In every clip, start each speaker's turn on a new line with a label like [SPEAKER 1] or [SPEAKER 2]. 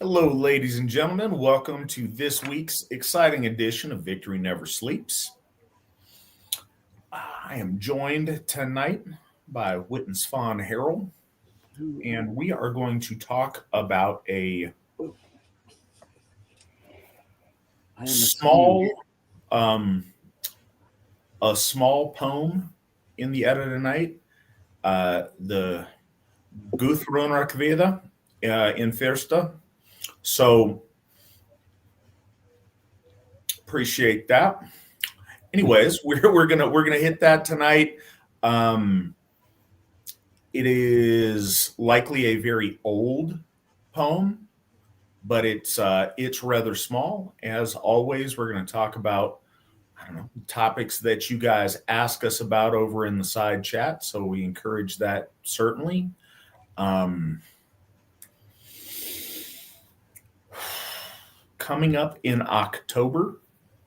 [SPEAKER 1] Hello, ladies and gentlemen. Welcome to this week's exciting edition of Victory Never Sleeps. I am joined tonight by Witan Svan Herul, and we are going to talk about small, um, a small poem in the Edda tonight, the Guðrúnarkviða in fyrsta. So appreciate that. Anyways, we're gonna hit that tonight. It is likely a very old poem, but it's rather small. As always, we're going to talk about topics that you guys ask us about over in the side chat. So we encourage that certainly. Coming up in October,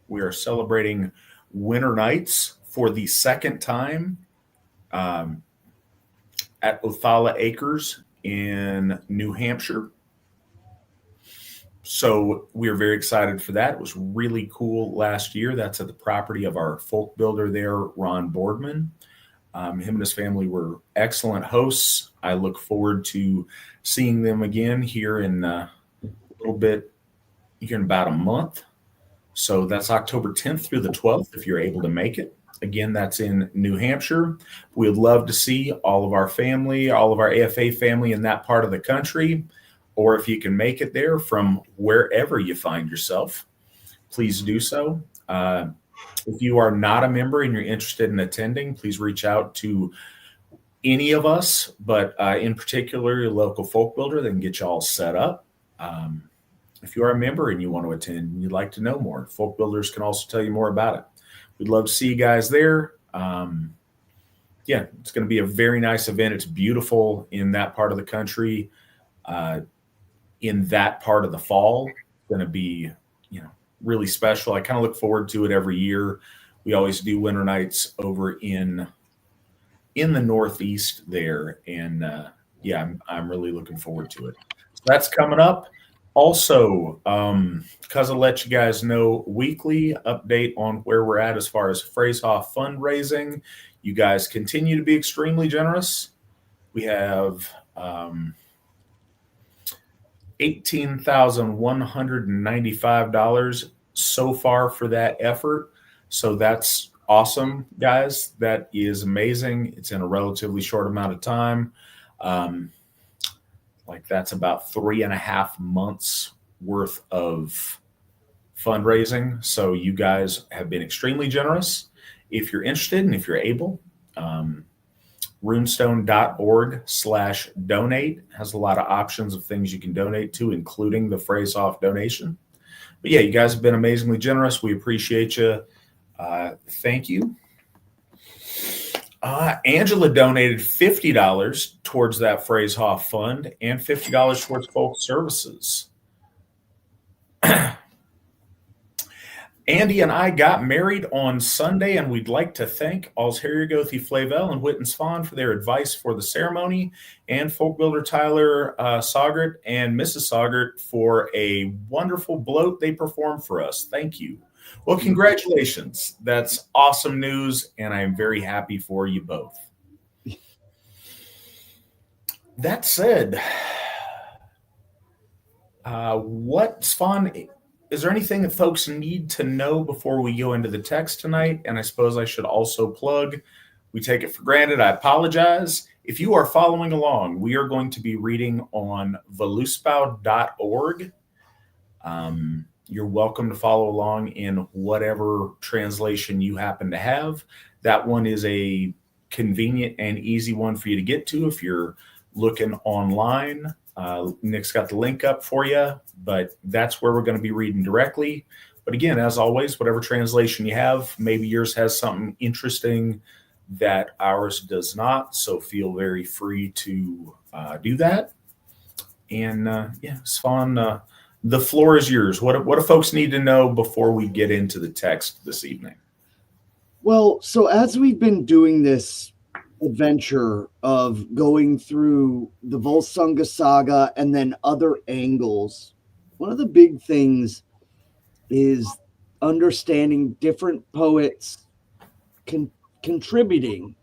[SPEAKER 1] we are celebrating Winter Nights for the second time at Othala Acres in New Hampshire. So we're very excited for that. It was really cool last year. That's at the property of our folk builder there, Ron Boardman. Him and his family were excellent hosts. I look forward to seeing them again here in a little bit, here in about a month. So that's October 10th through the 12th, if you're able to make it. Again, that's in New Hampshire. We'd love to see all of our family, all of our AFA family in that part of the country, or if you can make it there from wherever you find yourself, please do so. If you are not a member and you're interested in attending, please reach out to any of us, but in particular, your local folk builder, they can get you all set up. If you are a member and you want to attend and you'd like to know more, folk builders can also tell you more about it. We'd love to see you guys there. It's going to be a very nice event. It's beautiful in that part of the country. In that part of the fall, it's going to be, really special. I kind of look forward to it every year. We always do winter nights over in the Northeast there. And I'm really looking forward to it. So that's coming up. Also, because I'll let you guys know weekly update on where we're at as far as Phrase-Off fundraising. You guys continue to be extremely generous. We have $18,195 so far for that effort. So that's awesome, guys. That is amazing. It's in a relatively short amount of time. That's about 3.5 months worth of fundraising. So you guys have been extremely generous. If you're interested and if you're able, runestone.org/donate has a lot of options of things you can donate to, including the Phrase-Off donation. But yeah, you guys have been amazingly generous. We appreciate you. Thank you. Angela donated $50 towards that Phrase-Off fund and $50 towards folk services. Andy and I got married on Sunday, and we'd like to thank Allsherrigothi Flavel and Witan Svan for their advice for the ceremony, and folk builder Tyler Sogert and Mrs. Sogert for a wonderful bloat they performed for us. Thank you. Well, congratulations. That's awesome news, and I am very happy for you both. That said, is there anything that folks need to know before we go into the text tonight? And I suppose I should also plug, we take it for granted, I apologize. If you are following along, we are going to be reading on voluspow.org. You're welcome to follow along in whatever translation you happen to have. That one is a convenient and easy one for you to get to if you're looking online. Nick's got the link up for you, but that's where we're going to be reading directly. But again, as always, whatever translation you have, maybe yours has something interesting that ours does not. So feel very free to do that. And Svan, the floor is yours. What do folks need to know before we get into the text this evening?
[SPEAKER 2] Well, so as we've been doing this adventure of going through the Volsunga saga and then other angles one of the big things is understanding different poets contributing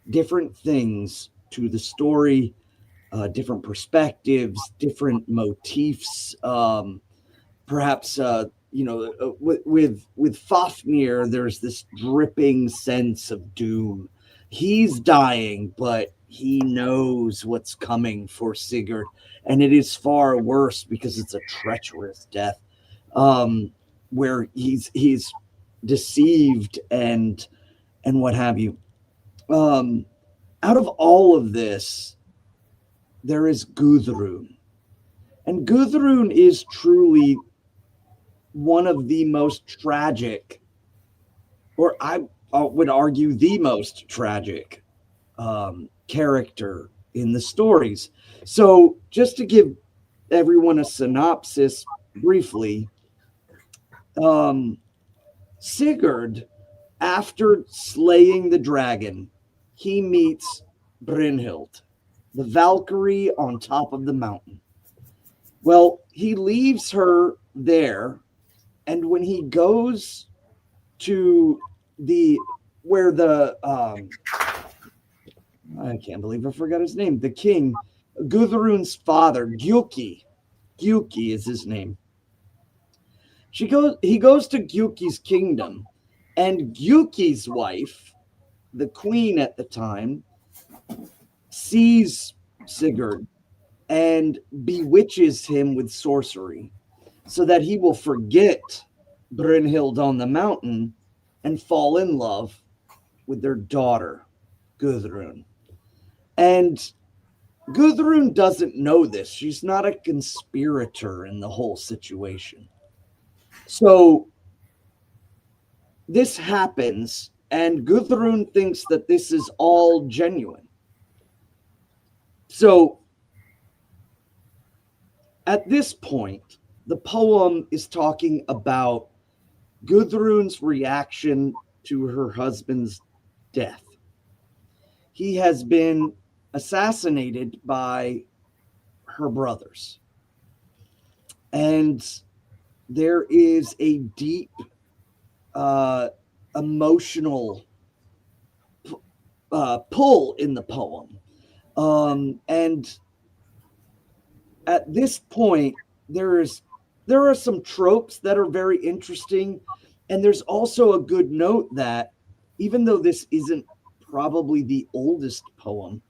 [SPEAKER 2] different things to the story, different perspectives, different motifs. Perhaps with Fafnir, there's this dripping sense of doom. He's dying, but he knows what's coming for Sigurd, and it is far worse because it's a treacherous death, where he's deceived and what have you. Out of all of this, there is Gudrun, and Gudrun is truly one of the most tragic, or I would argue the most tragic character in the stories. So just to give everyone a synopsis briefly, Sigurd, after slaying the dragon, he meets Brynhild, the Valkyrie on top of the mountain. Well, he leaves her there, and when he goes to where the I can't believe I forgot his name, the king, Gudrun's father, Gjuki is his name. He goes to Gjuki's kingdom, and Gjuki's wife, the queen at the time, sees Sigurd and bewitches him with sorcery so that he will forget Brynhild on the mountain and fall in love with their daughter, Gudrun. And Gudrun doesn't know this. She's not a conspirator in the whole situation. So this happens, and Gudrun thinks that this is all genuine. So at this point, the poem is talking about Gudrun's reaction to her husband's death. He has been assassinated by her brothers. And there is a deep emotional pull in the poem. And at this point, there are some tropes that are very interesting. And there's also a good note that even though this isn't probably the oldest poem,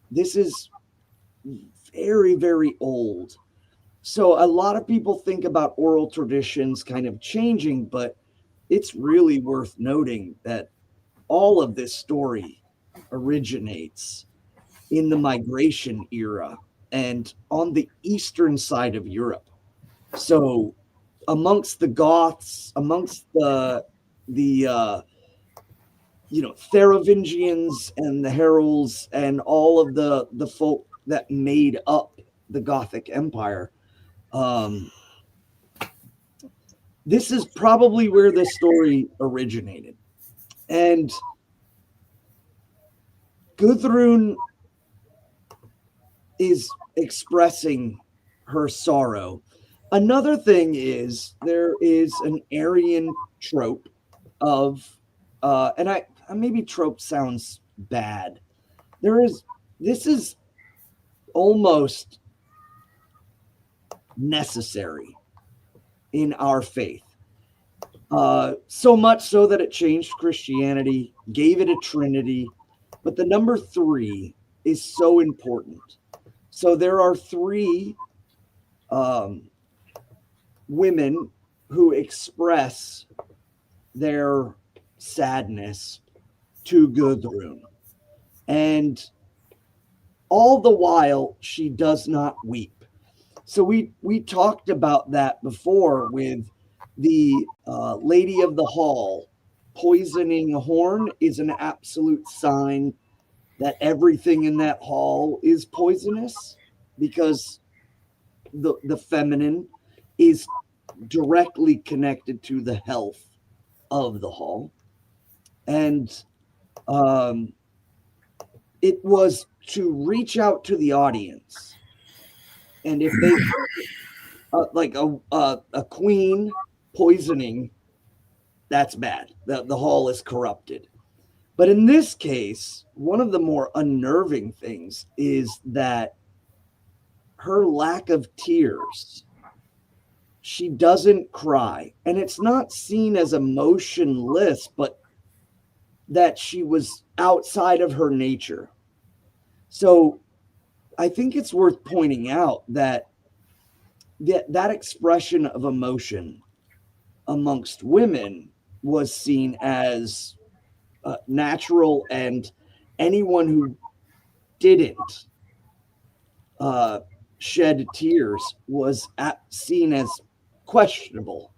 [SPEAKER 2] this is very, very old. So a lot of people think about oral traditions kind of changing, but it's really worth noting that all of this story originates in the migration era and on the eastern side of Europe. So amongst the Goths, amongst the Therovingians and the Heruls and all of the folk that made up the Gothic Empire, this is probably where the story originated. And Gudrun is expressing her sorrow. Another thing is there is an Aryan trope of, and maybe trope sounds bad. This is almost necessary in our faith. So much so that it changed Christianity, gave it a trinity, but the number 3 is so important. So there are 3 women who express their sadness to Gudrun. And all the while, she does not weep. So we talked about that before with the Lady of the Hall. Poisoning a horn is an absolute sign that everything in that hall is poisonous, because the feminine is directly connected to the health of the hall. And it was to reach out to the audience. And if they like a queen poisoning, that's bad. The hall is corrupted. But in this case, one of the more unnerving things is that her lack of tears. She doesn't cry. And it's not seen as emotionless, but that she was outside of her nature. So I think it's worth pointing out that that expression of emotion amongst women was seen as natural, and anyone who didn't shed tears was seen as questionable.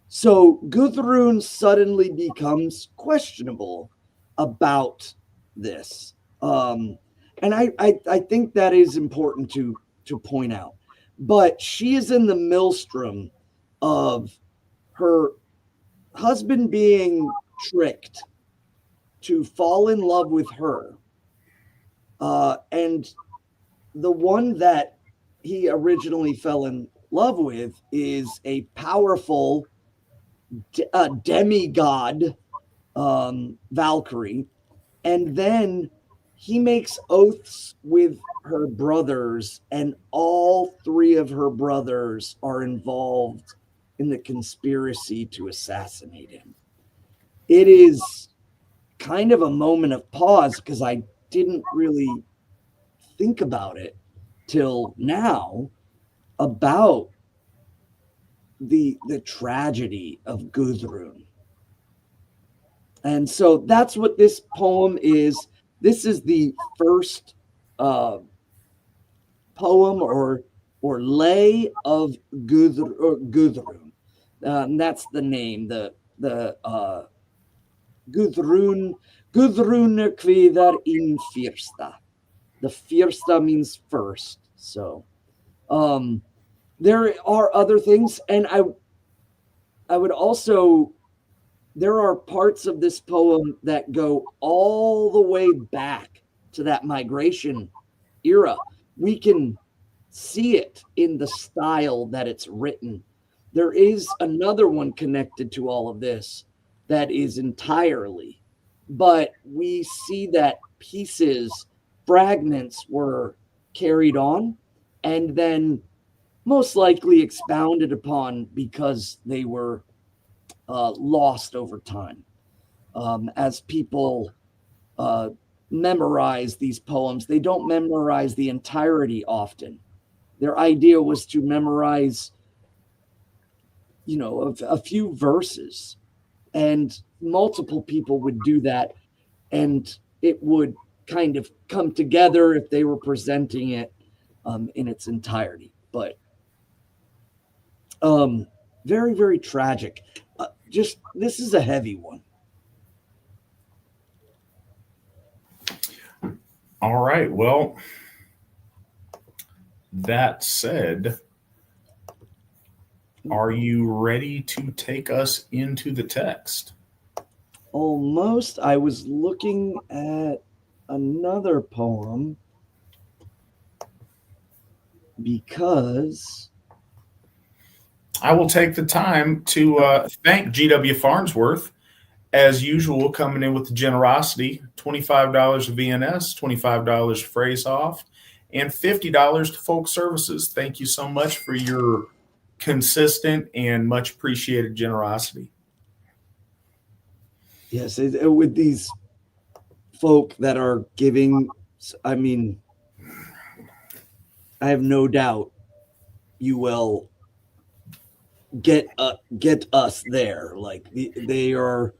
[SPEAKER 2] So Gudrun suddenly becomes questionable about this. And I think that is important to point out. But she is in the maelstrom of her husband being tricked to fall in love with her. And the one that he originally fell in love with is a powerful demigod, Valkyrie. And then he makes oaths with her brothers, and all three of her brothers are involved in the conspiracy to assassinate him. It is kind of a moment of pause because I didn't really think about it till now about the tragedy of Gudrun. And so that's what this poem is. This is the first poem or lay of Gudrun. And that's the name. The Guðrúnarkviða in fyrsta. The fyrsta means first. So there are other things, and I would also, there are parts of this poem that go all the way back to that migration era. We can see it in the style that it's written. There is another one connected to all of this that is entirely, but we see that pieces, fragments were carried on and then most likely expounded upon because they were lost over time. As people memorize these poems, they don't memorize the entirety often. Their idea was to memorize, a few verses, and multiple people would do that, and it would kind of come together if they were presenting it in its entirety. But very, very tragic. This is a heavy one.
[SPEAKER 1] All right. Well, that said, are you ready to take us into the text?
[SPEAKER 2] Almost. I was looking at another poem because
[SPEAKER 1] I will take the time to thank G.W. Farnsworth, as usual, coming in with the generosity, $25 of VNS, $25 phrase off, and $50 to Folk Services. Thank you so much for your consistent and much appreciated generosity.
[SPEAKER 2] Yes, with these folk that are giving, I mean, I have no doubt you will get us there. Like they are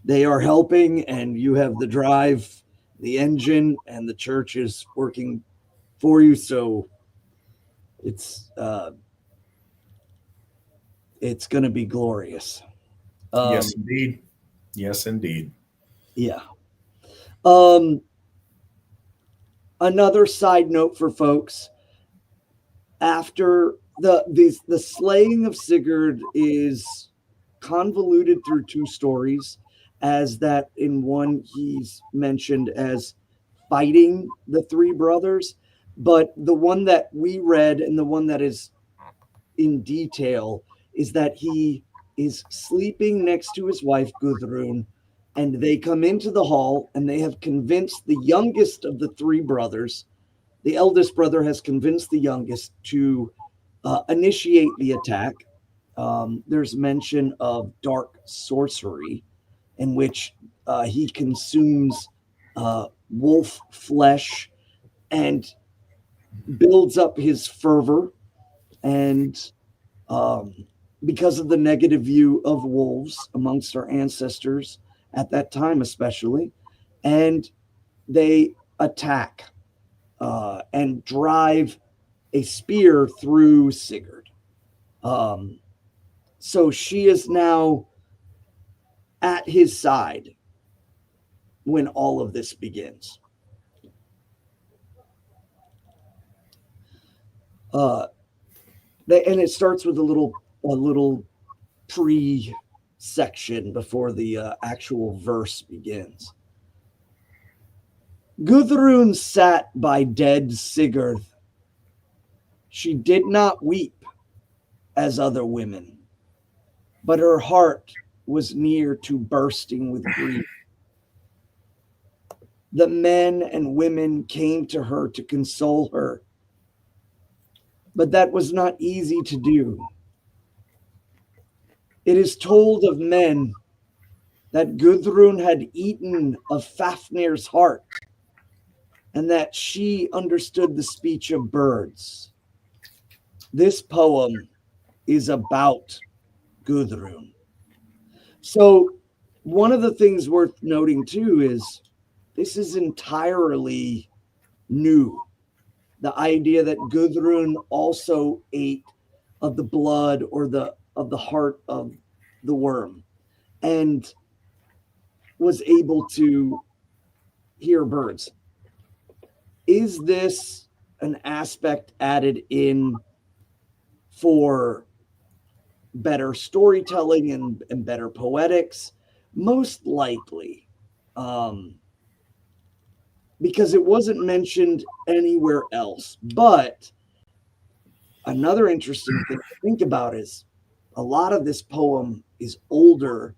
[SPEAKER 2] helping, and you have the drive, the engine, and the church is working for you. So it's going to be glorious.
[SPEAKER 1] Yes, indeed. Yes, indeed.
[SPEAKER 2] Yeah. Another side note for folks: after the slaying of Sigurd is convoluted through two stories, as that in one he's mentioned as fighting the three brothers, But the one that we read and the one that is in detail is that he is sleeping next to his wife, Gudrun, and they come into the hall and they have convinced the youngest of the three brothers. The eldest brother has convinced the youngest to initiate the attack. There's mention of dark sorcery in which he consumes wolf flesh and builds up his fervor. And because of the negative view of wolves amongst our ancestors at that time, especially, and they attack and drive a spear through Sigurd. So she is now at his side when all of this begins. And it starts with a little pre-section before the actual verse begins. Gudrun sat by dead Sigurd. She did not weep as other women, but her heart was near to bursting with grief. The men and women came to her to console her, but that was not easy to do. It is told of men that Gudrun had eaten of Fafnir's heart and that she understood the speech of birds. This poem is about Gudrun. So one of the things worth noting too is this is entirely new. The idea that Gudrun also ate of the blood or of the heart of the worm and was able to hear birds. Is this an aspect added in for better storytelling and better poetics? Most likely, because it wasn't mentioned anywhere else. But another interesting thing to think about is a lot of this poem is older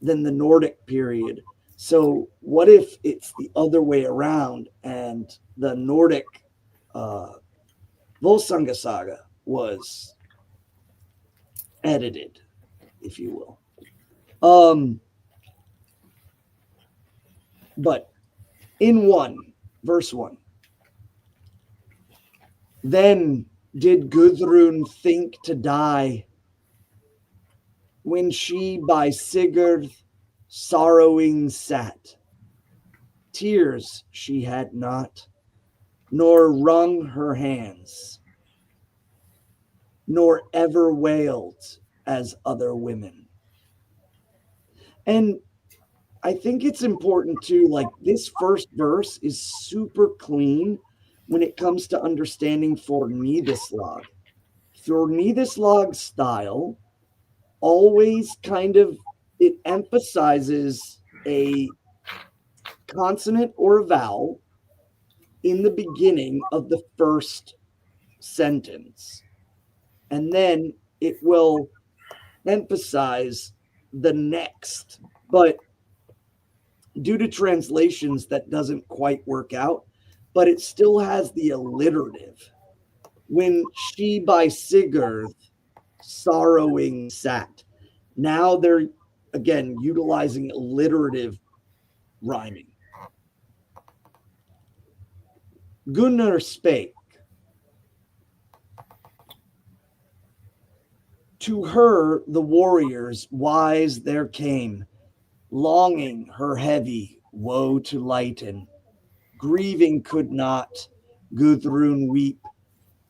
[SPEAKER 2] than the Nordic period. So what if it's the other way around and the Nordic Volsunga saga was edited, if you will. But in verse 1, then did Gudrun think to die when she by Sigurd sorrowing sat. Tears she had not, nor wrung her hands, nor ever wailed as other women. And I think it's important too, like this first verse is super clean when it comes to understanding Fornidhislag. Fornidhislag style always kind of, it emphasizes a consonant or a vowel in the beginning of the first sentence. And then it will emphasize the next. But due to translations, that doesn't quite work out, but it still has the alliterative. When she by Sigurd sorrowing sat. Now they're, again, utilizing alliterative rhyming. Gunnar spake. To her, the warriors wise there came, longing her heavy woe to lighten. Grieving could not Gudrun weep,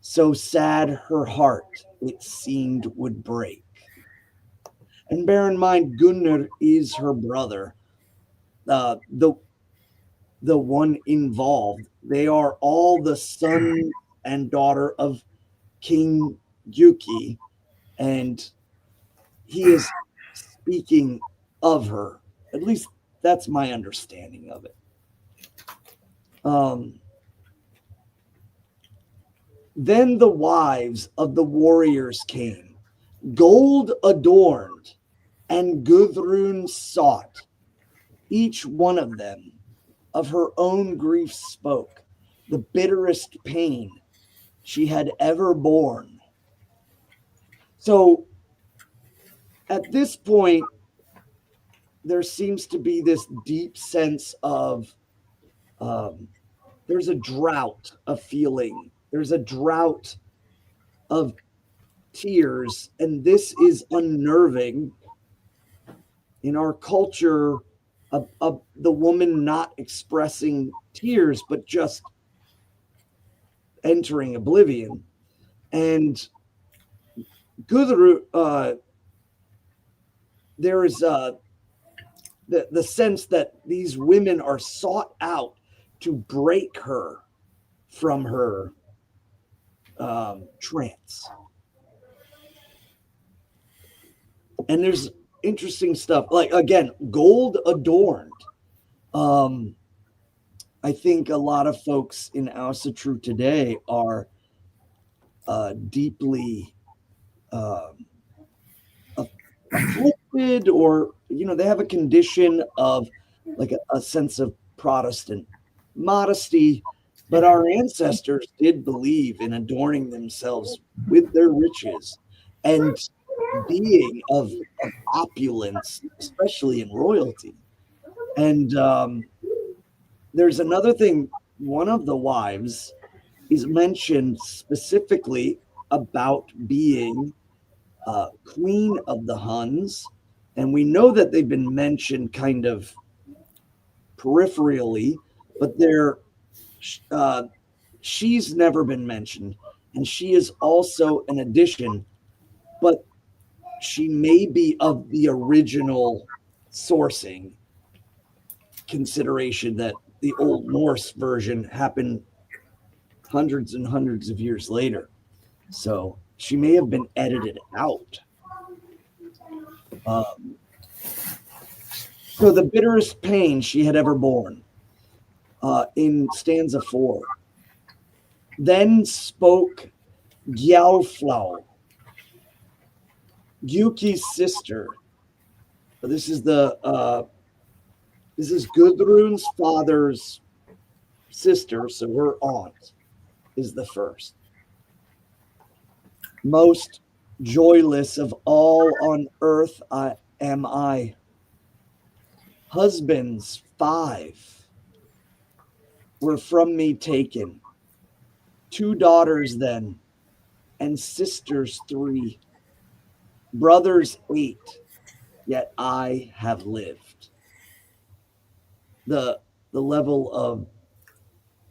[SPEAKER 2] so sad her heart it seemed would break. And bear in mind, Gunnar is her brother, the one involved. They are all the son and daughter of King Yuki, and he is speaking of her. At least that's my understanding of it. Then the wives of the warriors came, gold adorned, and Gudrun sought. Each one of them of her own grief spoke, the bitterest pain she had ever borne. So at this point, there seems to be this deep sense of there's a drought of feeling. There's a drought of tears, and this is unnerving in our culture of the woman not expressing tears, but just entering oblivion. And Gudrun, there is the sense that these women are sought out to break her from her trance. And there's interesting stuff, like, again, gold adorned. I think a lot of folks in Asatru today are deeply afflicted, or they have a condition of like a sense of Protestant modesty, but our ancestors did believe in adorning themselves with their riches and being of opulence, especially in royalty. And there's another thing. One of the wives is mentioned specifically about being queen of the Huns, and we know that they've been mentioned kind of peripherally, but she's never been mentioned, and she is also an addition, but she may be of the original sourcing consideration that the Old Norse version happened hundreds and hundreds of years later. So she may have been edited out. So the bitterest pain she had ever borne, in stanza 4. Then spoke Gjalflau, Gyuki's sister. This is Gudrun's father's sister, so her aunt is the first. Most joyless of all on earth am I. Husbands 5 were from me taken, 2 daughters then, and sisters 3, brothers 8, yet I have lived. The level of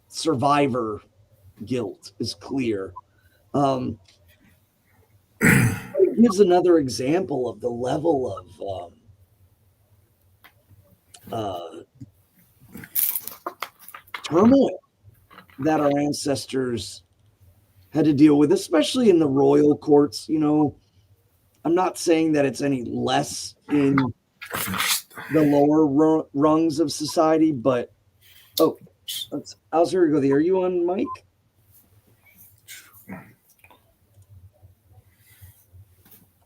[SPEAKER 2] survivor guilt is clear. It gives another example of the level of turmoil that our ancestors had to deal with, especially in the royal courts. I'm not saying that it's any less in the lower rungs of society, but Asatru, are you on mic?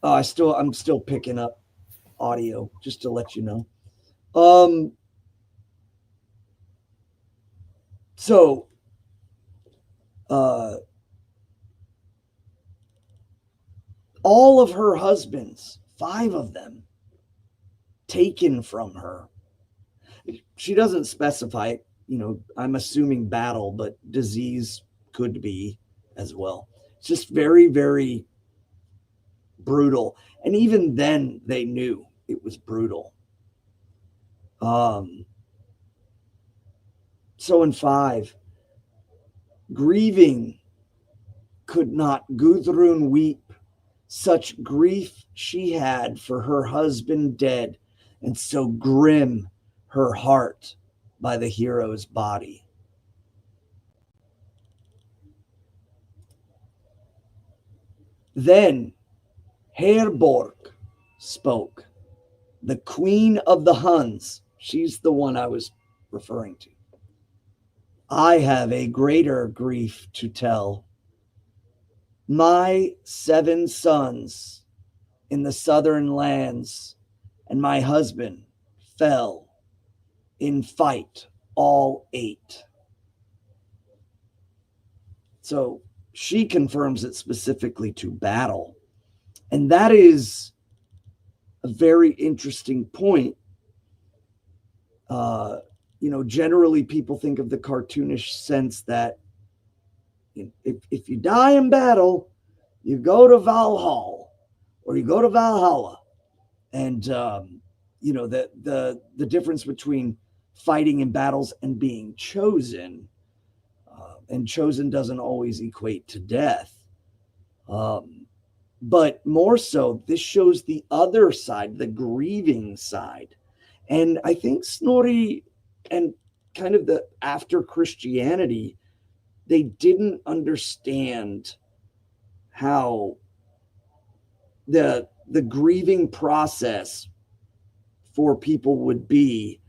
[SPEAKER 2] I'm still picking up audio, just to let you know. So all of her husbands, 5 of them, taken from her. She doesn't specify, I'm assuming battle, but disease could be as well. It's just very, very brutal. And even then they knew it was brutal. So in 5, grieving could not Gudrun weep. Such grief she had for her husband dead, and so grim her heart by the hero's body. Then Herborg spoke, the queen of the Huns. She's the one I was referring to. I have a greater grief to tell. My 7 sons in the southern lands and my husband fell in fight, all 8. So she confirms it specifically to battle. And that is a very interesting point. Generally people think of the cartoonish sense that if you die in battle, you go to Valhalla or you go to Valhalla. And, the difference between fighting in battles and being chosen, and chosen doesn't always equate to death. But more so, this shows the other side, the grieving side. And I think Snorri and kind of the after Christianity, they didn't understand how the grieving process for people would be.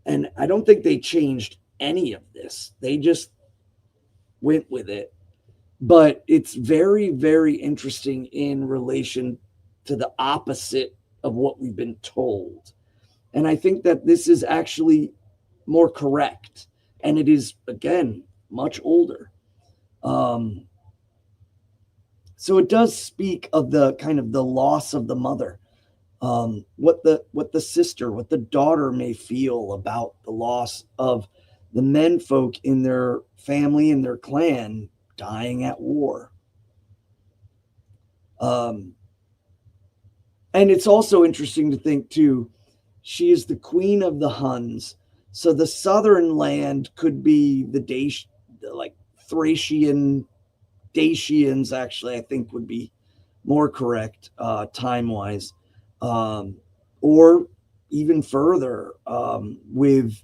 [SPEAKER 2] And I don't think they changed any of this. They just went with it. But it's very, very interesting in relation to the opposite of what we've been told. And I think that this is actually more correct. And it is, again, much older. So it does speak of the kind of the loss of the mother, what the sister, what the daughter may feel about the loss of the menfolk in their family and their clan dying at war. And it's also interesting to think too, she is the queen of the Huns. So the southern land could be the Thracian, Dacians, actually, I think would be more correct time-wise. Or even further, with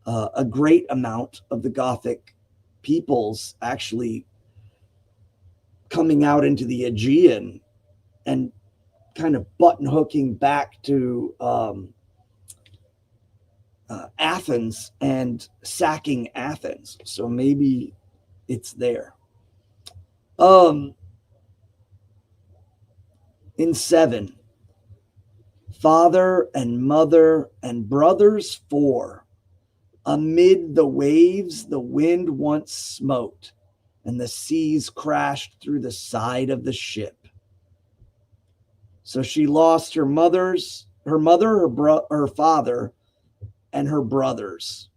[SPEAKER 2] a great amount of the Gothic peoples actually coming out into the Aegean and kind of button hooking back to Athens and sacking Athens. So maybe it's there. In 7, father and mother and brothers 4, amid the waves the wind once smote, and the seas crashed through the side of the ship. So she lost her mother, her father, and her brothers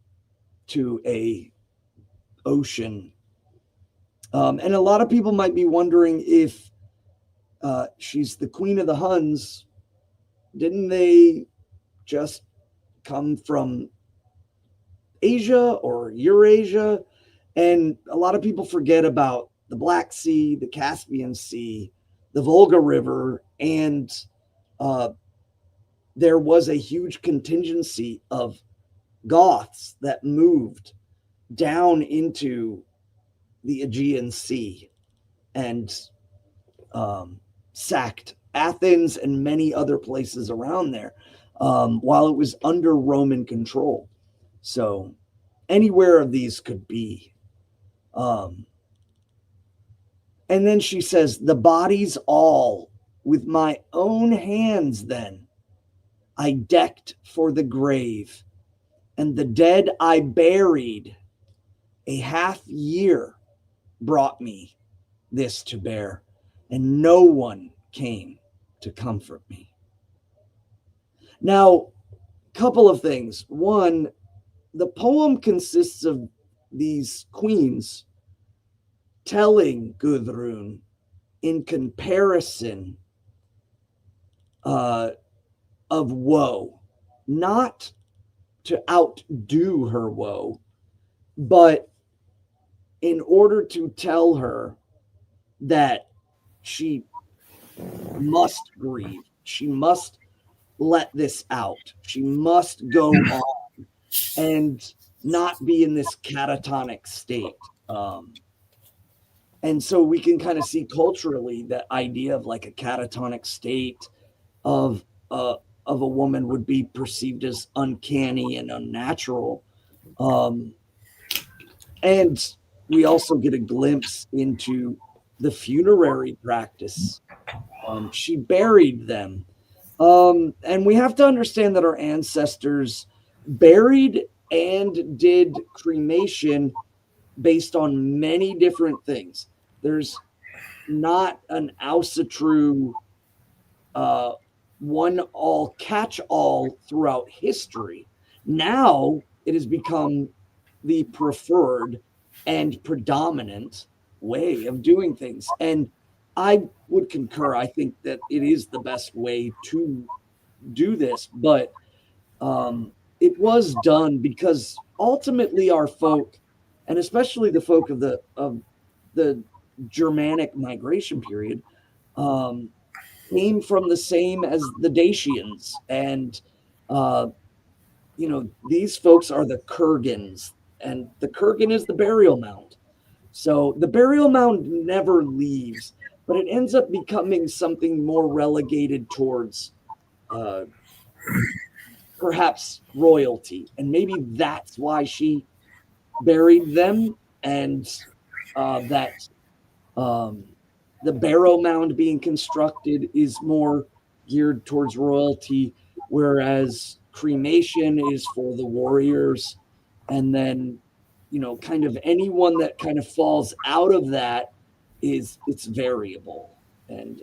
[SPEAKER 2] to a ocean. And a lot of people might be wondering if she's the queen of the Huns. Didn't they just come from Asia or Eurasia? And a lot of people forget about the Black Sea, the Caspian Sea, the Volga River, and there was a huge contingency of Goths that moved down into the Aegean Sea and sacked Athens and many other places around there while it was under Roman control. So anywhere of these could be. And then she says, the bodies all with my own hands then I decked for the grave, and the dead I buried. A half year brought me this to bear, and no one came to comfort me. Now, a couple of things. One, the poem consists of these queens telling Gudrun in comparison of woe, not to outdo her woe, but in order to tell her that she must grieve, she must let this out, she must go on and not be in this catatonic state. And so we can kind of see culturally that idea of like a catatonic state of a woman would be perceived as uncanny and unnatural. And we also get a glimpse into the funerary practice. She buried them. And we have to understand that our ancestors buried and did cremation based on many different things. There's not an Asatru one all catch all throughout history. Now it has become the preferred and predominant way of doing things. And I would concur. I think that it is the best way to do this, but it was done because ultimately our folk, and especially the folk of the Germanic migration period, came from the same as the Dacians, and these folks are the Kurgans, and the Kurgan is the burial mound. So the burial mound never leaves, but it ends up becoming something more relegated towards perhaps royalty, and maybe that's why she buried them, and that the barrow mound being constructed is more geared towards royalty, whereas cremation is for the warriors. And then, kind of anyone that kind of falls out of that it's variable and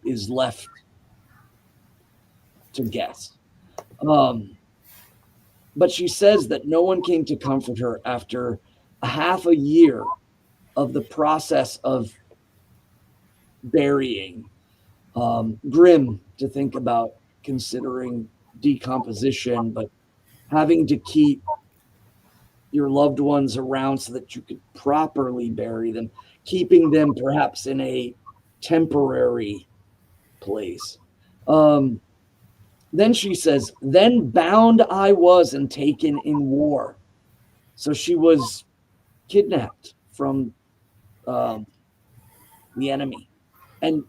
[SPEAKER 2] is left to guess. But she says that no one came to comfort her after a half a year of the process of burying. Grim to think about, considering decomposition, but having to keep your loved ones around so that you could properly bury them, keeping them perhaps in a temporary place. Then she says, then bound I was and taken in war. So she was kidnapped from the enemy. And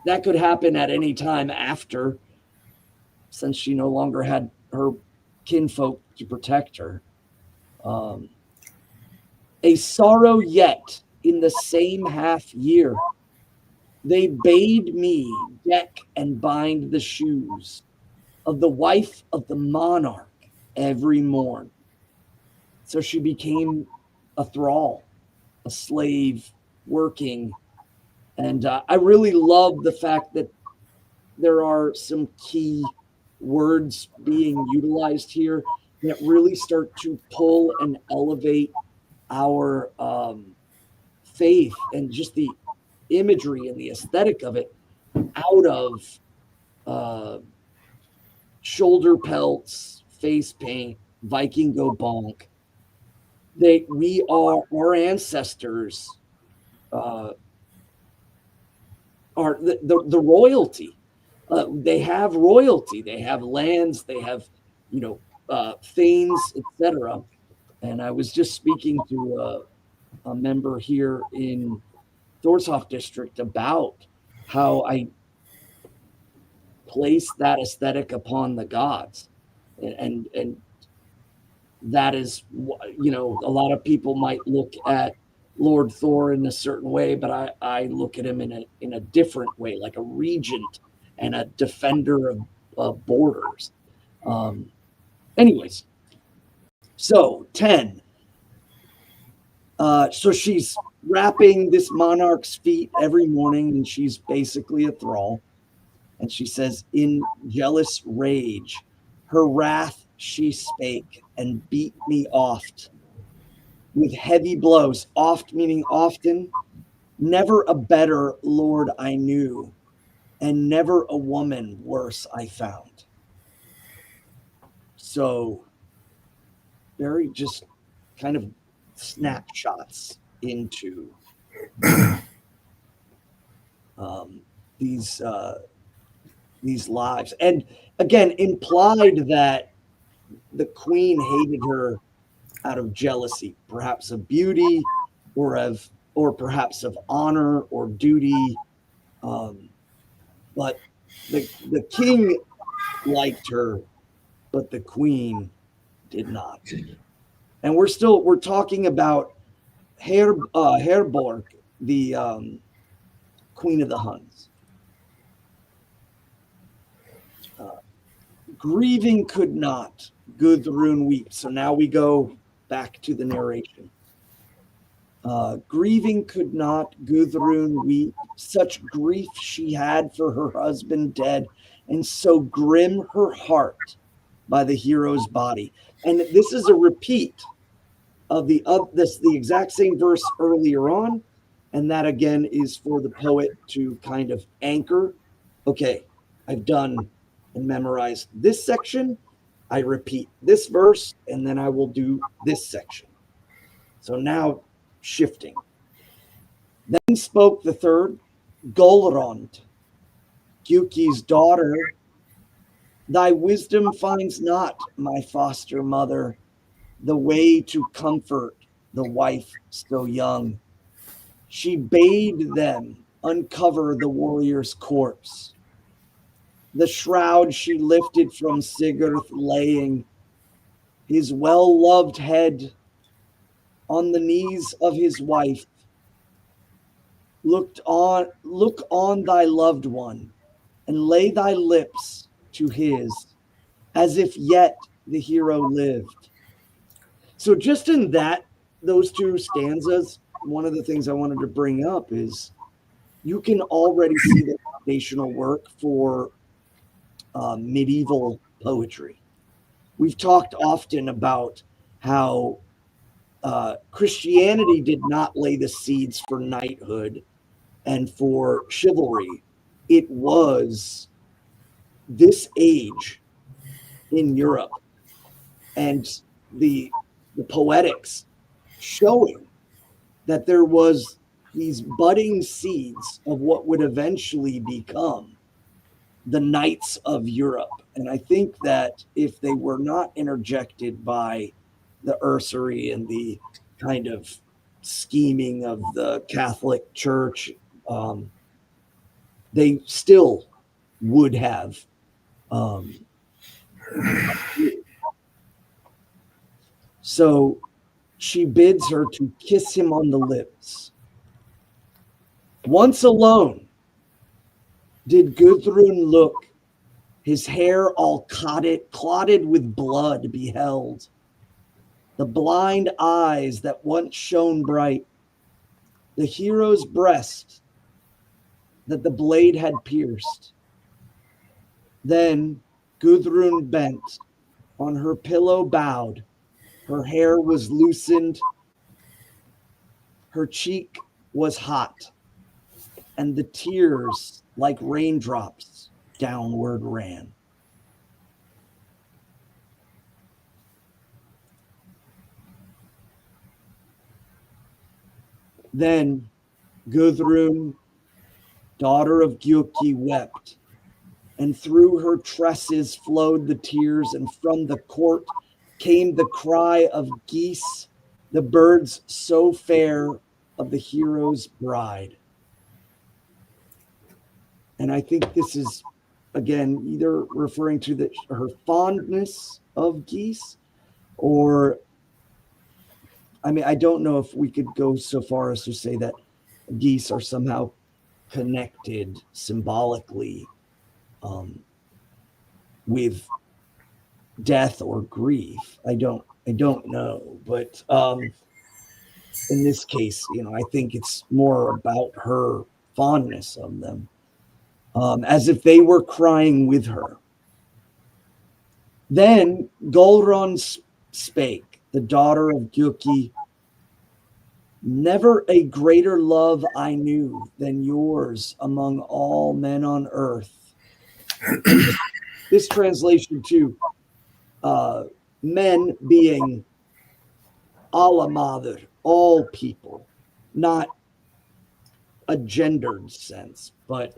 [SPEAKER 2] that could happen at any time after, since she no longer had her kinfolk to protect her. A sorrow yet in the same half year, they bade me deck and bind the shoes of the wife of the monarch every morn. So she became a thrall, a slave, working. And I really love the fact that there are some key words being utilized here that really start to pull and elevate our faith and just the imagery and the aesthetic of it out of shoulder pelts, face paint, Viking go bonk. Our ancestors are the royalty. They have royalty. They have lands. They have, thanes, etc. And I was just speaking to a member here in Thorshof district about how I place that aesthetic upon the gods, and that is, a lot of people might look at Lord Thor in a certain way, but I look at him in a different way, like a regent and a defender of borders. Anyways, so 10. So she's wrapping this monarch's feet every morning, and she's basically a thrall. And she says, in jealous rage, her wrath she spake and beat me oft with heavy blows, oft meaning often. Never a better lord I knew, and never a woman worse I found. So very just kind of snapshots into these lives, and again implied that the queen hated her out of jealousy, perhaps of beauty, or perhaps of honor or duty. But the king liked her, but the queen did not. And we're talking about Herborg, the Queen of the Huns. Grieving could not, Gudrun weep. So now we go back to the narration. Grieving could not, Gudrun weep. Such grief she had for her husband dead, and so grim her heart by the hero's body. And this is a repeat of the exact same verse earlier on, and that again is for the poet to kind of anchor. Okay, I've done and memorized this section. I repeat this verse, and then I will do this section. So now shifting. Then spoke the third, Guðrún, Giuki's daughter. Thy wisdom finds not, my foster mother, the way to comfort the wife so young. She bade them uncover the warrior's corpse. The shroud she lifted from Sigurd, laying his well-loved head on the knees of his wife. Look on thy loved one, and lay thy lips to his, as if yet the hero lived. So just in those two stanzas, one of the things I wanted to bring up is you can already see the foundational work for medieval poetry. We've talked often about how Christianity did not lay the seeds for knighthood and for chivalry. It was this age in Europe and the poetics showing that there was these budding seeds of what would eventually become the knights of Europe. And I think that if they were not interjected by the usury and the kind of scheming of the Catholic Church, they still would have so she bids her to kiss him on the lips. Once alone did Gudrun look, his hair all clotted with blood beheld. The blind eyes that once shone bright, the hero's breast that the blade had pierced. Then Gudrun bent, on her pillow bowed, her hair was loosened, her cheek was hot, and the tears like raindrops downward ran. Then Gudrun, daughter of Giuki, wept, and through her tresses flowed the tears, and from the court came the cry of geese, the birds so fair of the hero's bride. And I think this is, again, either referring to her fondness of geese, or, I mean, I don't know if we could go so far as to say that geese are somehow connected symbolically with death or grief. I don't know, but in this case, I think it's more about her fondness of them, as if they were crying with her. Then Guðrún spake, the daughter of Giuki, never a greater love I knew than yours among all men on earth. This translation too, men being alla mother, all people, not a gendered sense, but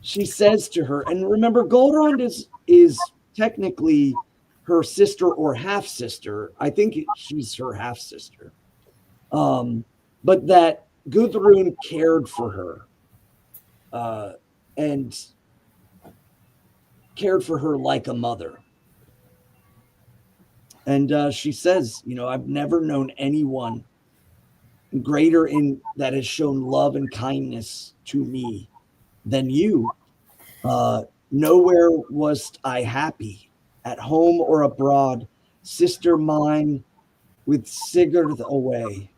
[SPEAKER 2] she says to her, and remember, Guðrún is technically her sister or half sister. I think she's her half sister, but that Gudrun cared for her and cared for her like a mother. And she says, I've never known anyone greater in that has shown love and kindness to me than you. Nowhere was I happy, at home or abroad, sister mine, with Sigurd away.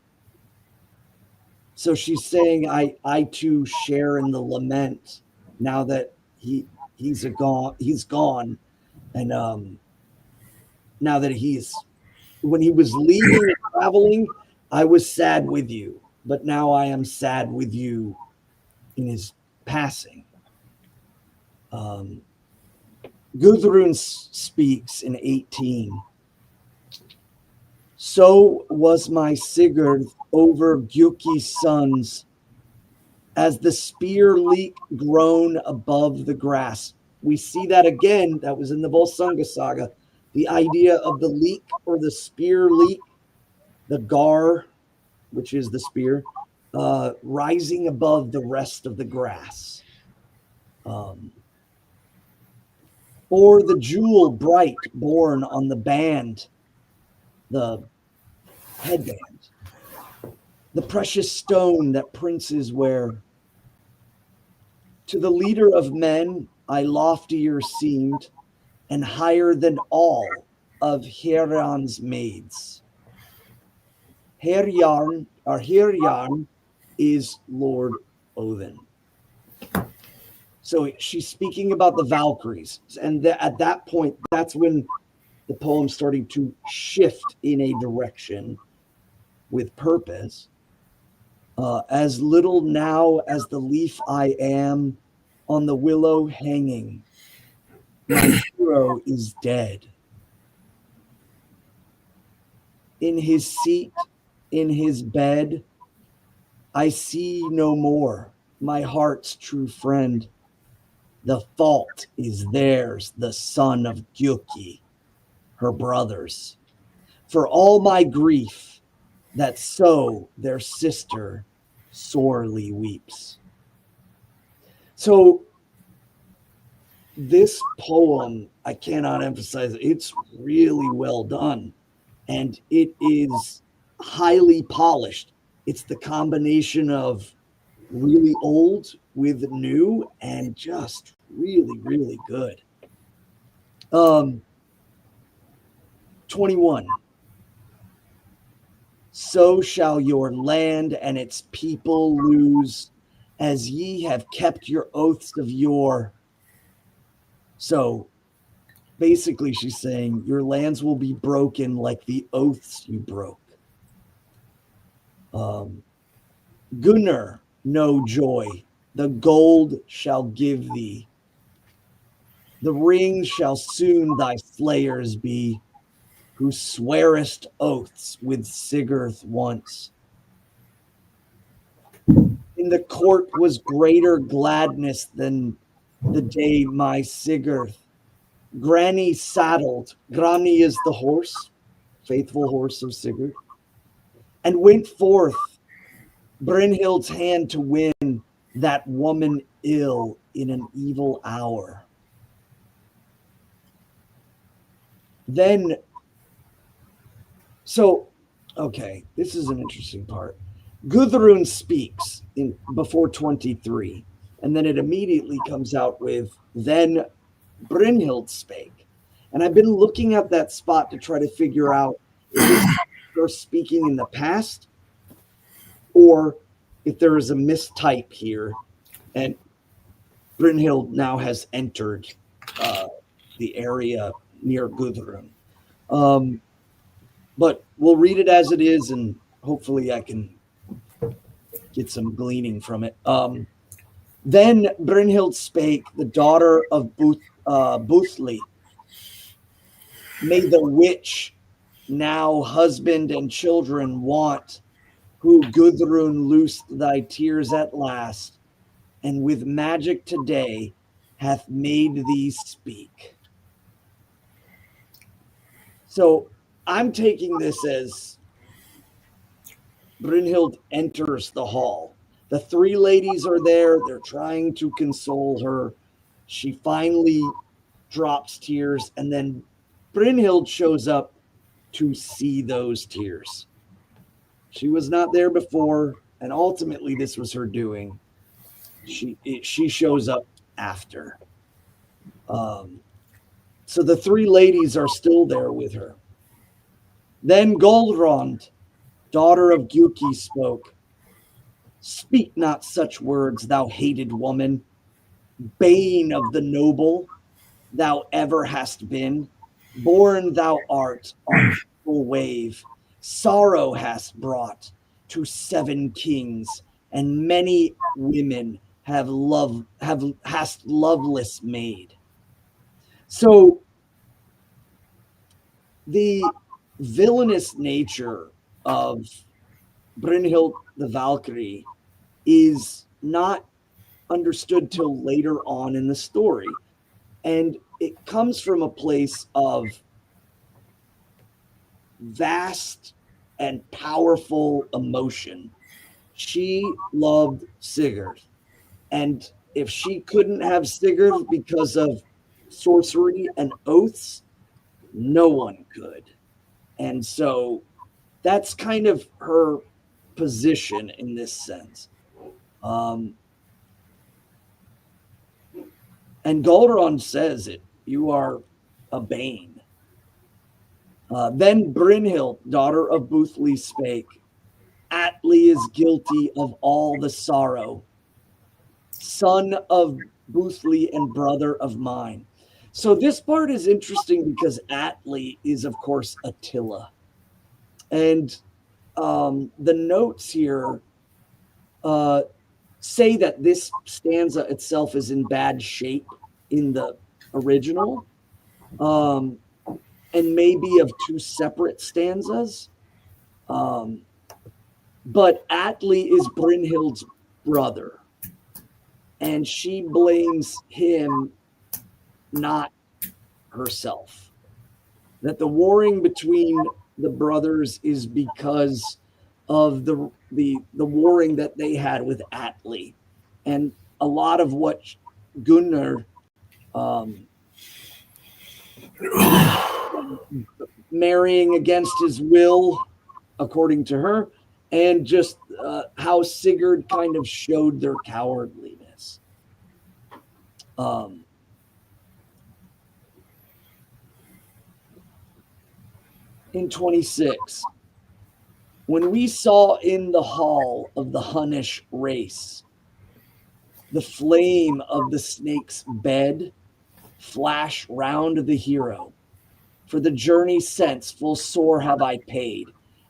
[SPEAKER 2] So she's saying I too share in the lament now that he's gone, and now that when he was leaving and traveling, I was sad with you, but now I am sad with you in his passing. Gudrun speaks in 18. So was my Sigurd over Gjuki's sons, as the spear leak grown above the grass. We see that again. That was in the Volsunga saga. The idea of the leek or the spear leek, the gar, which is the spear, rising above the rest of the grass. Or the jewel bright born on the band, the headband, the precious stone that princes wear. To the leader of men I loftier seemed, and higher than all of Herian's maids. Herian is Lord Odin. So she's speaking about the Valkyries. And at that point, that's when the poem's starting to shift in a direction with purpose. As little now as the leaf I am on the willow hanging, my hero is dead. In his seat, in his bed, I see no more my heart's true friend. The fault is theirs, the son of Gjuki, her brothers. For all my grief, that so their sister sorely weeps. So this poem, I cannot emphasize it, it's really well done. And it is highly polished. It's the combination of really old with new and just really, really good. 21. So shall your land and its people lose, as ye have kept your oaths of yore. So basically she's saying your lands will be broken like the oaths you broke. Gunnar, no joy, the gold shall give thee. The ring shall soon thy slayers be, who swearest oaths with Sigurd once. In the court was greater gladness than the day my Sigurd. Granny saddled, Grani is the horse, faithful horse of Sigurd, and went forth Brynhild's hand to win that woman ill in an evil hour. Then, okay, this is an interesting part. Gudrun speaks before 23, and then it immediately comes out with, then Brynhild spake. And I've been looking at that spot to try to figure out if this is her speaking in the past or if there is a mistype here and Brynhild now has entered the area near Gudrun. But we'll read it as it is, and hopefully I can get some gleaning from it. Then Brynhild spake, the daughter of Buthli, may the witch now husband and children want, who Gudrun loosed thy tears at last, and with magic today hath made thee speak. So I'm taking this as Brynhild enters the hall. The three ladies are there. They're trying to console her. She finally drops tears, and then Brynhild shows up to see those tears. She was not there before, and ultimately this was her doing. She shows up after. So the three ladies are still there with her. Then Guðrún, daughter of Giuki, spoke. Speak not such words, thou hated woman, bane of the noble, thou ever hast been. Born thou art on full wave, sorrow hast brought to 7 kings, and many women hast loveless made. So the villainous nature of Brynhild the Valkyrie is not understood till later on in the story. And it comes from a place of vast and powerful emotion. She loved Sigurd. And if she couldn't have Sigurd because of sorcery and oaths, no one could. And so that's kind of her position in this sense. And Guðrún says it, you are a bane. Then Brynhild, daughter of Búthli, spake, Atli is guilty of all the sorrow, son of Búthli and brother of mine. So this part is interesting because Atli is, of course, Attila. And the notes here say that this stanza itself is in bad shape in the original, and maybe of 2 separate stanzas. But Atli is Brynhild's brother, and she blames him, not herself. That the warring between the brothers is because of the warring that they had with Atli, and a lot of what Gunnar marrying against his will, according to her, and just how Sigurd kind of showed their cowardliness. In 26, when we saw in the hall of the Hunnish race the flame of the snake's bed flash round the hero, for the journey since full sore have I paid,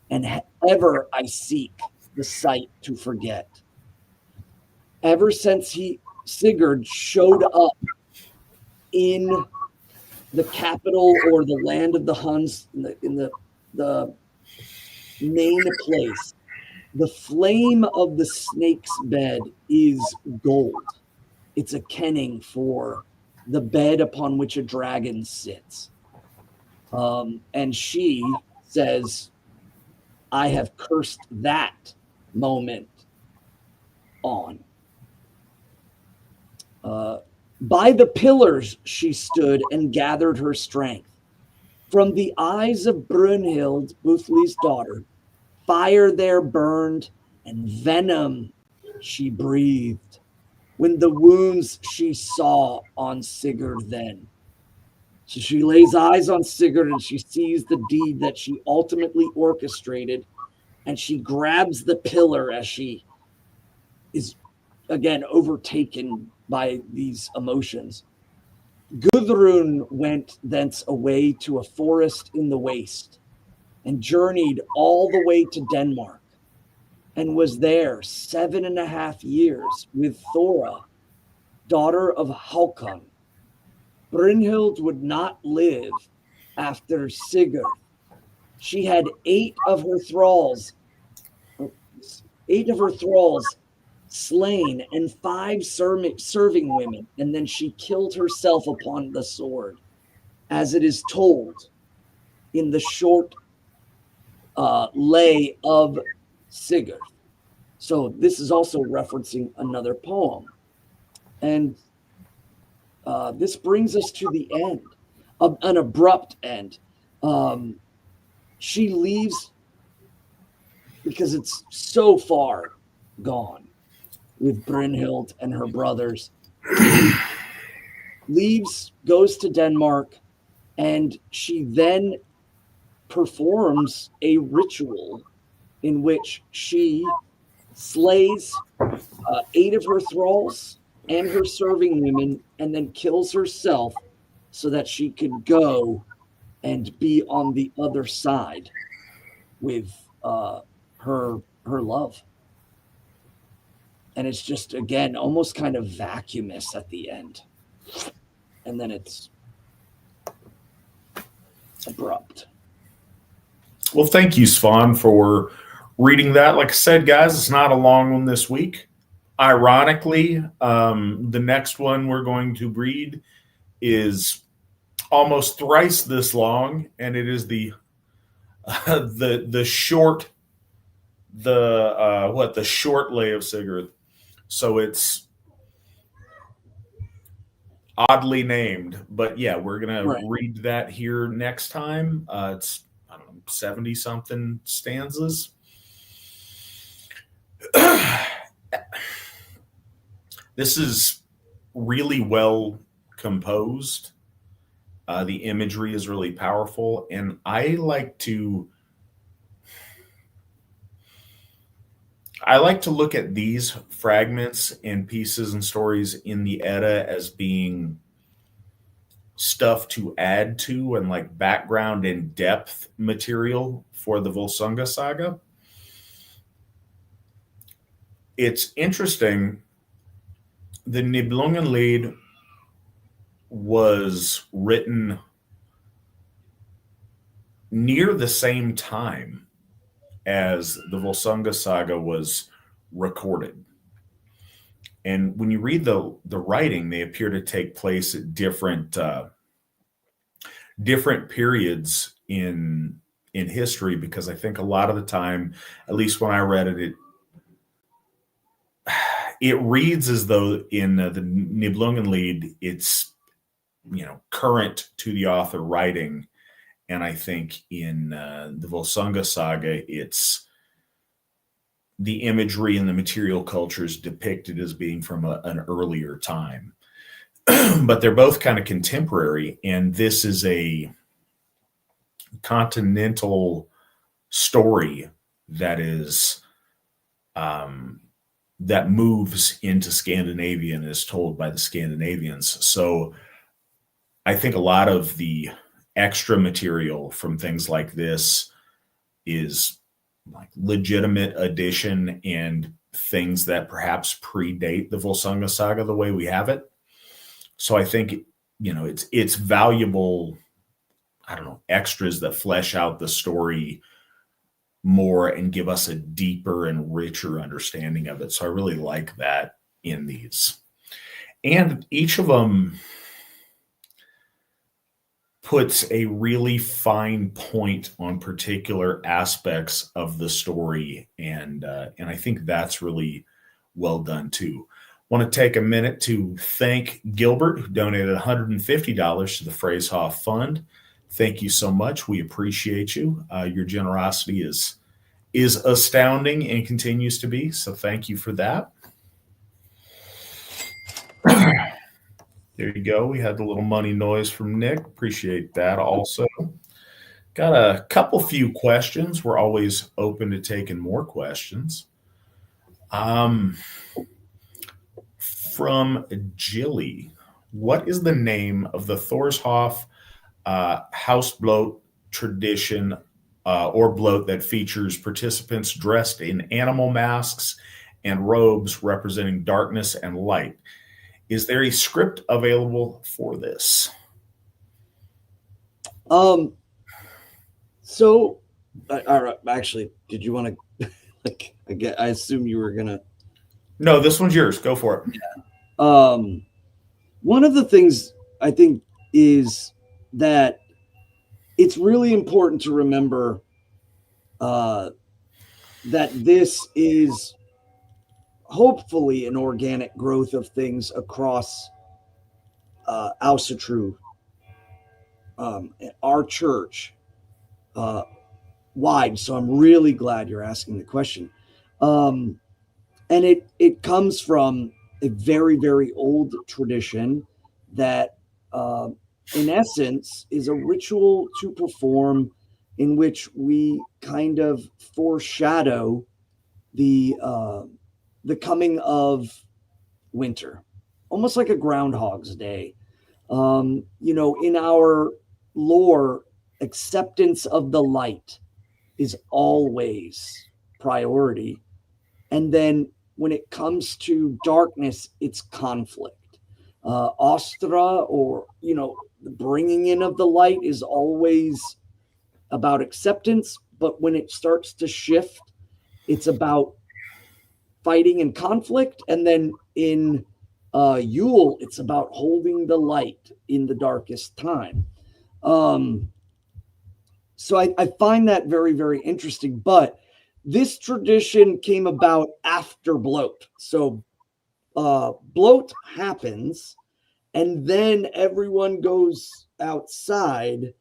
[SPEAKER 2] and ever I seek the sight to forget. Ever since Sigurd showed up in the capital or the land of the Huns, in the main place, the flame of the snake's bed is gold. It's a kenning for the bed upon which a dragon sits. And she says, I have cursed that moment on. By the pillars she stood and gathered her strength. From the eyes of Brynhild, Búthli's daughter, fire there burned and venom she breathed. When the wounds she saw on Sigurd then. So she lays eyes on Sigurd and she sees the deed that she ultimately orchestrated, and she grabs the pillar as she is again overtaken by these emotions. Gudrun went thence away to a forest in the waste and journeyed all the way to Denmark and was there 7.5 years with Thora, daughter of Hákon. Brynhild would not live after Sigurd. She had 8 of her thralls slain and 5 serving women, and then she killed herself upon the sword, as it is told in the short lay of Sigurd. So this is also referencing another poem. And this brings us to the end, an abrupt end. She leaves because it's so far gone with Brynhild and her brothers. Leaves, goes to Denmark, and she then performs a ritual in which she slays 8 of her thralls and her serving women, and then kills herself so that she could go and be on the other side with her love. And it's just, again, almost kind of vacuumous at the end. And then it's abrupt.
[SPEAKER 1] Well, thank you, Svan, for reading that. Like I said, guys, it's not a long one this week. Ironically, the next one we're going to read is almost thrice this long, and it is the short lay of Sigurd. So it's oddly named, but yeah, we're gonna read that here next time. It's, I don't know, 70 something stanzas. This is really well composed. The imagery is really powerful, and I like to look at these fragments and pieces and stories in the Edda as being stuff to add to and like background and depth material for the Volsunga saga. It's interesting. The Nibelungenlied was written near the same time as the Volsunga saga was recorded. And when you read the writing, they appear to take place at different periods in history, because I think a lot of the time, at least when I read it, it reads as though in the Nibelungenlied, it's, you know, current to the author writing. And I think in the Volsunga saga, it's the imagery and the material cultures depicted as being from an earlier time. But they're both kind of contemporary, and this is a continental story that is that moves into Scandinavia and is told by the Scandinavians. So I think a lot of the extra material from things like this is like legitimate addition and things that perhaps predate the Volsunga saga the way we have it. So I think, you know, it's valuable, I don't know, extras that flesh out the story more and give us a deeper and richer understanding of it. So I really like that in these. And each of them puts a really fine point on particular aspects of the story, and I think that's really well done too. Want to take a minute to thank Gilbert, who donated $150 to the Phrasehoff Fund. Thank you so much. We appreciate you. Your generosity is astounding and continues to be. So thank you for that. There you go. We had the little money noise from Nick. Appreciate that also. Got a couple few questions. We're always open to taking more questions. From Jilly, what is the name of the Thorshof Hausbloat tradition or bloat that features participants dressed in animal masks and robes representing darkness and light? Is there a script available for this?
[SPEAKER 2] So, actually, did you want to? I assume you were gonna.
[SPEAKER 1] No, this one's yours. Go for it.
[SPEAKER 2] Yeah. One of the things I think is that it's really important to remember that this is hopefully an organic growth of things across Asatru. Our church wide. So I'm really glad you're asking the question. And it comes from a very, very old tradition that, in essence, is a ritual to perform in which we kind of foreshadow the coming of winter, almost like a Groundhog's Day. In our lore, acceptance of the light is always priority. And then when it comes to darkness, it's conflict. Astra, or, the bringing in of the light, is always about acceptance. But when it starts to shift, it's about fighting and conflict. And then in Yule, it's about holding the light in the darkest time. So I find that very, very interesting. But this tradition came about after bloat. So bloat happens, and then everyone goes outside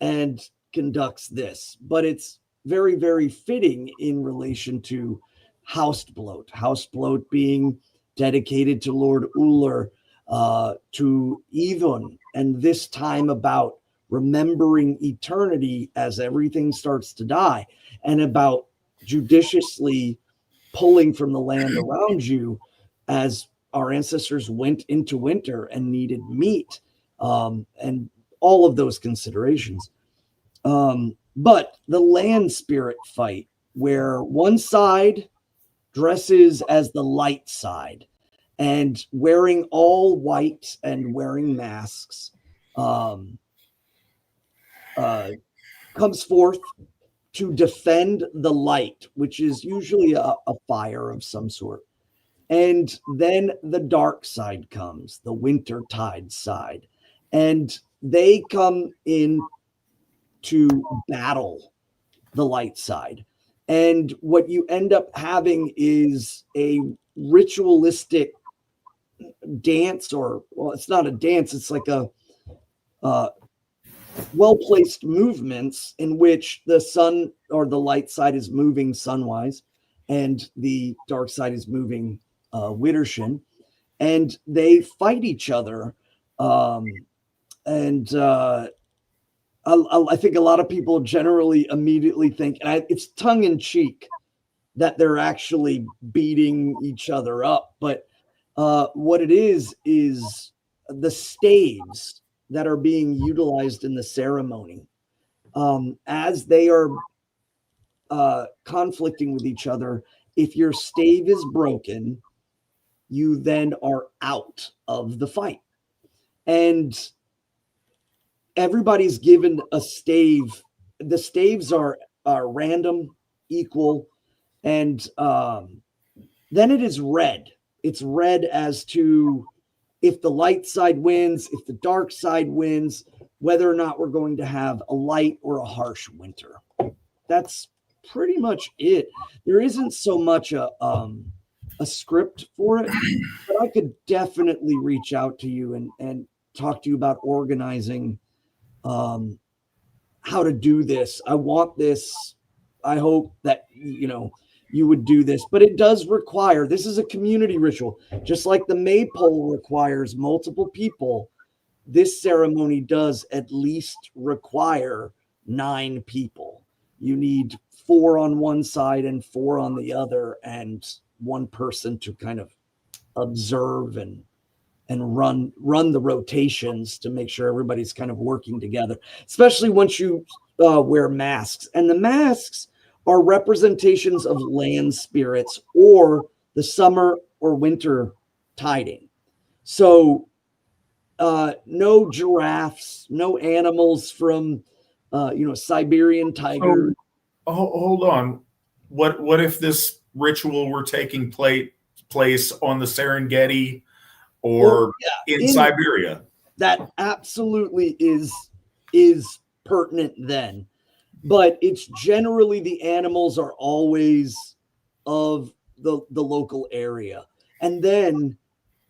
[SPEAKER 2] and conducts this. But it's very, very fitting in relation to housed bloat. Housed bloat being dedicated to Lord Uller, to Idun, and this time about remembering eternity as everything starts to die, and about judiciously pulling from the land around you as our ancestors went into winter and needed meat, and all of those considerations. But the land spirit fight, where one side dresses as the light side and wearing all white and wearing masks, comes forth to defend the light, which is usually a fire of some sort. And then the dark side comes, the winter tide side, and they come in to battle the light side. And what you end up having is a ritualistic dance, or, well, it's not a dance, it's like a well-placed movements in which the sun, or the light side, is moving sunwise and the dark side is moving Widdershin, and they fight each other. And I think a lot of people generally immediately think, and it's tongue in cheek, that they're actually beating each other up. But what it is the staves that are being utilized in the ceremony, as they are conflicting with each other. If your stave is broken, you then are out of the fight. And everybody's given a stave. The staves are random, equal, and then it is read. It's read as to if the light side wins, if the dark side wins, whether or not we're going to have a light or a harsh winter. That's pretty much it. There isn't so much a script for it, but I could definitely reach out to you and talk to you about organizing how to do this. I want this. I hope that, you would do this, but it does require, this is a community ritual, just like the maypole requires multiple people. This ceremony does at least require 9 people. You need 4 on one side and 4 on the other, and one person to kind of observe and run the rotations to make sure everybody's kind of working together, especially once you wear masks. And the masks are representations of land spirits or the summer or winter tiding. So no giraffes, no animals from Siberian tiger.
[SPEAKER 1] So, hold on. What if this ritual were taking place on the Serengeti or in Siberia?
[SPEAKER 2] That absolutely is pertinent then. But it's generally the animals are always of the local area. And then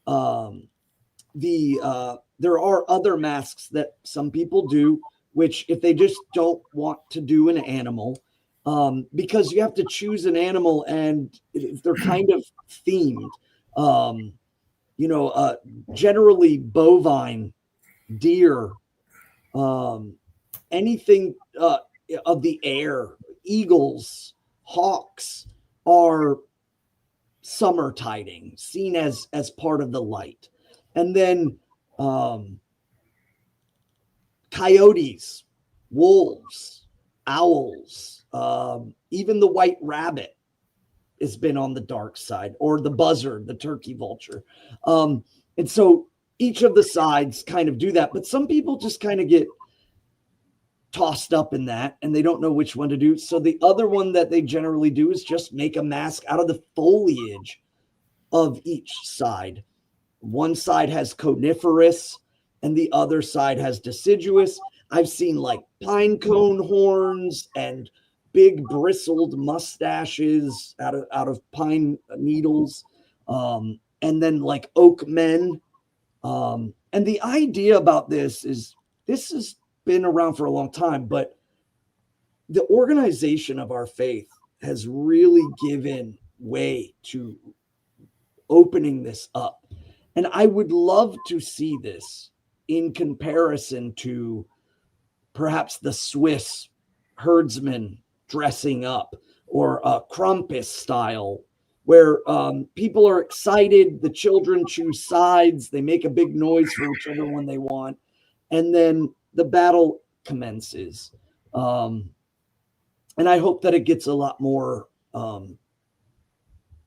[SPEAKER 2] there are other masks that some people do, which if they just don't want to do an animal, because you have to choose an animal, and they're kind of themed. Generally bovine, deer, anything of the air, eagles, hawks are summer tiding, seen as part of the light. And then coyotes, wolves, owls, even the white rabbit has been on the dark side, or the buzzard, the turkey vulture. And so each of the sides kind of do that, but some people just kind of get tossed up in that and they don't know which one to do. So the other one that they generally do is just make a mask out of the foliage of each side. One side has coniferous and the other side has deciduous. I've seen like pine cone horns and big bristled mustaches out of pine needles, and then like oak men. And the idea about this has been around for a long time, but the organization of our faith has really given way to opening this up. And I would love to see this in comparison to perhaps the Swiss herdsman dressing up, or Krampus style, where people are excited, the children choose sides, they make a big noise for whichever one they want, and then the battle commences. And I hope that it gets a lot more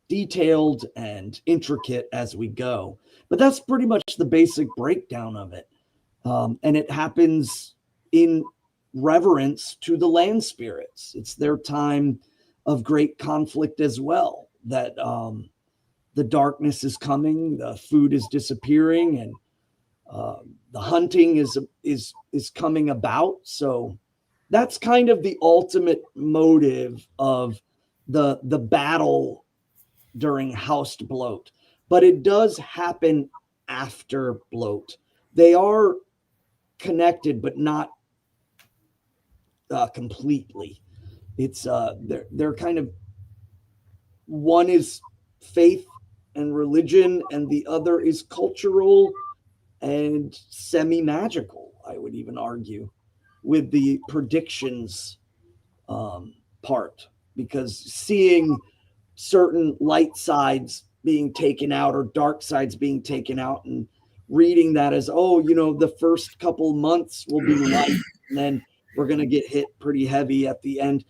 [SPEAKER 2] detailed and intricate as we go. But that's pretty much the basic breakdown of it. And it happens in reverence to the land spirits. It's their time of great conflict as well, that the darkness is coming, the food is disappearing, and the hunting is coming about. So that's kind of the ultimate motive of the battle during Haust Bloat. But it does happen after Bloat. They are connected, but not completely. It's they're kind of, one is faith and religion, and the other is cultural and semi-magical, I would even argue, with the predictions part, because seeing certain light sides being taken out or dark sides being taken out, and reading that as, the first couple months will be light, and then we're going to get hit pretty heavy at the end.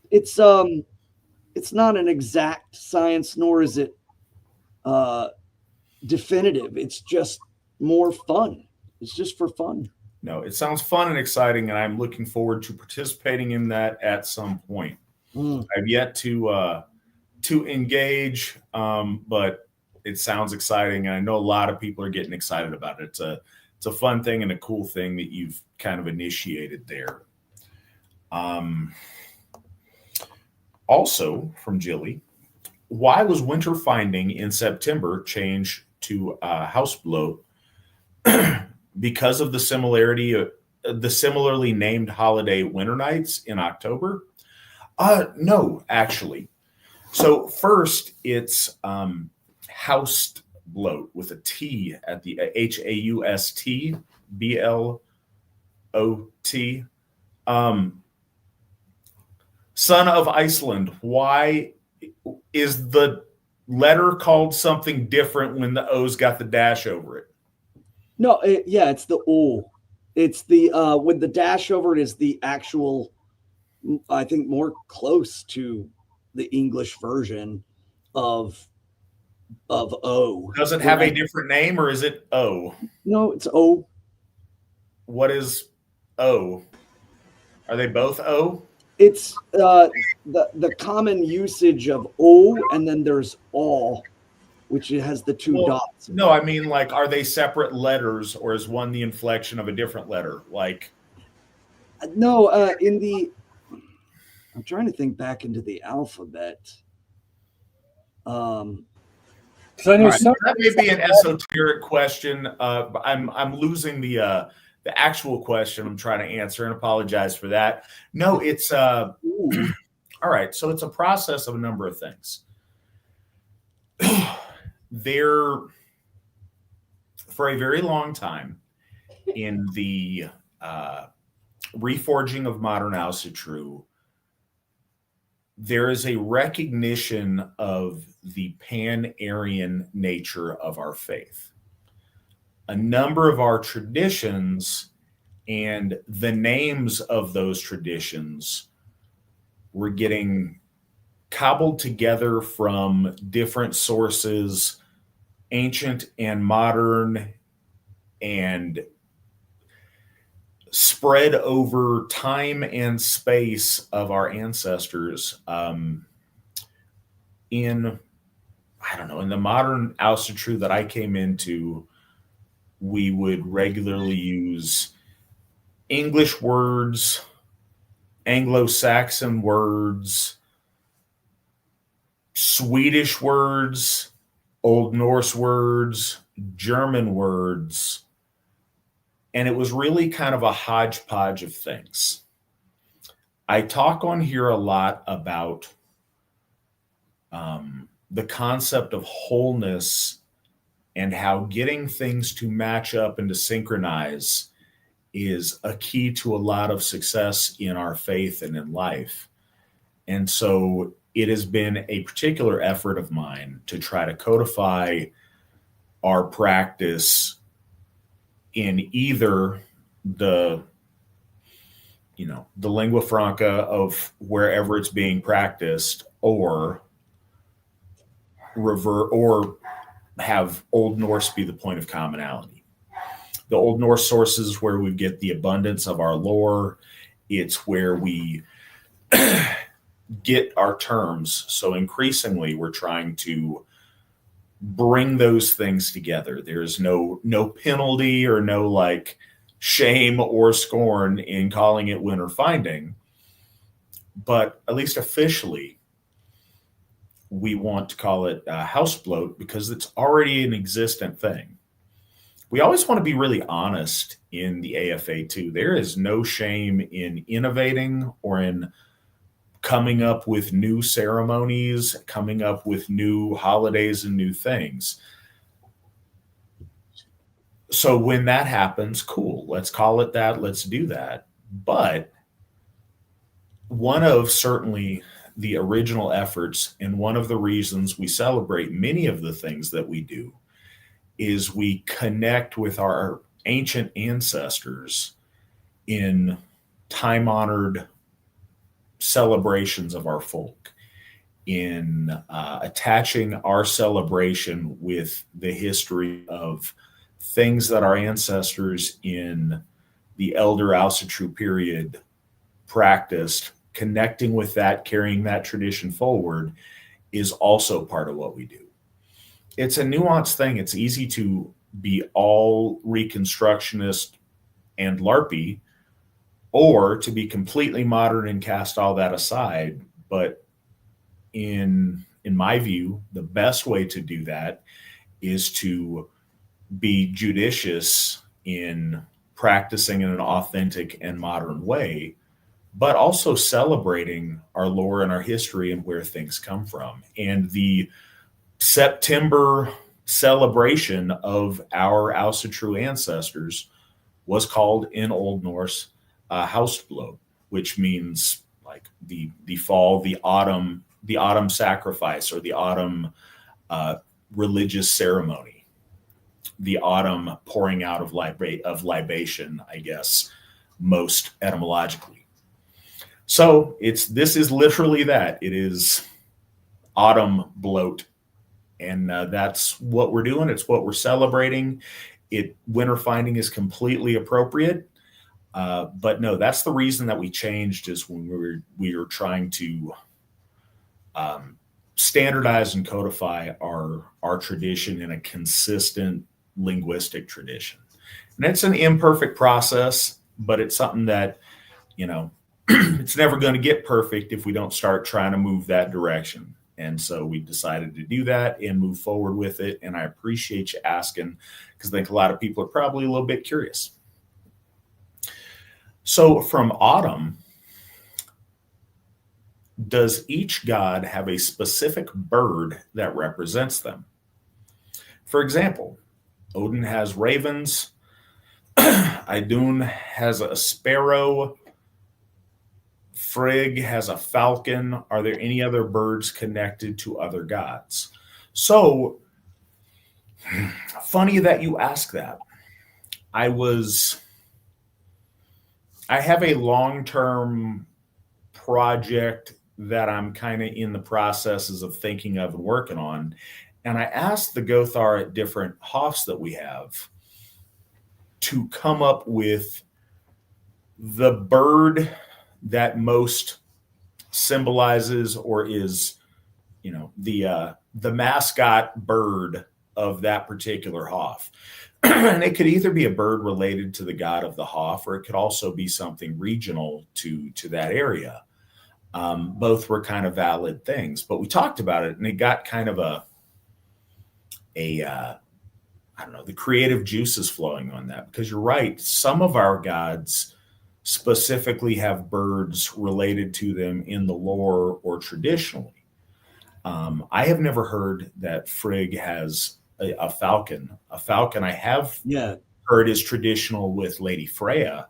[SPEAKER 2] It's not an exact science, nor is it definitive. It's just more fun. It's just for fun.
[SPEAKER 1] No, it sounds fun and exciting, and I'm looking forward to participating in that at some point. I've yet to engage, but it sounds exciting, and I know a lot of people are getting excited about it. It's a fun thing and a cool thing that you've kind of initiated there. Also from Jilly, why was winter finding in September changed to Haust Bloat? Because of the similarly named holiday Winter Nights in October? No, actually. So first, it's Haust Bloat with a T at the Haust Blot. Son of Iceland. Why is the letter called something different when the O's got the dash over it?
[SPEAKER 2] No, it's the O. It's the with the dash over it is the actual, I think, more close to the English version of O.
[SPEAKER 1] Does it have a different name, or is it O?
[SPEAKER 2] No, it's O.
[SPEAKER 1] What is O? Are they both O?
[SPEAKER 2] It's the common usage of O, and then there's all, which has the two dots.
[SPEAKER 1] No, I mean, like, are they separate letters, or is one the inflection of a different letter? Like,
[SPEAKER 2] no, I'm trying to think back into the alphabet.
[SPEAKER 1] That may be an esoteric question. I'm losing the actual question I'm trying to answer, and apologize for that. No, it's
[SPEAKER 2] Ooh.
[SPEAKER 1] All right, so it's a process of a number of things. There, for a very long time, in the reforging of modern Asatru, there is a recognition of the pan-Aryan nature of our faith. A number of our traditions and the names of those traditions were getting cobbled together from different sources, ancient and modern, and spread over time and space of our ancestors. In the modern Asatru that I came into, we would regularly use English words, Anglo-Saxon words, Swedish words, Old Norse words, German words, and it was really kind of a hodgepodge of things. I talk on here a lot about the concept of wholeness and how getting things to match up and to synchronize is a key to a lot of success in our faith and in life. And so it has been a particular effort of mine to try to codify our practice in either the lingua franca of wherever it's being practiced, or have Old Norse be the point of commonality. The Old Norse sources where we get the abundance of our lore. It's where we get our terms. So increasingly, we're trying to bring those things together. There's no penalty or no like shame or scorn in calling it win or finding, but at least officially, we want to call it house bloat because it's already an existent thing. We always want to be really honest in the AFA too. There is no shame in innovating or in coming up with new ceremonies, coming up with new holidays and new things. So when that happens, cool, let's call it that, let's do that. But one of certainly the original efforts, and one of the reasons we celebrate many of the things that we do, is we connect with our ancient ancestors in time-honored celebrations of our folk, in attaching our celebration with the history of things that our ancestors in the elder Asatru period practiced. Connecting with that, carrying that tradition forward is also part of what we do. It's a nuanced thing. It's easy to be all Reconstructionist and LARPy, or to be completely modern and cast all that aside. But in my view, the best way to do that is to be judicious in practicing in an authentic and modern way, but also celebrating our lore and our history and where things come from. And the September celebration of our Asatru ancestors was called in Old Norse Haustblot, which means like the fall, the autumn sacrifice, or the autumn religious ceremony, the autumn pouring out of libation, I guess, most etymologically. So this is literally that. It is autumn bloat, and that's what we're doing. It's what we're celebrating. Winter finding is completely appropriate, but no, that's the reason that we changed, is when we were trying to standardize and codify our tradition in a consistent linguistic tradition. And it's an imperfect process, but it's something that, it's never going to get perfect if we don't start trying to move that direction. And so we decided to do that and move forward with it. And I appreciate you asking, because I think a lot of people are probably a little bit curious. So from autumn, does each god have a specific bird that represents them? For example, Odin has ravens, Idun has a sparrow, Frigg has a falcon. Are there any other birds connected to other gods? So, funny that you ask that. I have a long-term project that I'm kind of in the processes of thinking of and working on. And I asked the Gothar at different Hoffs that we have to come up with the bird that most symbolizes or is, the mascot bird of that particular Hoff. And it could either be a bird related to the god of the Hoff, or it could also be something regional to that area. Both were kind of valid things, but we talked about it, and it got kind of I don't know, the creative juices flowing on that, because you're right. Some of our gods specifically have birds related to them in the lore or traditionally. I have never heard that Frigg has a falcon. A falcon I have heard is traditional with Lady Freya.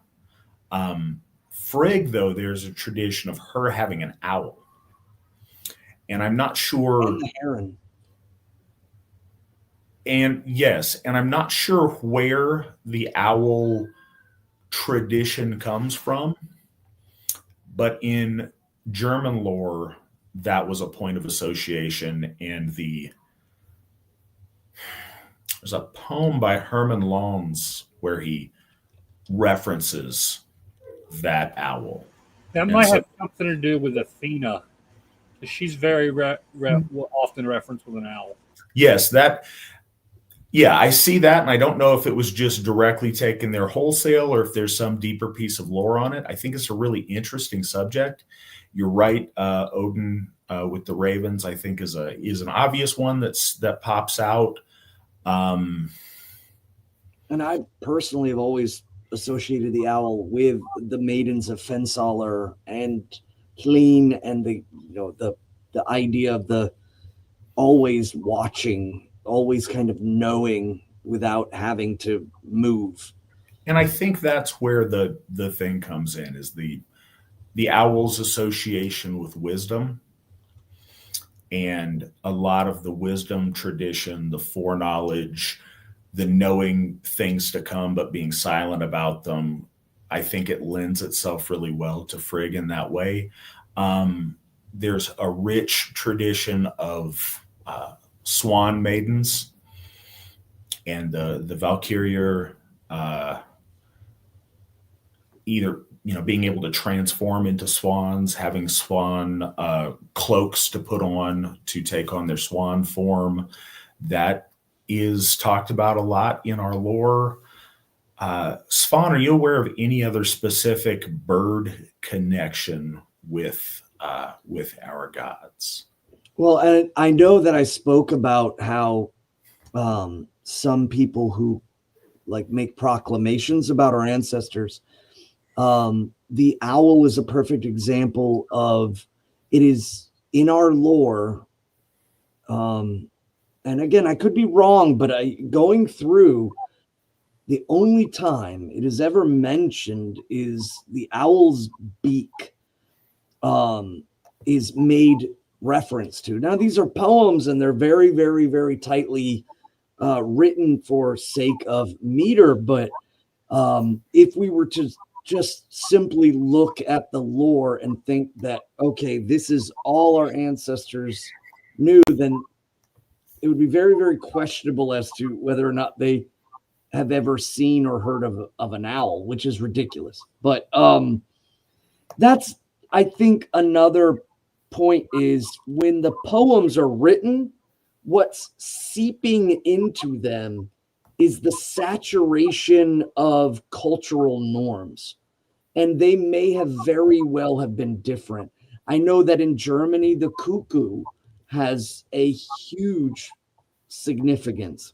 [SPEAKER 1] Frigg, though, there's a tradition of her having an owl. And I'm not sure.
[SPEAKER 2] And the heron.
[SPEAKER 1] And yes, and I'm not sure where the owl tradition comes from, but in German lore, that was a point of association. And there's a poem by Hermann Lons where he references that owl.
[SPEAKER 3] That might have something to do with Athena, because she's very often referenced with an owl.
[SPEAKER 1] Yes, I see that, and I don't know if it was just directly taken there wholesale or if there's some deeper piece of lore on it. I think it's a really interesting subject. You're right, Odin with the ravens, I think is an obvious one that pops out.
[SPEAKER 2] And I personally have always associated the owl with the maidens of Fensaler and Hlín, and the idea of the always watching, always kind of knowing without having to move.
[SPEAKER 1] And I think that's where the thing comes in, is the owl's association with wisdom. And a lot of the wisdom tradition, the foreknowledge, the knowing things to come but being silent about them, I think it lends itself really well to Frigg in that way. There's a rich tradition of swan maidens, and the Valkyrie either being able to transform into swans, having swan cloaks to put on to take on their swan form. That is talked about a lot in our lore. Svan, are you aware of any other specific bird connection with our gods?
[SPEAKER 2] Well, I know that I spoke about how some people who make proclamations about our ancestors, the owl is a perfect example of it is in our lore. And again, I could be wrong, but going through, the only time it is ever mentioned is the owl's beak is made reference to. Now, these are poems, and they're very, very, very tightly written for sake of meter. But if we were to just simply look at the lore and think that, okay, this is all our ancestors knew, then it would be very, very questionable as to whether or not they have ever seen or heard of an owl, which is ridiculous. But that's, I think, another point is when the poems are written, what's seeping into them is the saturation of cultural norms. And they may have very well have been different. I know that in Germany, the cuckoo has a huge significance.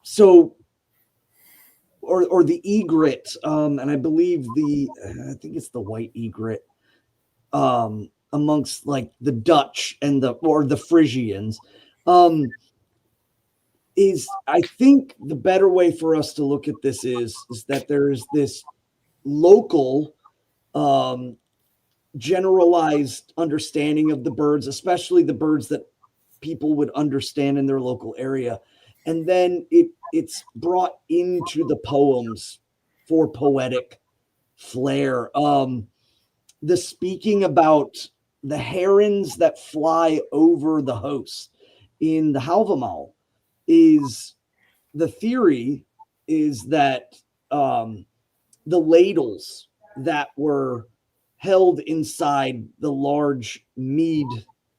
[SPEAKER 2] So, or the egret, and I believe I think it's the white egret. amongst like the Dutch and the Frisians, is I think the better way for us to look at this is that there is this local generalized understanding of the birds, especially the birds that people would understand in their local area. And then it's brought into the poems for poetic flair. The speaking about the herons that fly over the host in the Halvamal is the theory is that the ladles that were held inside the large mead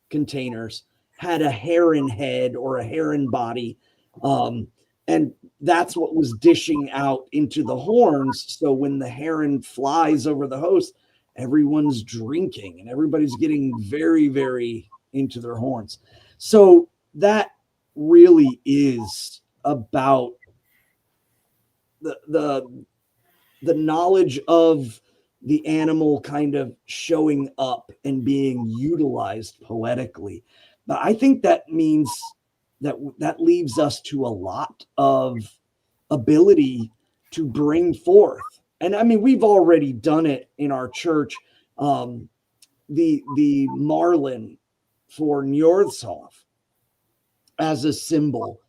[SPEAKER 2] containers had a heron head or a heron body. And that's what was dishing out into the horns. So when the heron flies over the host, everyone's drinking and everybody's getting very, very into their horns. So that really is about the knowledge of the animal kind of showing up and being utilized poetically. But I think that means that leaves us to a lot of ability to bring forth. And I mean, we've already done it in our church. The marlin for Njordshof as a symbol,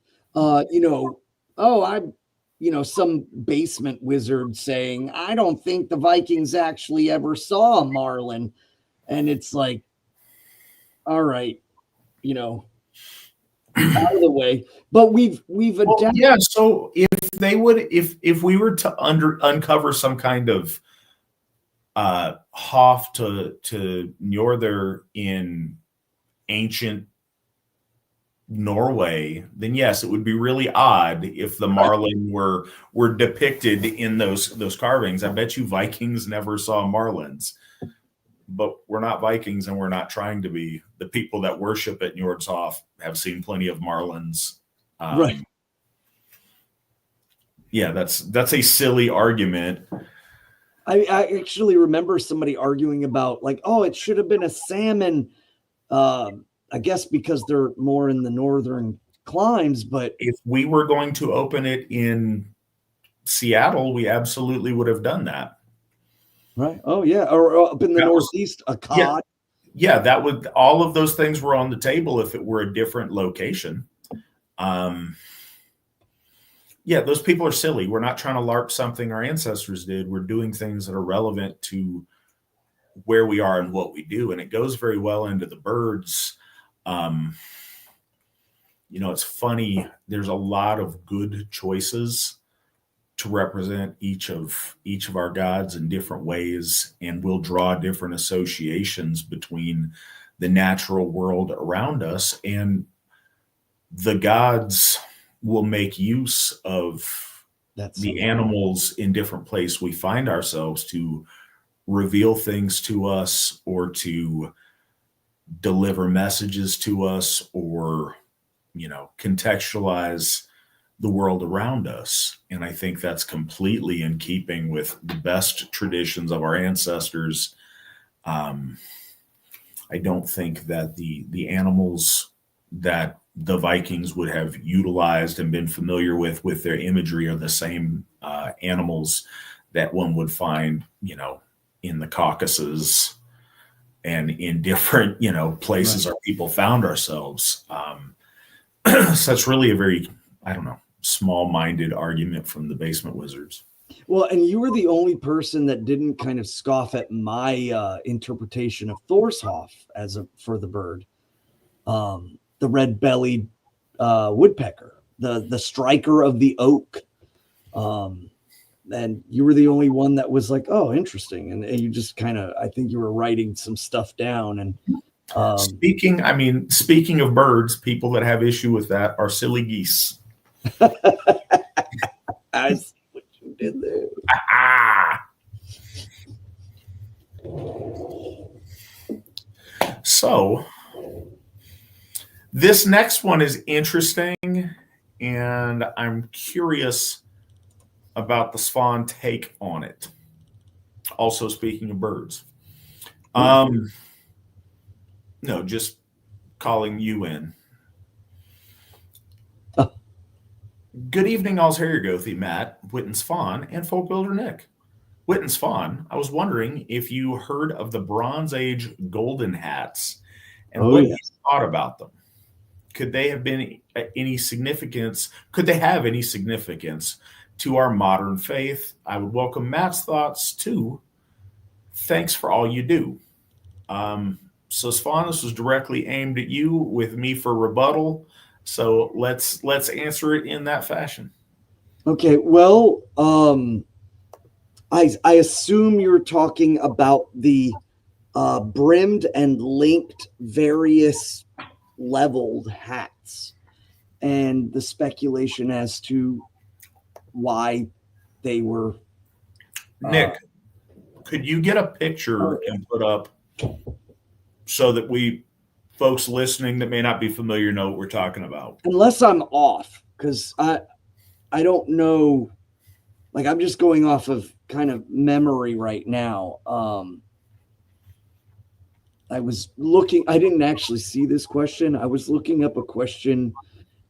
[SPEAKER 2] some basement wizard saying, I don't think the Vikings actually ever saw a marlin. And it's like, all right, out of the way. But we've adapted.
[SPEAKER 1] Yeah. So if we were to uncover some kind of Hof to Njordur in ancient Norway, then yes, it would be really odd if the marlin were depicted in those carvings. I bet you Vikings never saw marlins, but we're not Vikings and we're not trying to be. The people that worship at Njordshof have seen plenty of marlins.
[SPEAKER 2] Right.
[SPEAKER 1] Yeah, that's a silly argument.
[SPEAKER 2] I actually remember somebody arguing about like, oh, it should have been a salmon. I guess because they're more in the northern climes, but
[SPEAKER 1] if we were going to open it in Seattle, we absolutely would have done that.
[SPEAKER 2] Right. Oh yeah. Or up in the Northeast, a cod.
[SPEAKER 1] Yeah, that would, all of those things were on the table if it were a different location. Yeah, those people are silly. We're not trying to LARP something our ancestors did. We're doing things that are relevant to where we are and what we do. And it goes very well into the birds. It's funny. There's a lot of good choices to represent each of our gods in different ways, and we'll draw different associations between the natural world around us, and the gods will make use of the animals in different places we find ourselves to reveal things to us or to deliver messages to us or contextualize the world around us. And I think that's completely in keeping with the best traditions of our ancestors. I don't think that the animals that the Vikings would have utilized and been familiar with their imagery are the same animals that one would find, in the Caucasus and in different, places our people found ourselves. So it's really a very, small-minded argument from the basement wizards.
[SPEAKER 2] Well, and you were the only person that didn't kind of scoff at my interpretation of Thor's Hof for the bird, the red-bellied woodpecker, the striker of the oak. And you were the only one that was like, oh, interesting. And you just kind of, I think you were writing some stuff down. And
[SPEAKER 1] speaking of birds, people that have issue with that are silly geese.
[SPEAKER 2] I see what you did there.
[SPEAKER 1] So this next one is interesting, and I'm curious about the Svan take on it. Also, speaking of birds, No, just calling you in. Good evening, all's hair Gothy, Matt, Witan Svan, and folk builder Nick. Witan Svan, I was wondering if you heard of the Bronze Age golden hats and what you thought about them. Could they have been any significance? Could they have any significance to our modern faith? I would welcome Matt's thoughts too. Thanks for all you do. So Svan, this was directly aimed at you with me for rebuttal. So let's answer it in that fashion.
[SPEAKER 2] Okay, well, I assume you're talking about the brimmed and linked various leveled hats and the speculation as to why they were.
[SPEAKER 1] Nick, could you get a picture and put up so that folks listening that may not be familiar know what we're talking about?
[SPEAKER 2] Unless I'm off, because I don't know. Like, I'm just going off of kind of memory right now. I was looking, I didn't actually see this question. I was looking up a question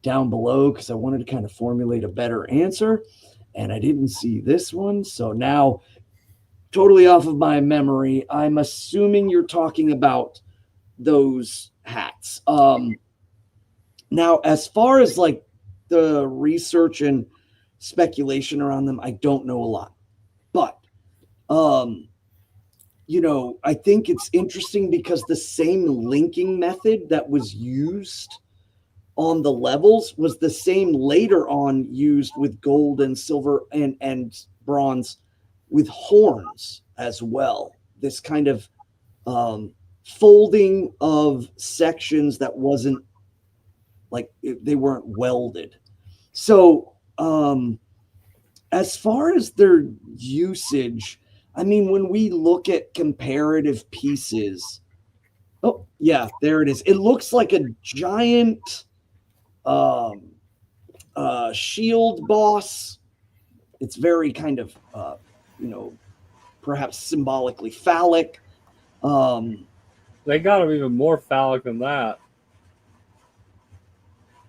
[SPEAKER 2] down below because I wanted to kind of formulate a better answer, and I didn't see this one. So now, totally off of my memory, I'm assuming you're talking about those hats. Now, as far as like the research and speculation around them, I don't know a lot, but I think it's interesting because the same linking method that was used on the levels was the same later on used with gold and silver and bronze with horns as well. This kind of folding of sections that wasn't like they weren't welded. So as far as their usage, I mean, when we look at comparative pieces, oh yeah, there it is. It looks like a giant shield boss. It's very kind of perhaps symbolically phallic.
[SPEAKER 3] They got them even more phallic than that.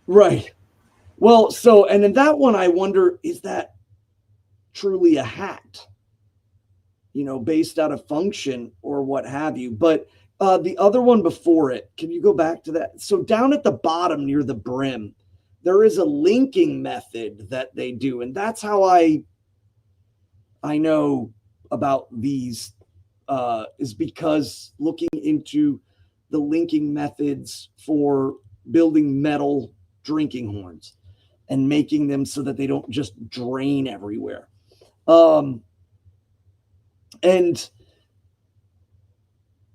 [SPEAKER 2] Right. Well, so, and in that one, I wonder, is that truly a hat? Based out of function or what have you. But the other one before it, can you go back to that? So down at the bottom near the brim, there is a linking method that they do. And that's how I know about these is because looking into the linking methods for building metal drinking horns and making them so that they don't just drain everywhere. And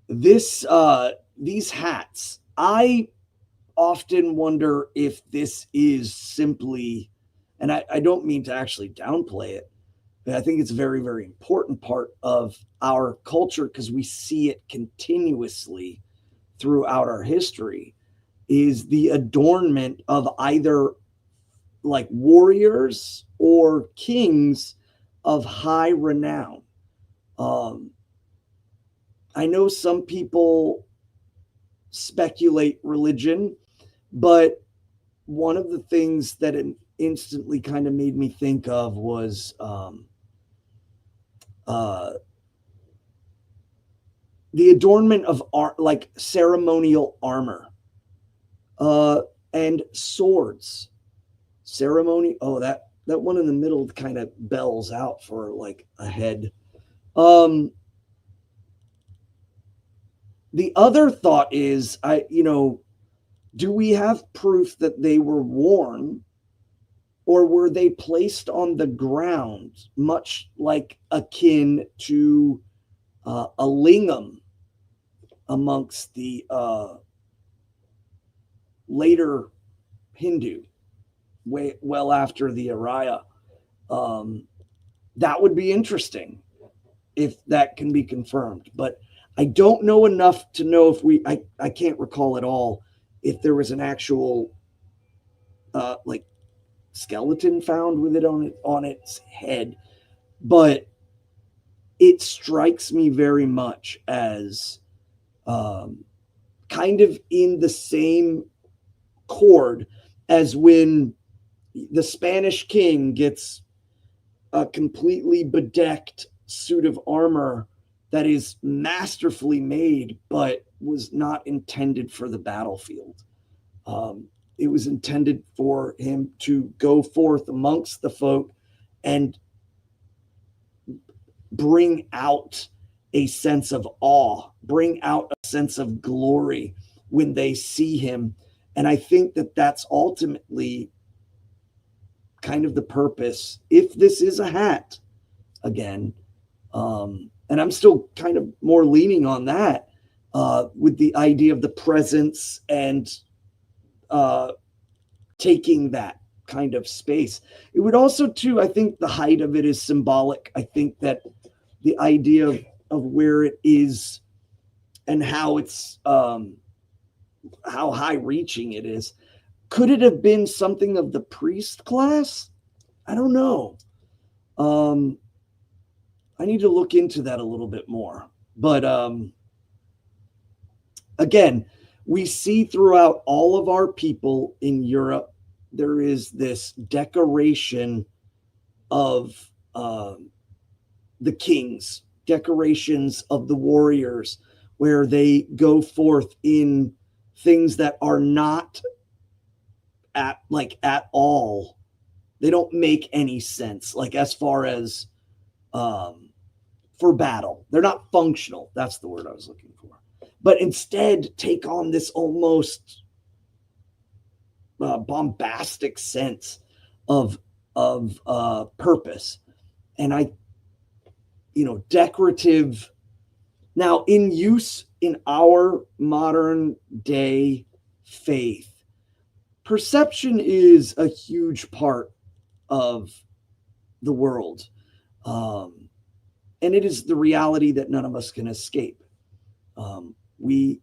[SPEAKER 2] these hats, I often wonder if this is simply, and I don't mean to actually downplay it, but I think it's a very, very important part of our culture because we see it continuously throughout our history, is the adornment of either like warriors or kings of high renown. I know some people speculate religion, but one of the things that it instantly kind of made me think of was the adornment of like ceremonial armor and swords. Ceremony. Oh, that one in the middle kind of bells out for like a head. The other thought is, do we have proof that they were worn, or were they placed on the ground, much like akin to a lingam amongst the later Hindu, well after the Arya? That would be interesting if that can be confirmed, but I don't know enough to know if I can't recall at all if there was an actual like skeleton found with it on its head, but it strikes me very much as kind of in the same chord as when the Spanish king gets a completely bedecked suit of armor that is masterfully made, but was not intended for the battlefield. It was intended for him to go forth amongst the folk and bring out a sense of awe, bring out a sense of glory when they see him. And I think that that's ultimately kind of the purpose, if this is a hat again. And I'm still kind of more leaning on that with the idea of the presence and taking that kind of space. It would also, too, I think the height of it is symbolic. I think that the idea of where it is and how it's, how high reaching it is. Could it have been something of the priest class? I don't know. I need to look into that a little bit more. But again, we see throughout all of our people in Europe, there is this decoration of the kings, decorations of the warriors, where they go forth in things that are not at all. They don't make any sense, like as far as for battle. They're not functional. That's the word I was looking for. But instead take on this almost bombastic sense of purpose. And decorative. Now, in use in our modern day faith, perception is a huge part of the world. And it is the reality that none of us can escape. We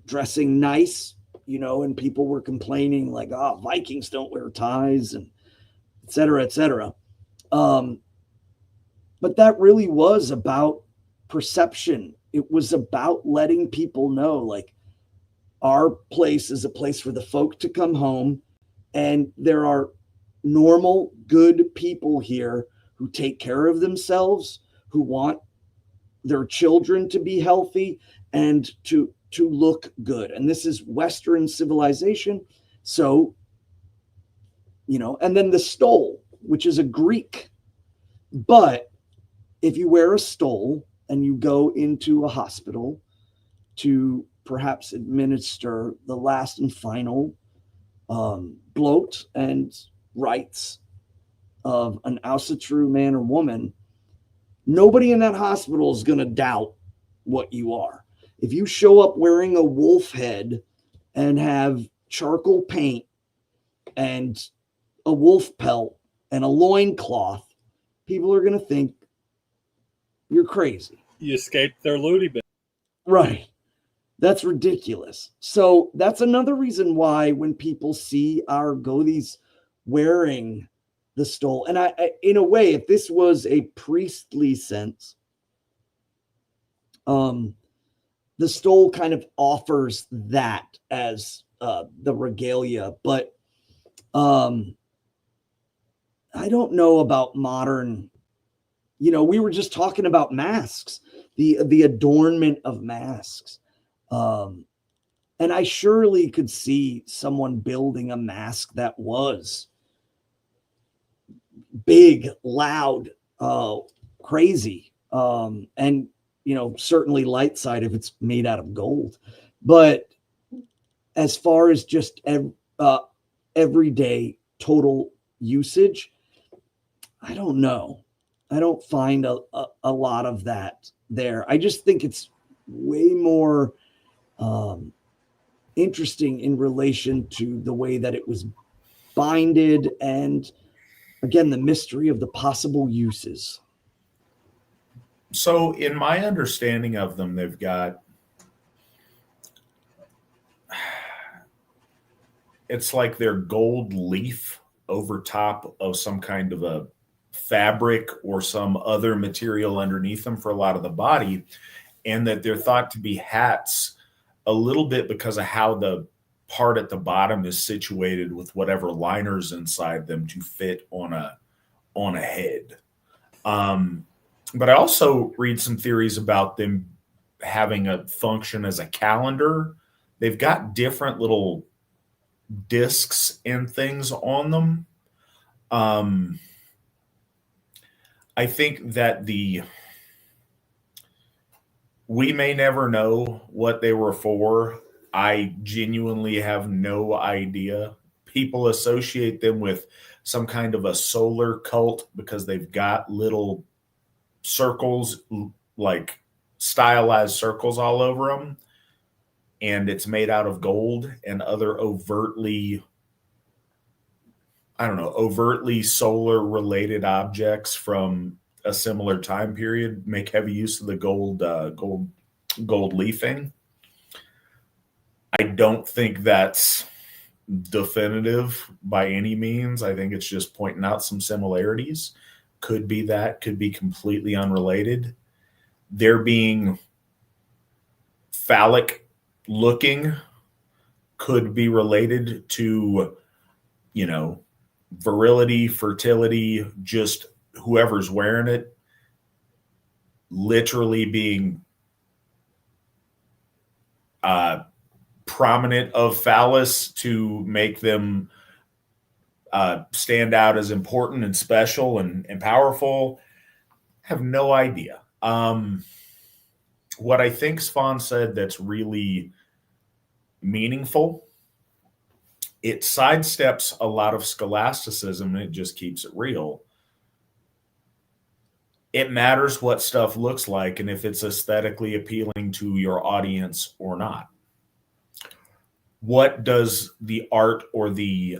[SPEAKER 2] dressing nice, and people were complaining like, Vikings don't wear ties and et cetera, et cetera. But that really was about perception. It was about letting people know, like, our place is a place for the folk to come home, and there are normal, good people here who take care of themselves, who want their children to be healthy and to look good. And this is Western civilization. So, and then the stole, which is a Greek. But if you wear a stole and you go into a hospital to perhaps administer the last and final bloat and rites of an Asatru man or woman, nobody in that hospital is going to doubt what you are. If you show up wearing a wolf head and have charcoal paint and a wolf pelt and a loincloth, people are going to think you're crazy.
[SPEAKER 3] You escaped their looty bin.
[SPEAKER 2] Right. That's ridiculous. So that's another reason why when people see our Gothis wearing the stole, and I in a way, if this was a priestly sense, the stole kind of offers that as the regalia. But I don't know about modern, we were just talking about masks, the adornment of masks. And I surely could see someone building a mask that was big, loud, crazy, and certainly light side if it's made out of gold. But as far as just everyday total usage, I don't know. I don't find a lot of that there. I just think it's way more interesting in relation to the way that it was binded, and again, the mystery of the possible uses.
[SPEAKER 1] So in my understanding of them, they've got, it's like their gold leaf over top of some kind of a fabric or some other material underneath them for a lot of the body. and that they're thought to be hats a little bit because of how the part at the bottom is situated with whatever liners inside them to fit on a head. But I also read some theories about them having a function as a calendar. They've got different little discs and things on them. I think that we may never know what they were for. I genuinely have no idea. People associate them with some kind of a solar cult because they've got little circles, like stylized circles all over them. And it's made out of gold and other overtly solar related objects from a similar time period make heavy use of the gold leafing. I don't think that's definitive by any means. I think it's just pointing out some similarities. Could be that, could be completely unrelated. There being phallic looking could be related to, virility, fertility, just whoever's wearing it literally being prominent of phallus to make them stand out as important and special and powerful. I have no idea. What I think Svan said that's really meaningful, it sidesteps a lot of scholasticism and it just keeps it real. It matters what stuff looks like and if it's aesthetically appealing to your audience or not. What does the art or the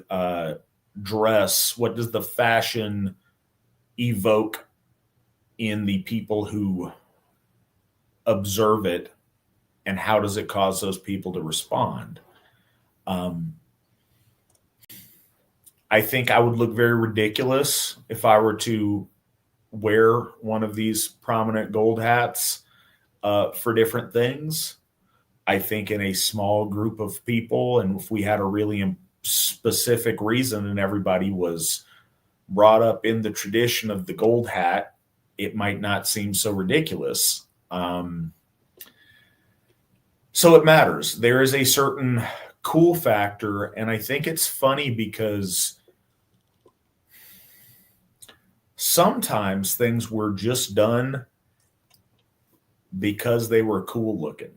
[SPEAKER 1] dress, what does the fashion evoke in the people who observe it, and how does it cause those people to respond? I think I would look very ridiculous if I were to wear one of these prominent gold hats for different things. I think in a small group of people, and if we had a really specific reason and everybody was brought up in the tradition of the gold hat, it might not seem so ridiculous. So it matters. There is a certain cool factor, and I think it's funny because sometimes things were just done because they were cool looking.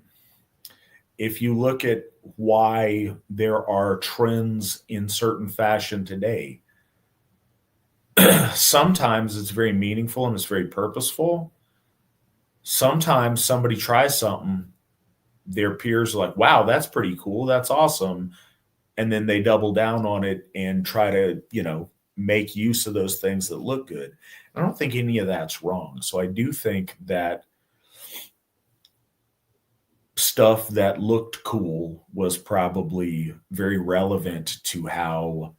[SPEAKER 1] If you look at why there are trends in certain fashion today, sometimes it's very meaningful and it's very purposeful. Sometimes somebody tries something, their peers are like, wow, that's pretty cool, that's awesome. And then they double down on it and try to, make use of those things that look good. I don't think any of that's wrong. So I do think that stuff that looked cool was probably very relevant to how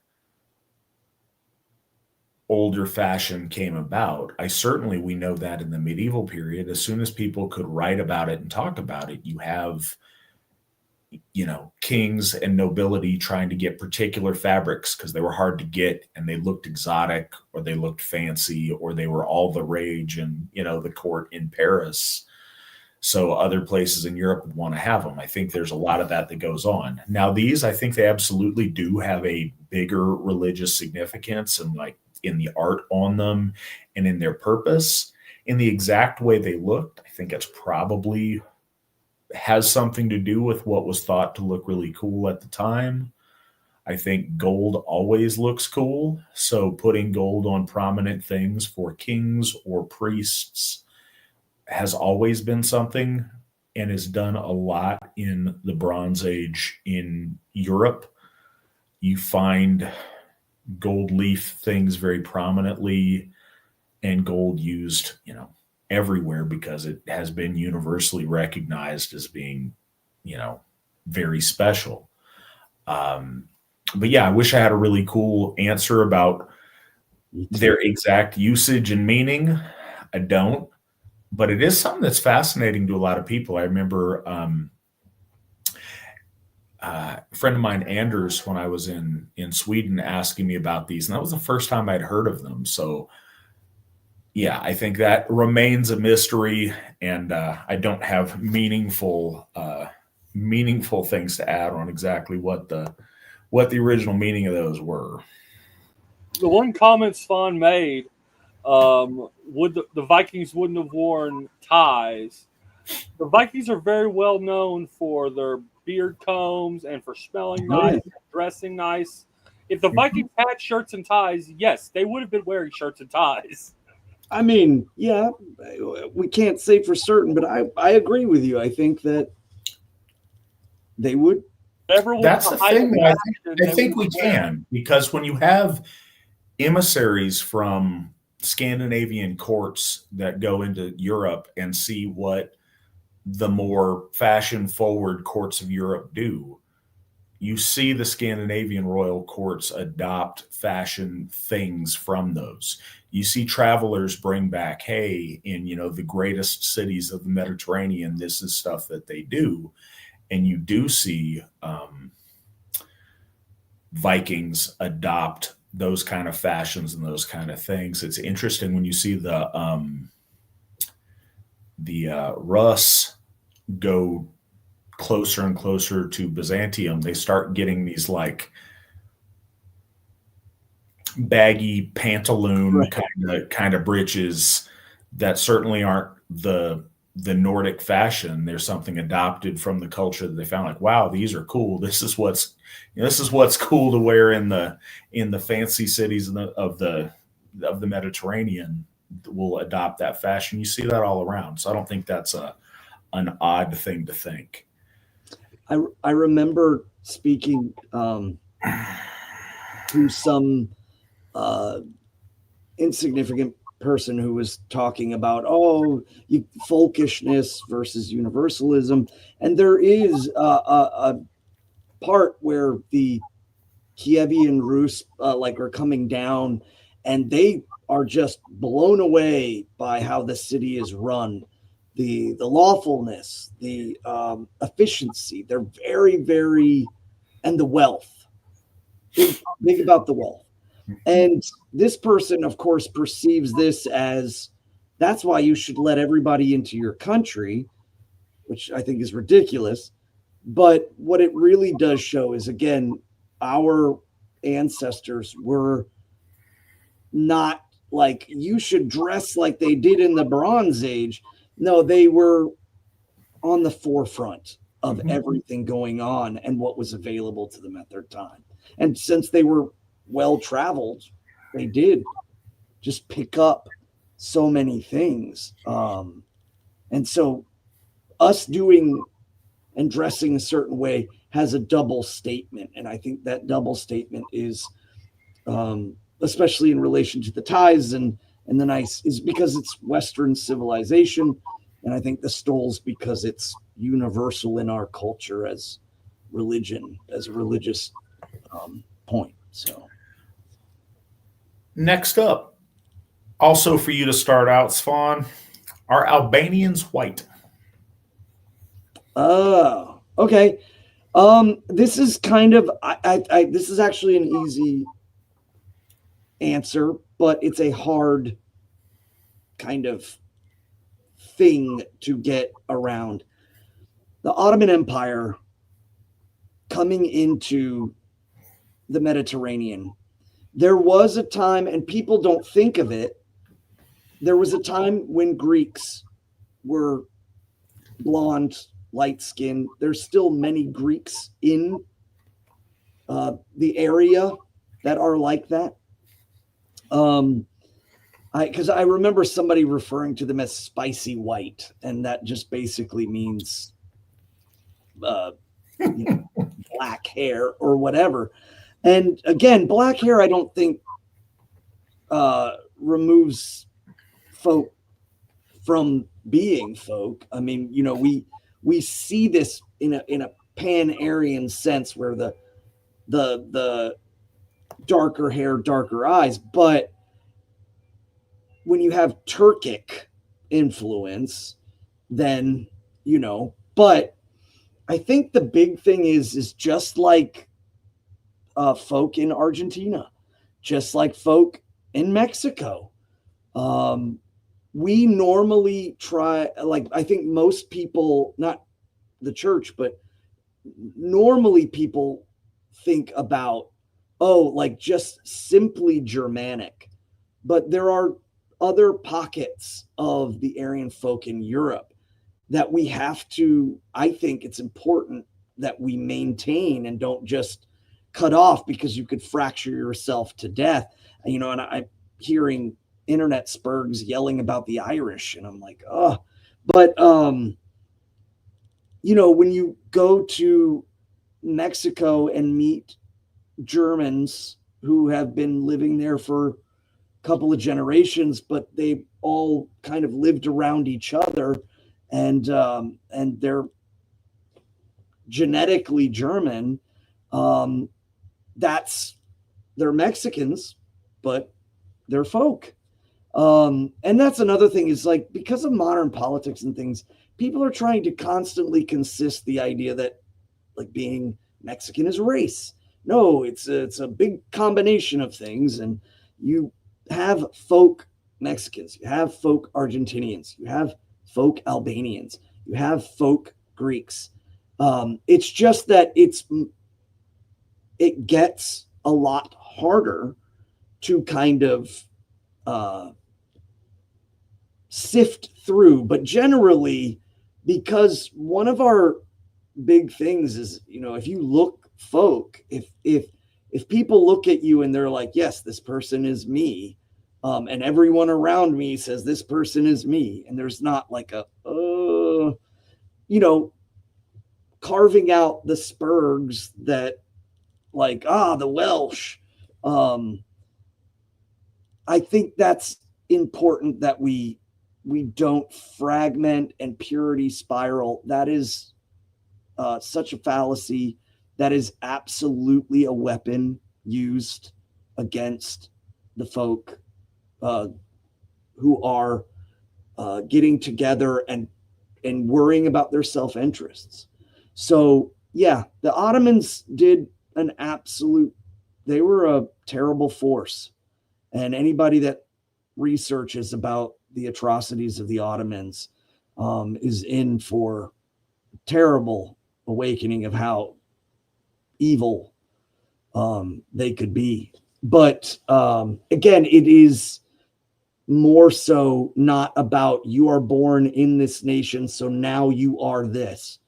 [SPEAKER 1] older fashion came about. We know that in the medieval period, as soon as people could write about it and talk about it, you have, kings and nobility trying to get particular fabrics because they were hard to get and they looked exotic or they looked fancy or they were all the rage in, the court in Paris. So other places in Europe would want to have them. I think there's a lot of that goes on. Now these, I think they absolutely do have a bigger religious significance and like in the art on them and in their purpose. In the exact way they looked, I think it's probably has something to do with what was thought to look really cool at the time. I think gold always looks cool. So putting gold on prominent things for kings or priests has always been something and is done a lot in the Bronze Age in Europe. You find gold leaf things very prominently and gold used, everywhere because it has been universally recognized as being, very special. But yeah, I wish I had a really cool answer about their exact usage and meaning. I don't. but it is something that's fascinating to a lot of people. I remember a friend of mine, Anders, when I was in Sweden, asking me about these, and that was the first time I'd heard of them. So, yeah, I think that remains a mystery, and I don't have meaningful things to add on exactly what the original meaning of those were.
[SPEAKER 3] The one comment Svan made, would the Vikings wouldn't have worn ties. The Vikings are very well known for their beard combs and for smelling nice, dressing nice. If the Vikings had shirts and ties, yes, they would have been wearing shirts and ties.
[SPEAKER 2] I mean, yeah, we can't say for certain, but I agree with you. I think that they would.
[SPEAKER 1] That's the thing. I think we can, because when you have emissaries from Scandinavian courts that go into Europe and see what the more fashion-forward courts of Europe do, you see the Scandinavian royal courts adopt fashion things from those. You see travelers bring back, hey, in the greatest cities of the Mediterranean, this is stuff that they do. And you do see Vikings adopt those kind of fashions and those kind of things. It's interesting when you see the Rus go closer and closer to Byzantium. They start getting these like baggy pantaloon kind of breeches that certainly aren't the Nordic fashion. There's something adopted from the culture that they found, like, wow, these are cool. This is what's cool to wear in the fancy cities of the Mediterranean. Will adopt that fashion. You see that all around. So I don't think that's an odd thing to think.
[SPEAKER 2] I remember speaking to some insignificant person who was talking about folkishness versus universalism, and there is a part where the Kievian Rus are coming down, and they are just blown away by how the city is run, the lawfulness, the efficiency. They're very, very, and the wealth. Think about the wealth. And this person, of course, perceives this as, that's why you should let everybody into your country, which I think is ridiculous. But what it really does show is, again, our ancestors were not like, you should dress like they did in the Bronze Age. No, they were on the forefront of everything going on and what was available to them at their time. And since they were well-traveled, they did just pick up so many things. And so us doing and dressing a certain way has a double statement. And I think that double statement is, especially in relation to the ties and the nice, is because it's Western civilization. And I think the stoles because it's universal in our culture as religion, as a religious point. So
[SPEAKER 1] next up, also for you to start out, Svan, are Albanians white?
[SPEAKER 2] Oh, okay. This is kind of this is actually an easy answer, but it's a hard kind of thing to get around. The Ottoman Empire coming into the Mediterranean, there was a time, and people don't think of it, there was a time when Greeks were blonde, light-skinned. There's still many Greeks in the area that are like that. Because I remember somebody referring to them as spicy white, and that just basically means black hair or whatever. And again, black hair, I don't think removes folk from being folk. I mean, we see this in a pan-Aryan sense, where the darker hair, darker eyes, but when you have Turkic influence than, but I think the big thing is just like folk in Argentina, just like folk in Mexico. We normally try, like, I think most people, not the church, but normally people think about, like just simply Germanic, but there are other pockets of the Aryan folk in Europe that we have to, I think it's important that we maintain and don't just cut off, because you could fracture yourself to death. And I'm hearing internet spurgs yelling about the Irish, and I'm like, oh, but when you go to Mexico and meet Germans who have been living there for a couple of generations, but they all kind of lived around each other, and they're genetically German. They're Mexicans, but they're folk. And that's another thing, is like, because of modern politics and things, people are trying to constantly consist the idea that like being Mexican is race. No, it's a big combination of things. And you have folk Mexicans, you have folk Argentinians, you have folk Albanians, you have folk Greeks. It's just that it gets a lot harder to kind of sift through. But generally, because one of our big things is, if you look folk, if people look at you and they're like, yes, this person is me, and everyone around me says this person is me, and there's not like carving out the spurgs that like, the Welsh. I think that's important, that we don't fragment and purity spiral. That is such a fallacy. That is absolutely a weapon used against the folk who are getting together and worrying about their self-interests. So yeah, the Ottomans did they were a terrible force. And anybody that researches about the atrocities of the Ottomans is in for terrible awakening of how evil they could be. But again, it is more so not about, you are born in this nation, so now you are this.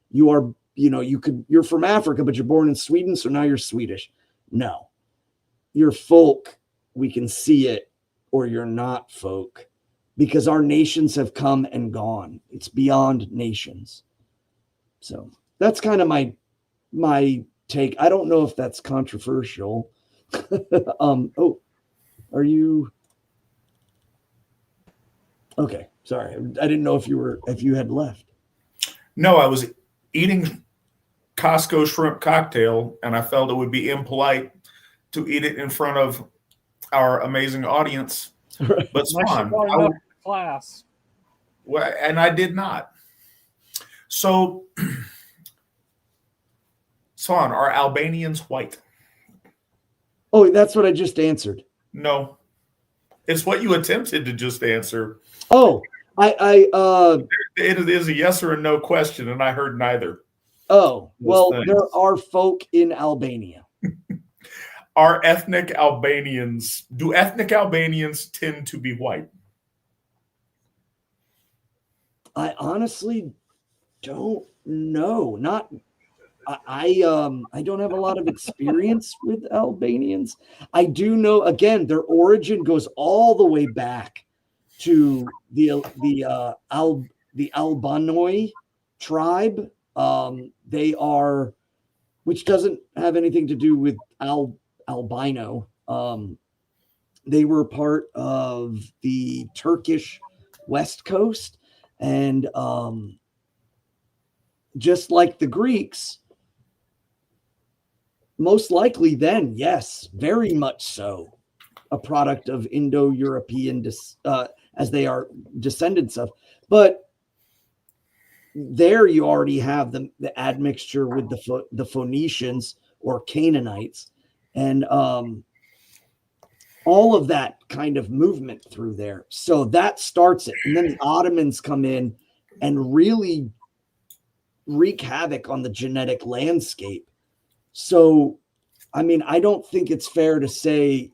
[SPEAKER 2] You are, you're from Africa, but you're born in Sweden, so now you're Swedish. No, you're folk. We can see it, or you're not folk, because our nations have come and gone. It's beyond nations. So that's kind of my take. I don't know if that's controversial. Are you okay? Sorry, I didn't know if you had left.
[SPEAKER 1] No, I was eating Costco shrimp cocktail, and I felt it would be impolite to eat it in front of our amazing audience.
[SPEAKER 2] Right.
[SPEAKER 1] But Swan,
[SPEAKER 3] class.
[SPEAKER 1] Well, and I did not. So, Swan, are Albanians white?
[SPEAKER 2] Oh, that's what I just answered.
[SPEAKER 1] No, it's what you attempted to just answer.
[SPEAKER 2] Oh, it
[SPEAKER 1] is a yes or a no question, and I heard neither.
[SPEAKER 2] Oh, well, there are folk in Albania.
[SPEAKER 1] Do ethnic Albanians tend to be white?
[SPEAKER 2] I honestly don't know. I don't have a lot of experience with Albanians. I do know, again, their origin goes all the way back to the Albanoi tribe. They are, which doesn't have anything to do with albino. They were part of the Turkish West Coast, and just like the Greeks, most likely then, yes, very much so, a product of Indo-European as they are descendants of. But there you already have the admixture with the Phoenicians or Canaanites, and all of that kind of movement through there. So that starts it. And then the Ottomans come in and really wreak havoc on the genetic landscape. So, I mean, I don't think it's fair to say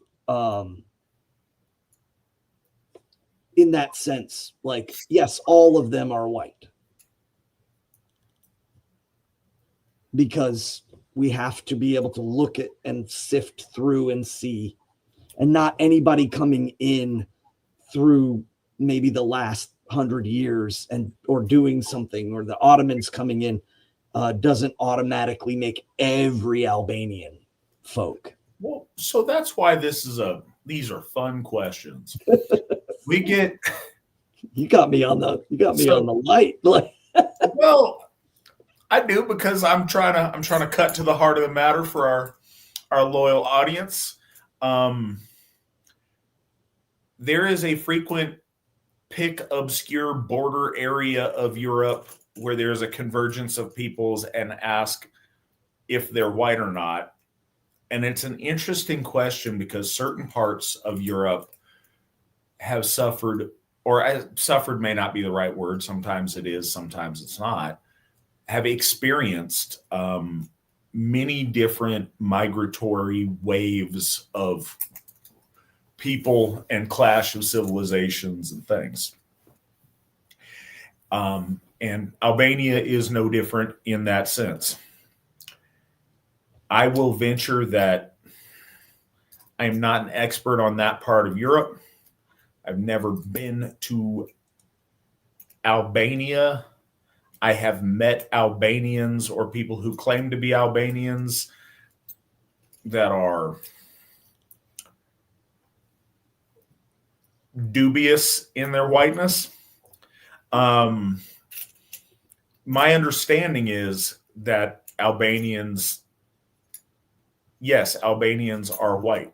[SPEAKER 2] in that sense, like, yes, all of them are white. Because we have to be able to look at and sift through and see, and not anybody coming in through maybe the last 100 years and or doing something, or the Ottomans coming in doesn't automatically make every Albanian folk.
[SPEAKER 1] Well, so that's why these are fun questions.
[SPEAKER 2] You got me on the light.
[SPEAKER 1] Well, I do, because I'm trying to cut to the heart of the matter for our loyal audience. There is a frequent pick obscure border area of Europe where there's a convergence of peoples and ask if they're white or not. And it's an interesting question because certain parts of Europe have suffered, or suffered may not be the right word. Sometimes it is, sometimes it's not, have experienced many different migratory waves of people and clash of civilizations and things. And Albania is no different in that sense. I will venture that I'm not an expert on that part of Europe. I've never been to Albania. I have met Albanians or people who claim to be Albanians that are dubious in their whiteness. My understanding is that Albanians are white.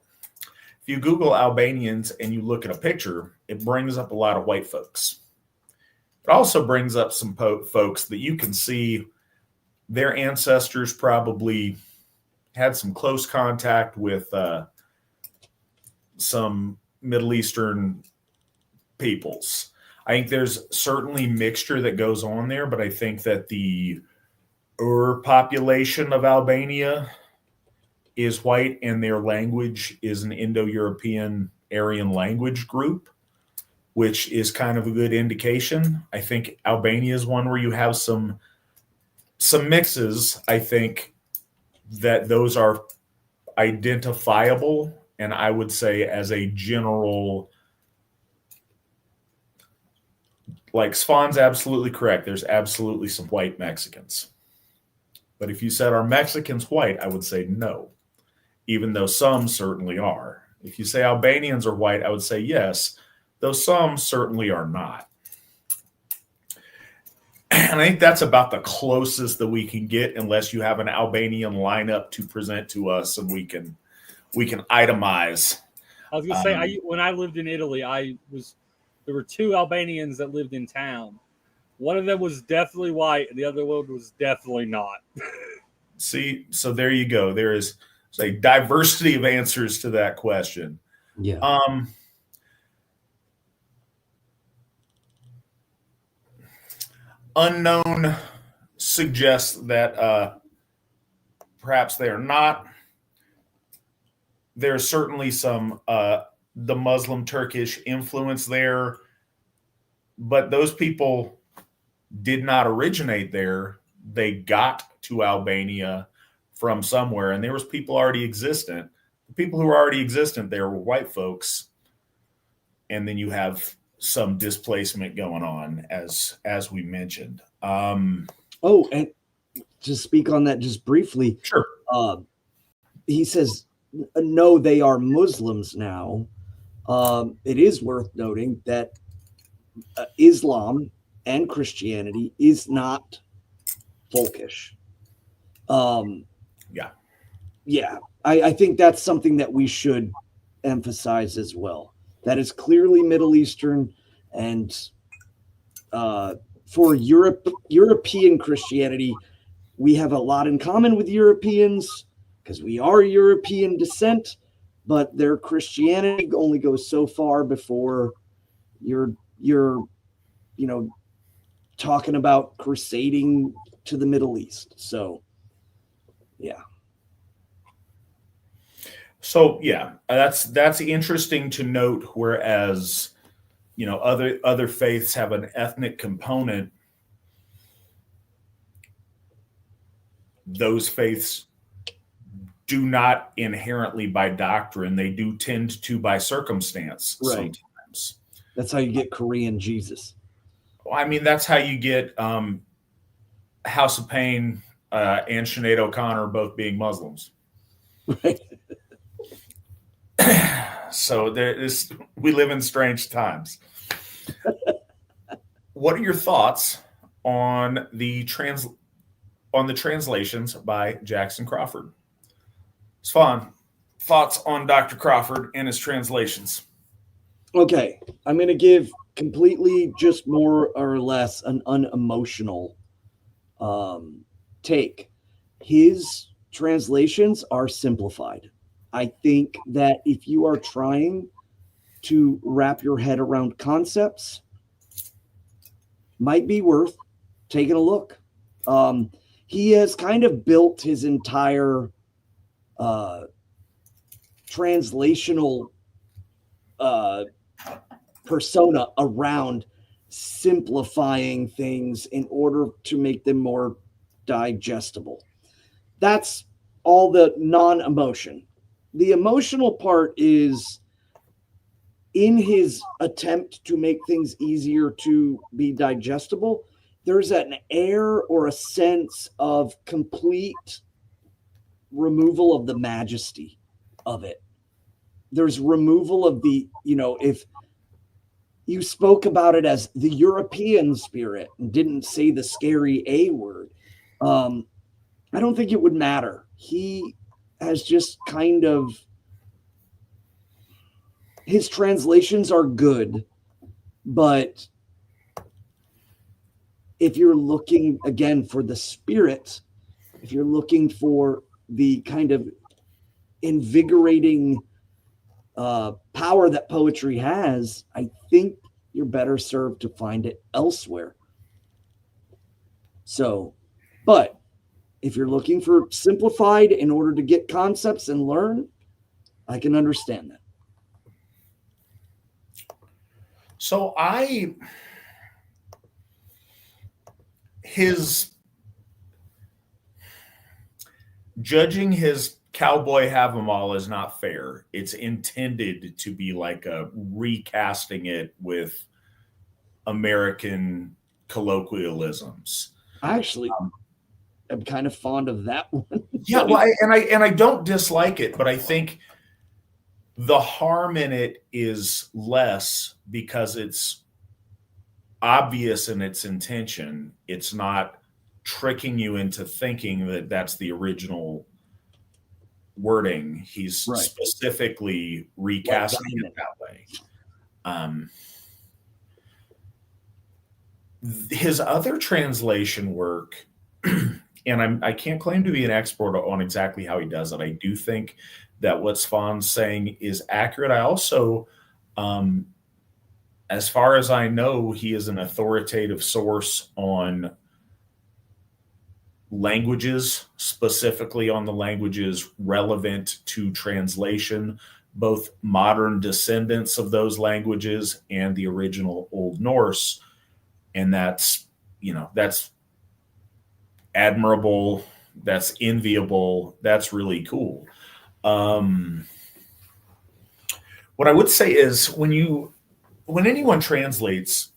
[SPEAKER 1] If you Google Albanians and you look at a picture, it brings up a lot of white folks. It also brings up some folks that you can see their ancestors probably had some close contact with some Middle Eastern peoples. I think there's certainly mixture that goes on there, but I think that the population of Albania is white, and their language is an Indo-European Aryan language group, which is kind of a good indication. I think Albania is one where you have some mixes. I think that those are identifiable, and I would say as a general, like Svan's absolutely correct. There's absolutely some white Mexicans. But if you said, are Mexicans white? I would say no, even though some certainly are. If you say Albanians are white, I would say yes, though some certainly are not. And I think that's about the closest that we can get, unless you have an Albanian lineup to present to us and we can itemize.
[SPEAKER 3] I was going to say, when I lived in Italy, there were two Albanians that lived in town. One of them was definitely white, and the other one was definitely not.
[SPEAKER 1] See, so there you go. There is a diversity of answers to that question.
[SPEAKER 2] Yeah.
[SPEAKER 1] Unknown suggests that perhaps they are not. There's certainly some the Muslim Turkish influence there, but those people did not originate there. They got to Albania from somewhere, and there was people already existent. The people who were already existent there were white folks, and then you have some displacement going on, as we mentioned.
[SPEAKER 2] And to speak on that just briefly,
[SPEAKER 1] sure.
[SPEAKER 2] He says, no, they are Muslims now. It is worth noting that Islam and Christianity is not folkish. Yeah. I think that's something that we should emphasize as well. That is clearly Middle Eastern, And for European Christianity, we have a lot in common with Europeans because we are European descent, but their Christianity only goes so far before you're talking about crusading to the Middle East. So, yeah.
[SPEAKER 1] So yeah, that's interesting to note. Whereas, other faiths have an ethnic component, those faiths do not inherently by doctrine. They do tend to by circumstance sometimes.
[SPEAKER 2] That's how you get Korean Jesus.
[SPEAKER 1] I mean, that's how you get House of Pain and Sinead O'Connor both being Muslims.
[SPEAKER 2] Right.
[SPEAKER 1] So we live in strange times. What are your thoughts on the translations by Jackson Crawford? Svan, thoughts on Dr. Crawford and his translations?
[SPEAKER 2] Okay, I'm going to give completely just more or less an unemotional take. His translations are simplified. I think that if you are trying to wrap your head around concepts, might be worth taking a look. He has kind of built his entire translational persona around simplifying things in order to make them more digestible. That's all the non-emotion. The emotional part is in his attempt to make things easier to be digestible. There's an air or a sense of complete removal of the majesty of it. There's removal of the, if you spoke about it as the European spirit and didn't say the scary A word, I don't think it would matter. He has just kind of, his translations are good, but if you're looking again for the spirit, if you're looking for the kind of invigorating power that poetry has, I think you're better served to find it elsewhere. So, but if you're looking for simplified in order to get concepts and learn, I can understand that.
[SPEAKER 1] So judging his cowboy have 'em all is not fair. It's intended to be like a recasting it with American colloquialisms.
[SPEAKER 2] I actually am kind of fond of that one.
[SPEAKER 1] Yeah, well, I don't dislike it, but I think the harm in it is less because it's obvious in its intention. It's not tricking you into thinking that that's the original wording. He's specifically recasting it that way. His other translation work, and I can't claim to be an expert on exactly how he does it. I do think that what Svan's saying is accurate. I also, as far as I know, he is an authoritative source on languages, specifically on the languages relevant to translation, both modern descendants of those languages and the original Old Norse. And that's admirable. That's enviable. That's really cool. What I would say is when anyone translates,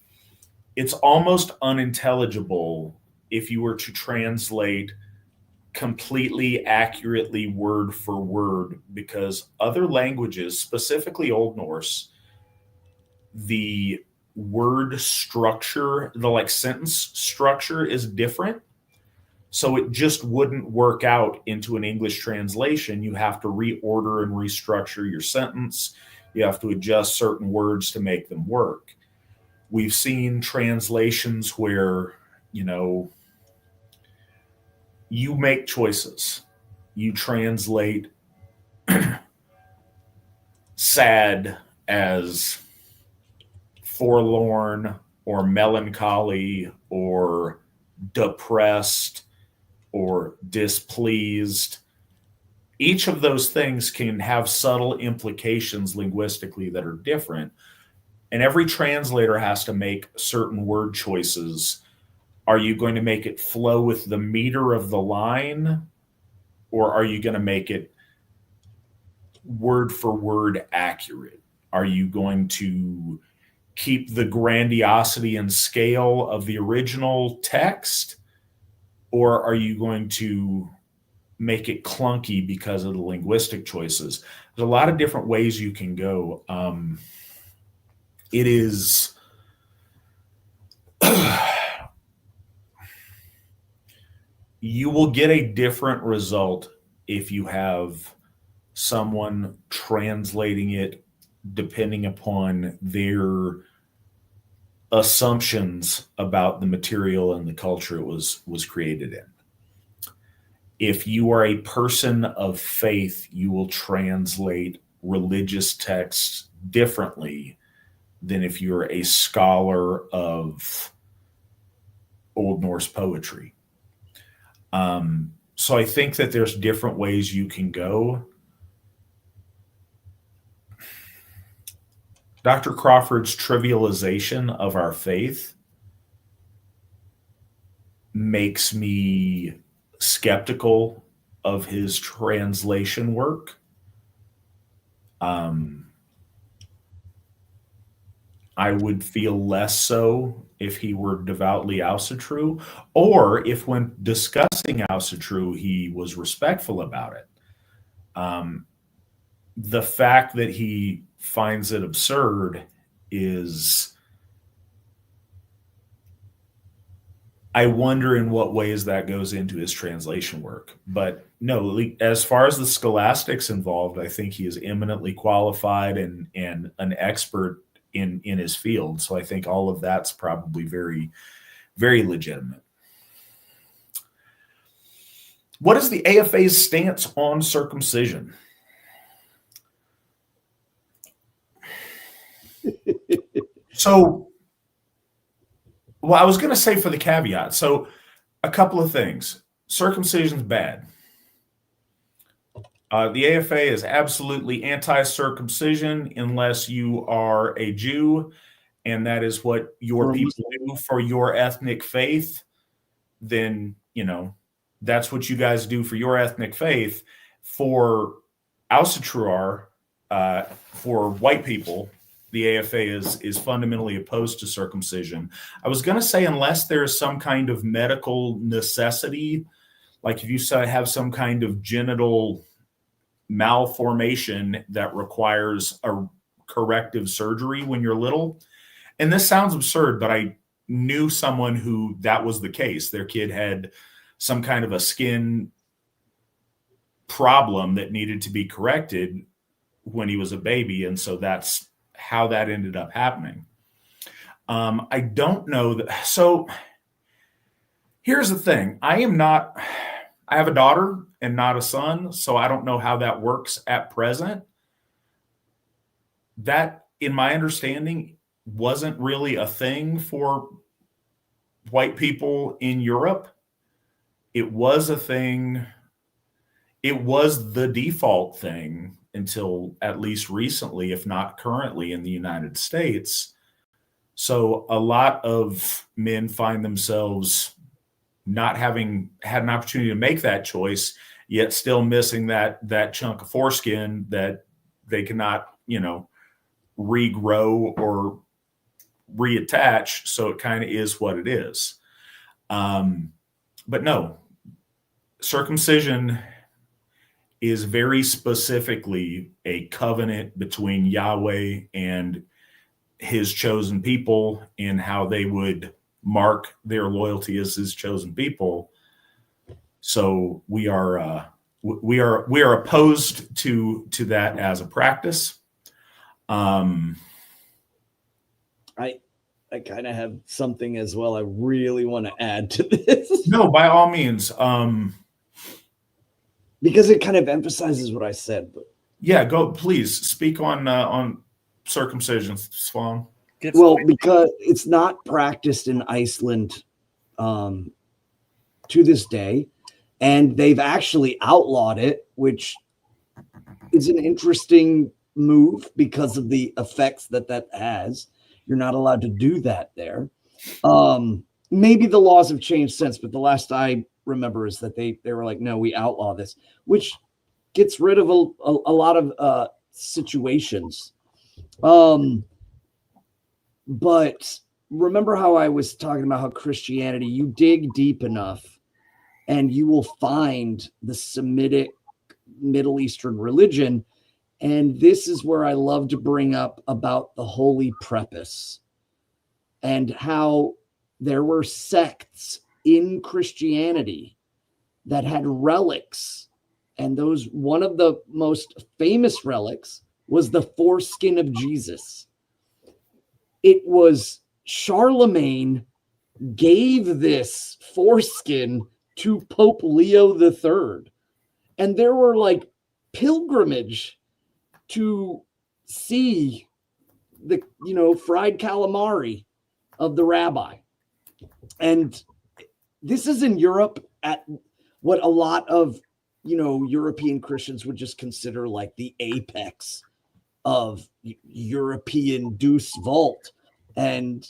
[SPEAKER 1] it's almost unintelligible if you were to translate completely accurately word for word, because other languages, specifically Old Norse, the word structure, the sentence structure is different. So it just wouldn't work out into an English translation. You have to reorder and restructure your sentence. You have to adjust certain words to make them work. We've seen translations where, you make choices. You translate sad as forlorn or melancholy or depressed or displeased. Each of those things can have subtle implications linguistically that are different. And every translator has to make certain word choices. Are you going to make it flow with the meter of the line? Or are you going to make it word for word accurate? Are you going to keep the grandiosity and scale of the original text? Or are you going to make it clunky because of the linguistic choices? There's a lot of different ways you can go. It is you will get a different result if you have someone translating it depending upon their assumptions about the material and the culture it was created in. If you are a person of faith, you will translate religious texts differently than if you're a scholar of Old Norse poetry. So I think that there's different ways you can go. Dr. Crawford's trivialization of our faith makes me skeptical of his translation work. I would feel less so if he were devoutly Asatru, or if when discussing Asatru, he was respectful about it. The fact that he finds it absurd is, I wonder in what ways that goes into his translation work. But no, as far as the scholastics involved, I think he is eminently qualified and an expert in his field. So I think all of that's probably very, very legitimate. What is the AFA's stance on circumcision? So, well, I was going to say for the caveat. So a couple of things. Circumcision's bad. The AFA is absolutely anti-circumcision unless you are a Jew, and that is what your people do for your ethnic faith. Then, that's what you guys do for your ethnic faith. For Asatru, for white people, the AFA is fundamentally opposed to circumcision. I was going to say unless there is some kind of medical necessity, like if you have some kind of genital malformation that requires a corrective surgery when you're little. And this sounds absurd, but I knew someone who that was the case. Their kid had some kind of a skin problem that needed to be corrected when he was a baby. And so that's how that ended up happening. I don't know that. So here's the thing. I have a daughter and not a son, so I don't know how that works at present. That, in my understanding, wasn't really a thing for white people in Europe. It was a thing. It was the default thing until at least recently, if not currently, in the United States. So a lot of men find themselves not having had an opportunity to make that choice, yet still missing that chunk of foreskin that they cannot, regrow or reattach. So it kind of is what it is. But no, circumcision is very specifically a covenant between Yahweh and his chosen people in how they would mark their loyalty as his chosen people. So we are opposed to that as a practice.
[SPEAKER 2] I kind of have something as well I really want to add to this.
[SPEAKER 1] No, by all means.
[SPEAKER 2] Because it kind of emphasizes what I said. But
[SPEAKER 1] Yeah, go, please speak on circumcision, Swan.
[SPEAKER 2] Well, because it's not practiced in Iceland to this day, and they've actually outlawed it, which is an interesting move because of the effects that has. You're not allowed to do that there. Maybe the laws have changed since, but the last I remember is that they were like, no, we outlaw this, which gets rid of a lot of situations. But remember how I was talking about how Christianity, you dig deep enough and you will find the Semitic Middle Eastern religion. And this is where I love to bring up about the Holy Preface and how there were sects in Christianity that had relics. And one of the most famous relics was the foreskin of Jesus. It was Charlemagne gave this foreskin to Pope Leo III. And there were like pilgrimage to see the, fried calamari of the rabbi. And this is in Europe at what a lot of, European Christians would just consider like the apex of European Deus Vult, and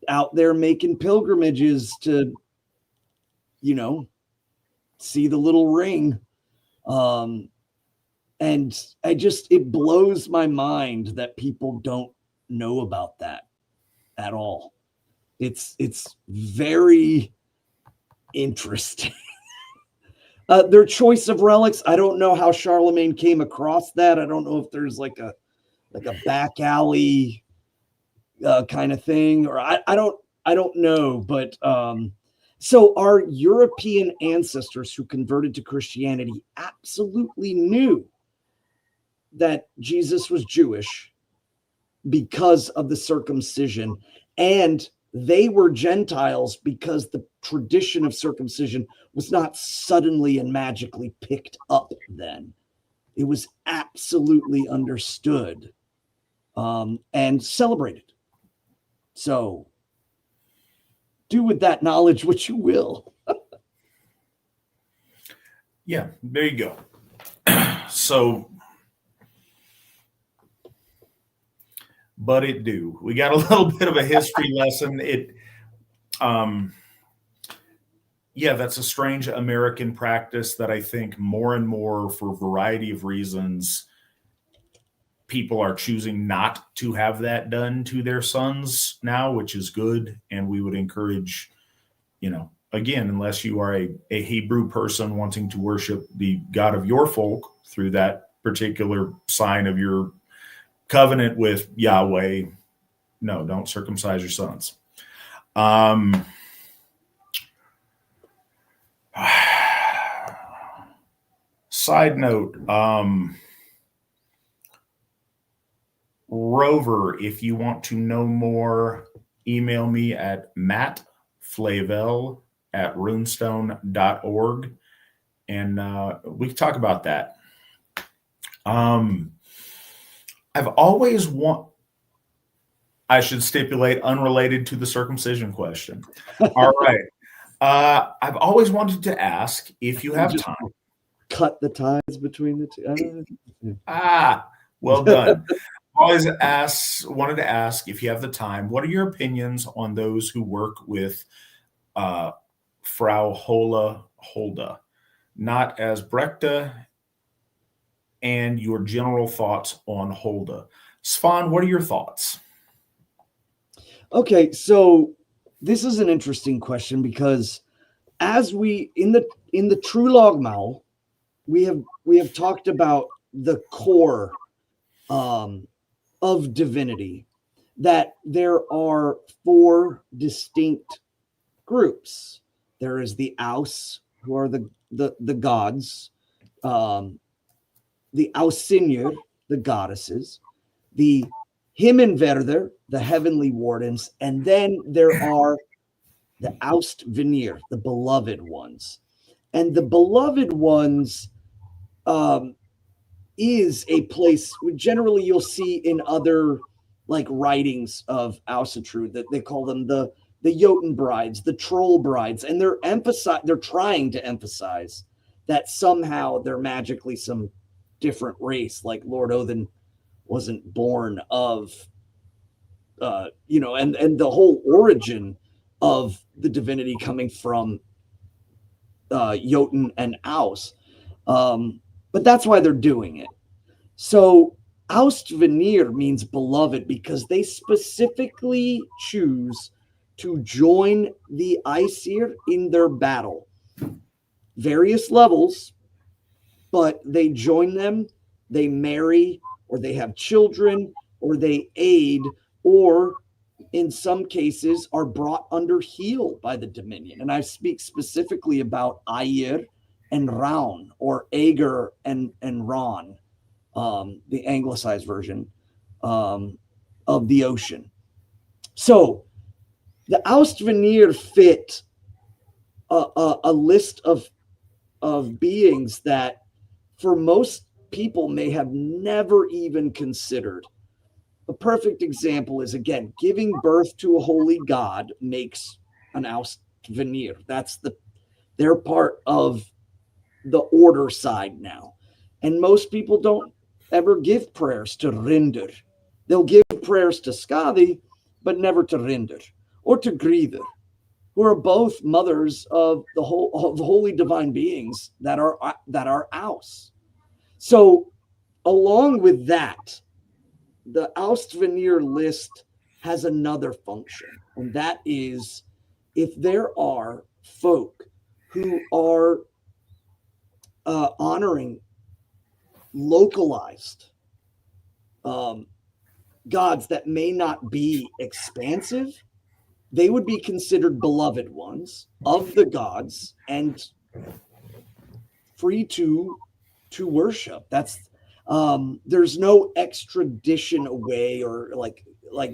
[SPEAKER 2] out there making pilgrimages to, see the little ring. And it blows my mind that people don't know about that at all. It's very interesting. Their choice of relics, I don't know how Charlemagne came across that. I don't know if there's like a back alley kind of thing, or I don't know. But so our European ancestors who converted to Christianity absolutely knew that Jesus was Jewish because of the circumcision, and they were Gentiles because the tradition of circumcision was not suddenly and magically picked up then. It was absolutely understood and celebrated. So do with that knowledge what you will.
[SPEAKER 1] Yeah, there you go. So, but it do. We got a little bit of a history lesson. That's a strange American practice that I think more and more, for a variety of reasons, people are choosing not to have that done to their sons now, which is good. And we would encourage, again, unless you are a Hebrew person wanting to worship the God of your folk through that particular sign of your covenant with Yahweh, no, don't circumcise your sons. Side note, Rover, if you want to know more, email me at mattflavel@runestone.org, and we can talk about that. I've always I should stipulate, unrelated to the circumcision question. All right. I've always wanted to ask, if you have time.
[SPEAKER 2] Cut the ties between the two.
[SPEAKER 1] Well done. Always wanted to ask, if you have the time, what are your opinions on those who work with Frau Hulda, not as Brechta, and your general thoughts on Hulda? Svan, what are your thoughts?
[SPEAKER 2] Okay, so this is an interesting question because as we in the True Logmal, we have talked about the core of divinity, that there are 4 distinct groups. There is the Aus, who are the gods, the Ausinjur, the goddesses, the Himmenverder, the heavenly wardens, and then there are the Austvinir, the beloved ones. And the beloved ones is a place generally you'll see in other like writings of Asatru that they call them the Jotun brides, the troll brides, and they're trying to emphasize that somehow they're magically some different race, like Lord Odin wasn't born of and the whole origin of the divinity coming from Jotun and Aus. But that's why they're doing it. So Austvinir means beloved because they specifically choose to join the Aesir in their battle. Various levels, but they join them, they marry, or they have children, or they aid, or in some cases are brought under heel by the Dominion. And I speak specifically about Air and Raun, or Ager and Ron, the anglicized version of the ocean. So the Austvinir fit a list of beings that for most people may have never even considered. A perfect example is, again, giving birth to a holy god makes an Austvinir. They're part of the order side now. And most people don't ever give prayers to Rindur. They'll give prayers to Skadi, but never to Rindur or to Gríður, who are both mothers of the holy divine beings that are Aus. So along with that, the Austvinir list has another function, and that is if there are folk who are honoring localized gods that may not be expansive, they would be considered beloved ones of the gods and free to worship. That's there's no extradition away or like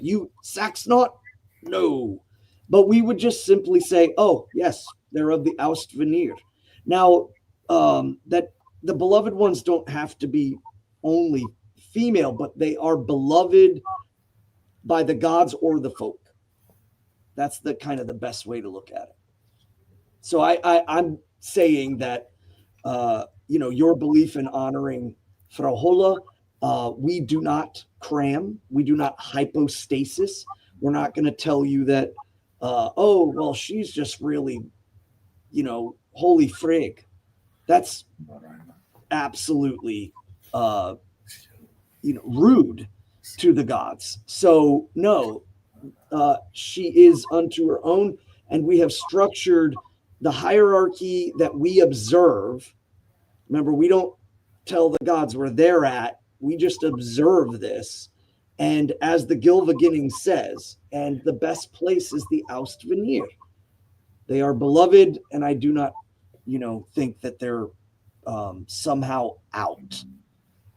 [SPEAKER 2] you Saxnot, no. But we would just simply say, oh yes, they're of the Austvinir. Now that the beloved ones don't have to be only female, but they are beloved by the gods or the folk. That's the kind of the best way to look at it. So I'm saying that your belief in honoring Frauhola, we do not cram, we do not hypostasis. We're not going to tell you that, she's just really, holy frig. That's absolutely, rude to the gods. So no, she is unto her own, and we have structured the hierarchy that we observe. Remember, we don't tell the gods where they're at. We just observe this. And as the Gylfaginning says, and the best place is the Austvinir. They are beloved, and I do not, think that they're somehow out.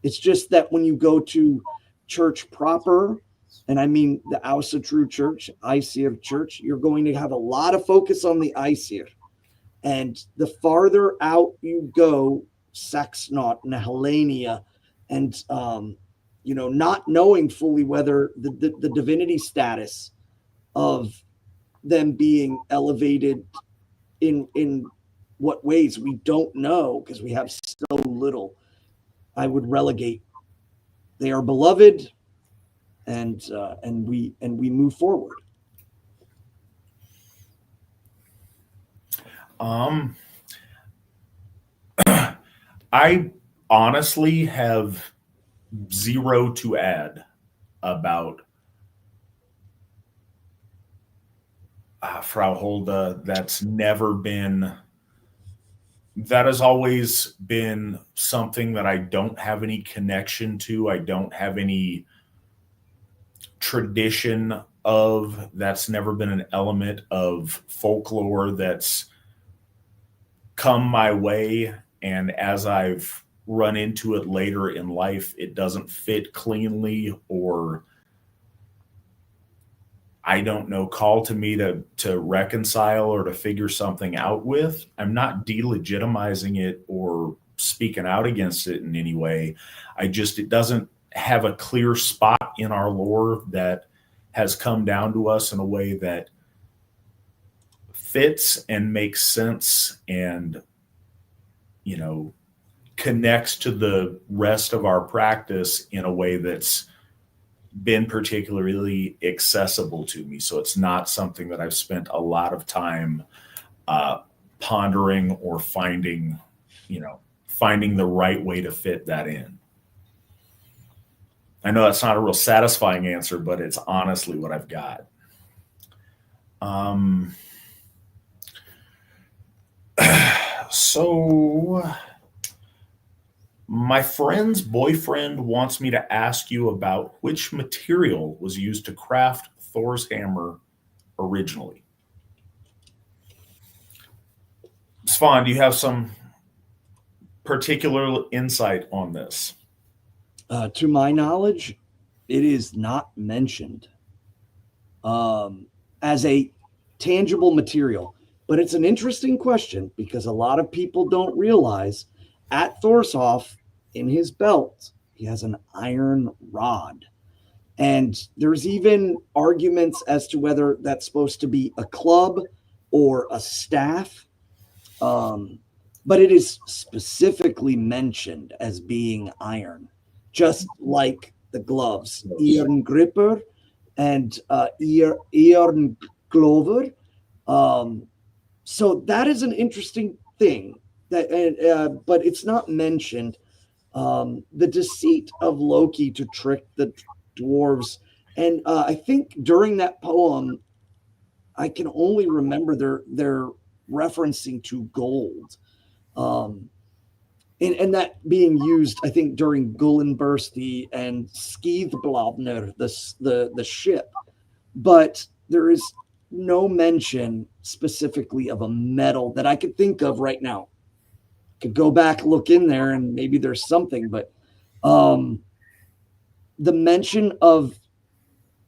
[SPEAKER 2] It's just that when you go to church proper, and I mean the Asatru church, Aesir church, you're going to have a lot of focus on the Aesir. And the farther out you go, Saxnot and Helenia, and not knowing fully whether the divinity status of them being elevated in what ways we don't know because we have so little. I would relegate. They are beloved, and we move forward.
[SPEAKER 1] I honestly have zero to add about Frau Hulda. That has always been something that I don't have any connection to. I don't have any tradition of. That's never been an element of folklore that's come my way. And as I've run into it later in life, it doesn't fit cleanly or I don't know, call to me to reconcile or to figure something out with. I'm not delegitimizing it or speaking out against it in any way. It doesn't have a clear spot in our lore that has come down to us in a way that fits and makes sense and, connects to the rest of our practice in a way that's been particularly accessible to me. So it's not something that I've spent a lot of time pondering or finding the right way to fit that in. I know that's not a real satisfying answer, but it's honestly what I've got. So my friend's boyfriend wants me to ask you about which material was used to craft Thor's hammer originally. Svan, do you have some particular insight on this?
[SPEAKER 2] To my knowledge, it is not mentioned as a tangible material. But it's an interesting question because a lot of people don't realize at Thorshof, in his belt, he has an iron rod. And there's even arguments as to whether that's supposed to be a club or a staff. But it is specifically mentioned as being iron, just like the gloves, Iron Gripper and Iron Glover. So that is an interesting thing, but it's not mentioned. The deceit of Loki to trick the dwarves, and I think during that poem, I can only remember they're referencing to gold, and that being used, I think, during Gullinbursti and Skidbladner, the ship, but there is no mention specifically of a metal that I could think of right now. Could go back, look in there, and maybe there's something, but the mention of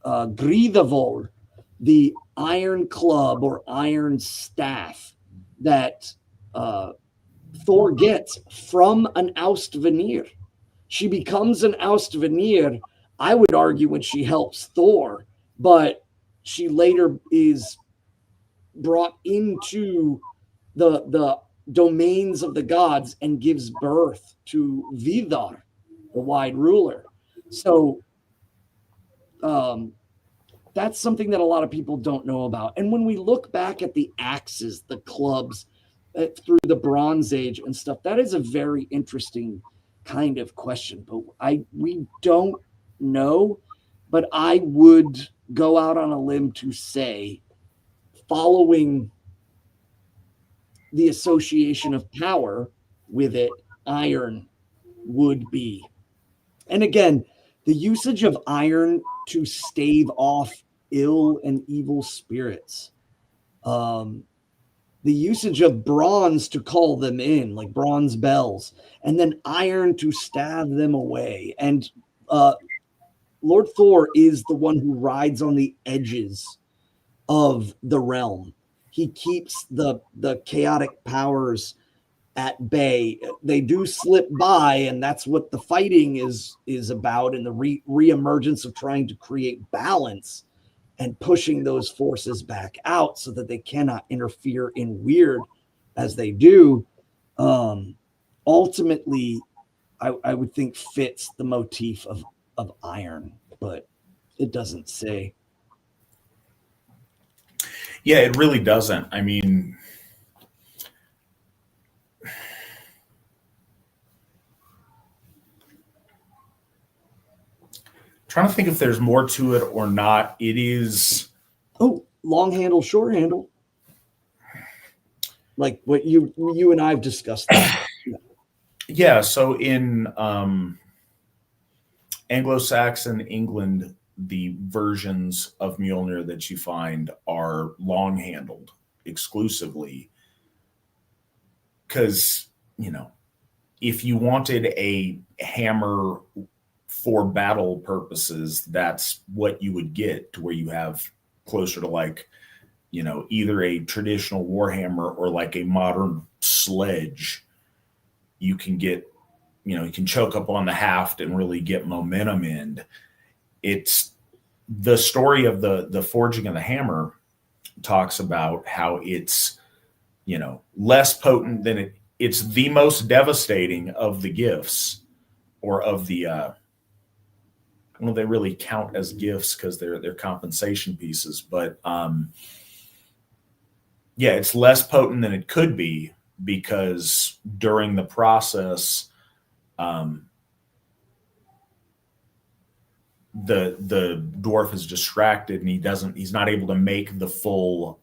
[SPEAKER 2] Gríðavol, the iron club or iron staff that Thor gets from an Austvanir. She becomes an Austvanir, I would argue, when she helps Thor, but she later is brought into the domains of the gods and gives birth to Vidar, the wide ruler. So that's something that a lot of people don't know about. And when we look back at the axes, the clubs through the Bronze Age and stuff, that is a very interesting kind of question. But we don't know, but I would go out on a limb to say, following the association of power with it, iron would be. And again, the usage of iron to stave off ill and evil spirits. The usage of bronze to call them in, like bronze bells, and then iron to stab them away. And Lord Thor is the one who rides on the edges of the realm. He keeps the chaotic powers at bay. They do slip by, and that's what the fighting is about, and the reemergence of trying to create balance and pushing those forces back out so that they cannot interfere in weird as they do. Ultimately, I would think fits the motif of iron, but it doesn't say.
[SPEAKER 1] Yeah, it really doesn't. I mean, trying to think if there's more to it or not. It is.
[SPEAKER 2] Oh, long handle, short handle. Like what you and I've discussed.
[SPEAKER 1] Yeah, so in Anglo-Saxon England, the versions of Mjolnir that you find are long-handled exclusively. Because, if you wanted a hammer for battle purposes, that's what you would get, to where you have closer to like, either a traditional warhammer or like a modern sledge. You can get, you can choke up on the haft and really get momentum in. It's the story of the forging of the hammer talks about how it's, less potent than it's the most devastating of the gifts, or of the, well, they really count as gifts because they're compensation pieces, but yeah, it's less potent than it could be, because during the process, the dwarf is distracted and he's not able to make the full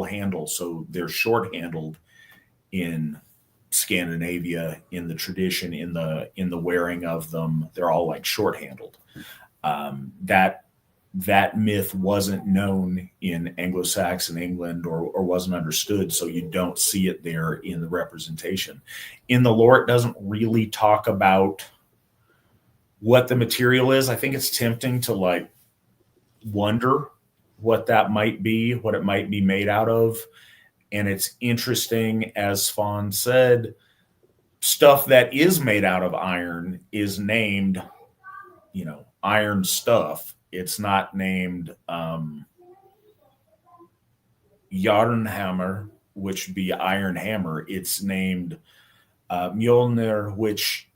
[SPEAKER 1] handle. So they're short-handled in Scandinavia, in the tradition, in the wearing of them. They're all like short-handled. That myth wasn't known in Anglo-Saxon England, or wasn't understood, so you don't see it there in the representation. In the lore, it doesn't really talk about what the material is. I think it's tempting to like wonder what that might be, what it might be made out of. And it's interesting, as Svan said, stuff that is made out of iron is named, iron stuff. It's not named Jarnhammer, which would be iron hammer. It's named Mjolnir, which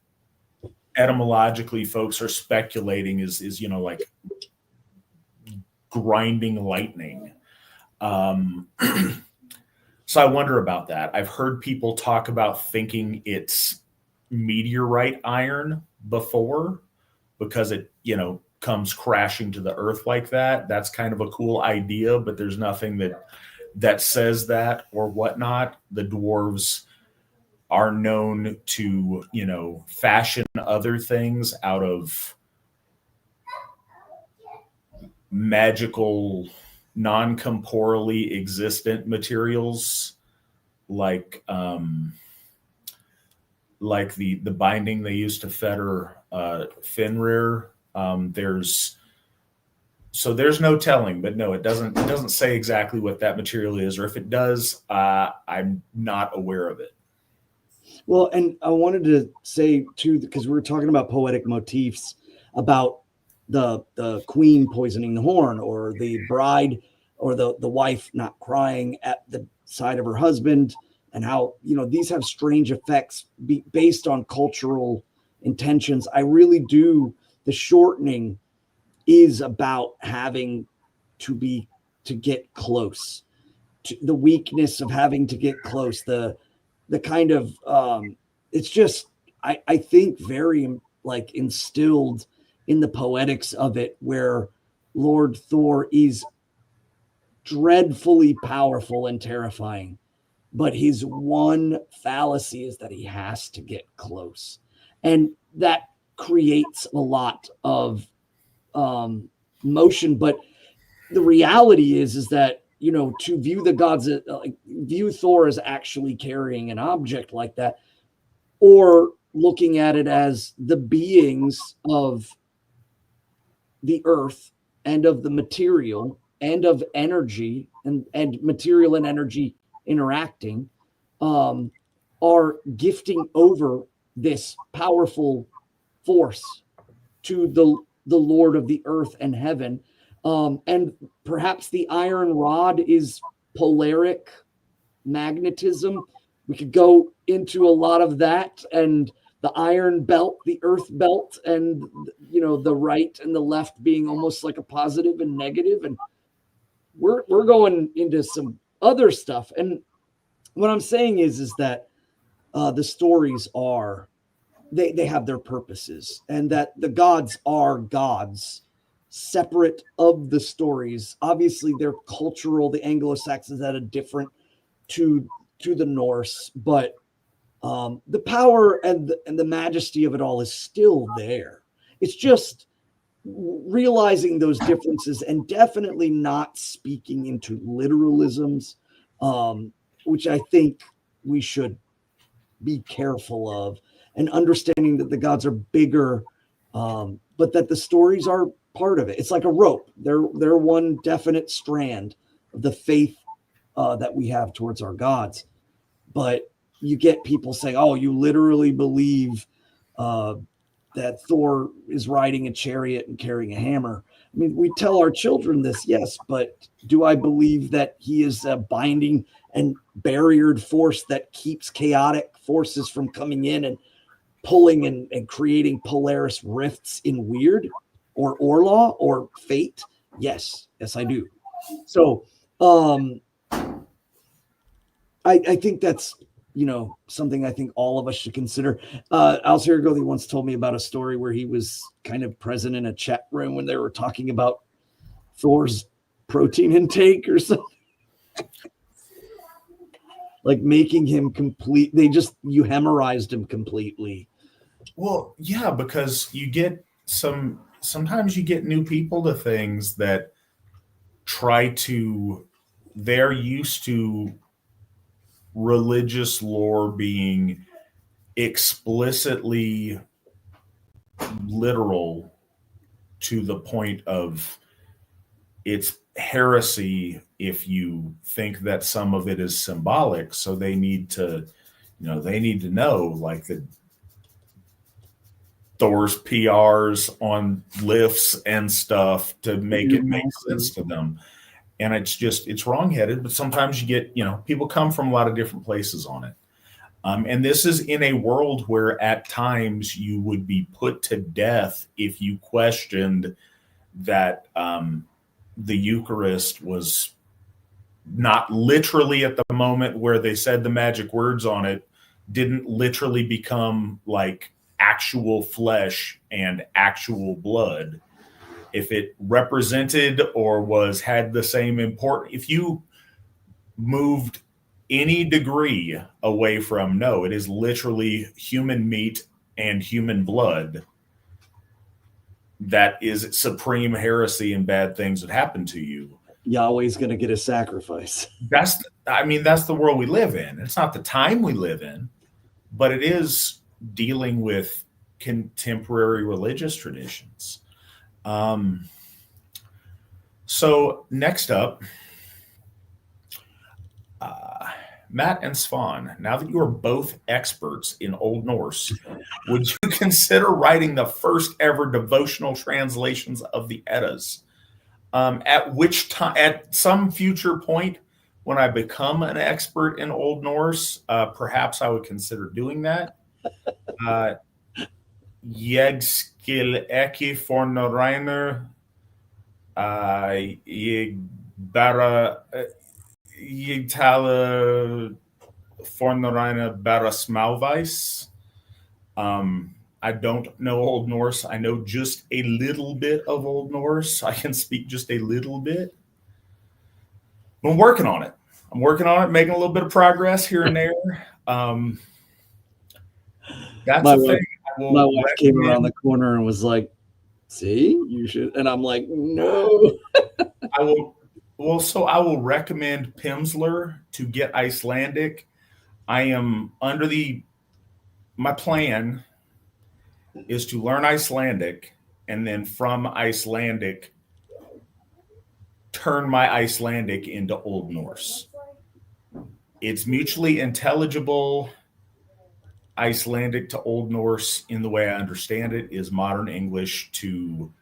[SPEAKER 1] etymologically folks are speculating is like grinding lightning. So I wonder about that. I've heard people talk about thinking it's meteorite iron before, because it, comes crashing to the earth like that. That's kind of a cool idea, but there's nothing that says that or whatnot. The dwarves are known to, fashion other things out of magical, non-corporeally existent materials, like the binding they used to fetter Fenrir. There's no telling, but no, it doesn't say exactly what that material is, or if it does, I'm not aware of it.
[SPEAKER 2] Well, and I wanted to say too, because we were talking about poetic motifs, about the queen poisoning the horn, or the bride or the wife not crying at the side of her husband, and how, these have strange effects based on cultural intentions. I really do. The shortening is about having to get close, to the weakness of having to get close, the kind of it's just I think very like instilled in the poetics of it, where Lord Thor is dreadfully powerful and terrifying, but his one fallacy is that he has to get close, and that creates a lot of motion. But the reality is that, to view the gods, view Thor as actually carrying an object like that, or looking at it as the beings of the earth and of the material and of energy, and material and energy interacting, are gifting over this powerful force to the Lord of the earth and heaven. And perhaps the iron rod is polaric magnetism. We could go into a lot of that, and the iron belt, the earth belt, and the right and the left being almost like a positive and negative. And we're going into some other stuff. And what I'm saying is that the stories are, they have their purposes, and that the gods are gods separate of the stories. Obviously, they're cultural. The Anglo-Saxons had a different to the Norse, but the power and the majesty of it all is still there. It's just realizing those differences, and definitely not speaking into literalisms, which I think we should be careful of, and understanding that the gods are bigger, but that the stories are part of it. It's like a rope. They're one definite strand of the faith that we have towards our gods. But you get people saying, "Oh, you literally believe that Thor is riding a chariot and carrying a hammer." I mean, we tell our children this, yes, but do I believe that he is a binding and barriered force that keeps chaotic forces from coming in and pulling and creating Polaris rifts in Weird or Orlaw or Fate? Yes, I do. So I think that's, something I think all of us should consider. Alcir Gothi once told me about a story where he was kind of present in a chat room when they were talking about Thor's protein intake or something. Like making him complete. You hemorrhaged him completely.
[SPEAKER 1] Well, yeah, because you get sometimes you get new people to things that they're used to religious lore being explicitly literal to the point of it's heresy if you think that some of it is symbolic. So they need to know like the Thor's PRs on lifts and stuff to make it make sense to them. And it's wrongheaded, but sometimes you get, people come from a lot of different places on it. And this is in a world where at times you would be put to death if you questioned that the Eucharist was not literally at the moment where they said the magic words on it, didn't literally become like actual flesh and actual blood. If it represented or had the same if you moved any degree away from, no, it is literally human meat and human blood, that is supreme heresy and bad things that happen to you.
[SPEAKER 2] Yahweh's going to get a sacrifice.
[SPEAKER 1] That's the world we live in. It's not the time we live in, but it is dealing with contemporary religious traditions. So next up, Matt and Svan, now that you are both experts in Old Norse, would you consider writing the first ever devotional translations of the Eddas? At some future point when I become an expert in Old Norse, perhaps I would consider doing that. Jeg skil ekki fornreiner. Jeg taler fornreiner bara smalveis. I don't know Old Norse. I know just a little bit of Old Norse. I can speak just a little bit. I'm working on it. Making a little bit of progress here and there. That's the thing.
[SPEAKER 2] My wife came around the corner and was like, "See, you should." And I'm like, "No."
[SPEAKER 1] I will recommend Pimsleur to get Icelandic. I am my plan is to learn Icelandic and then from Icelandic turn my Icelandic into Old Norse. It's mutually intelligible. Icelandic to Old Norse, in the way I understand it, is modern English to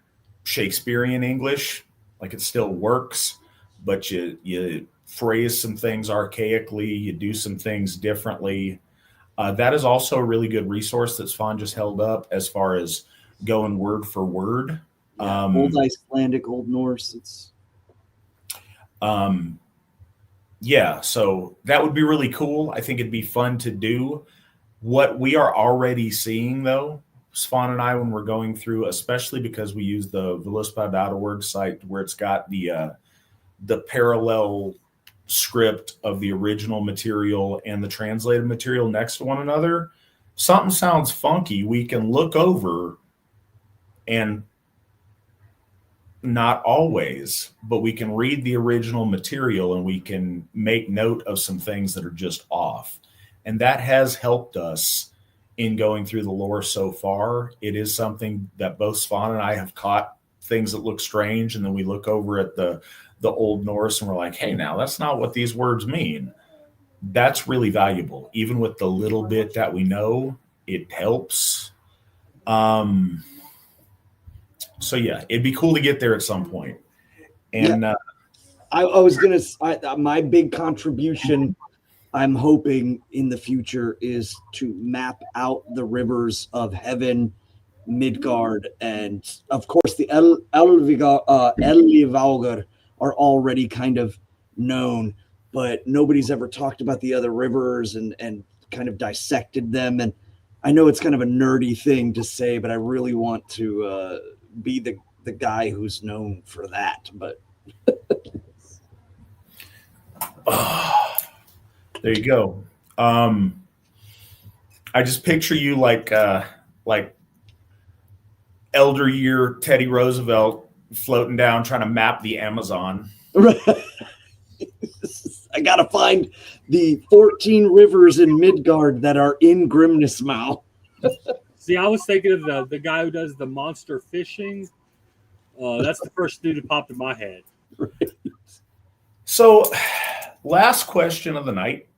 [SPEAKER 1] Shakespearean English. Like, it still works, but you phrase some things archaically, you do some things differently. That is also a really good resource that Svan just held up as far as going word for word.
[SPEAKER 2] Yeah, Old Icelandic, Old Norse.
[SPEAKER 1] So that would be really cool. I think it'd be fun to do. What we are already seeing, though, Svan and I, when we're going through, especially because we use the veluspa.org site where it's got the parallel script of the original material and the translated material next to one another, something sounds funky, we can look over, and not always, but we can read the original material and we can make note of some things that are just off. And that has helped us in going through the lore so far. It is something that both Svan and I have caught things that look strange, and then we look over at the Old Norse and we're like, hey, now that's not what these words mean. That's really valuable. Even with the little bit that we know, it helps. So yeah, it'd be cool to get there at some point. And
[SPEAKER 2] I was gonna. My big contribution, I'm hoping in the future, is to map out the rivers of heaven, Midgard, and of course the Ellivaugr are already kind of known, but nobody's ever talked about the other rivers and kind of dissected them. And I know it's kind of a nerdy thing to say, but I really want to be the guy who's known for that. But
[SPEAKER 1] there you go. I just picture you like elder year Teddy Roosevelt floating down trying to map the Amazon.
[SPEAKER 2] I gotta find the 14 rivers in Midgard that are in Grimnismal.
[SPEAKER 3] See, I was thinking of the guy who does the monster fishing. That's the first dude that popped in my head.
[SPEAKER 2] Right.
[SPEAKER 1] So, last question of the night.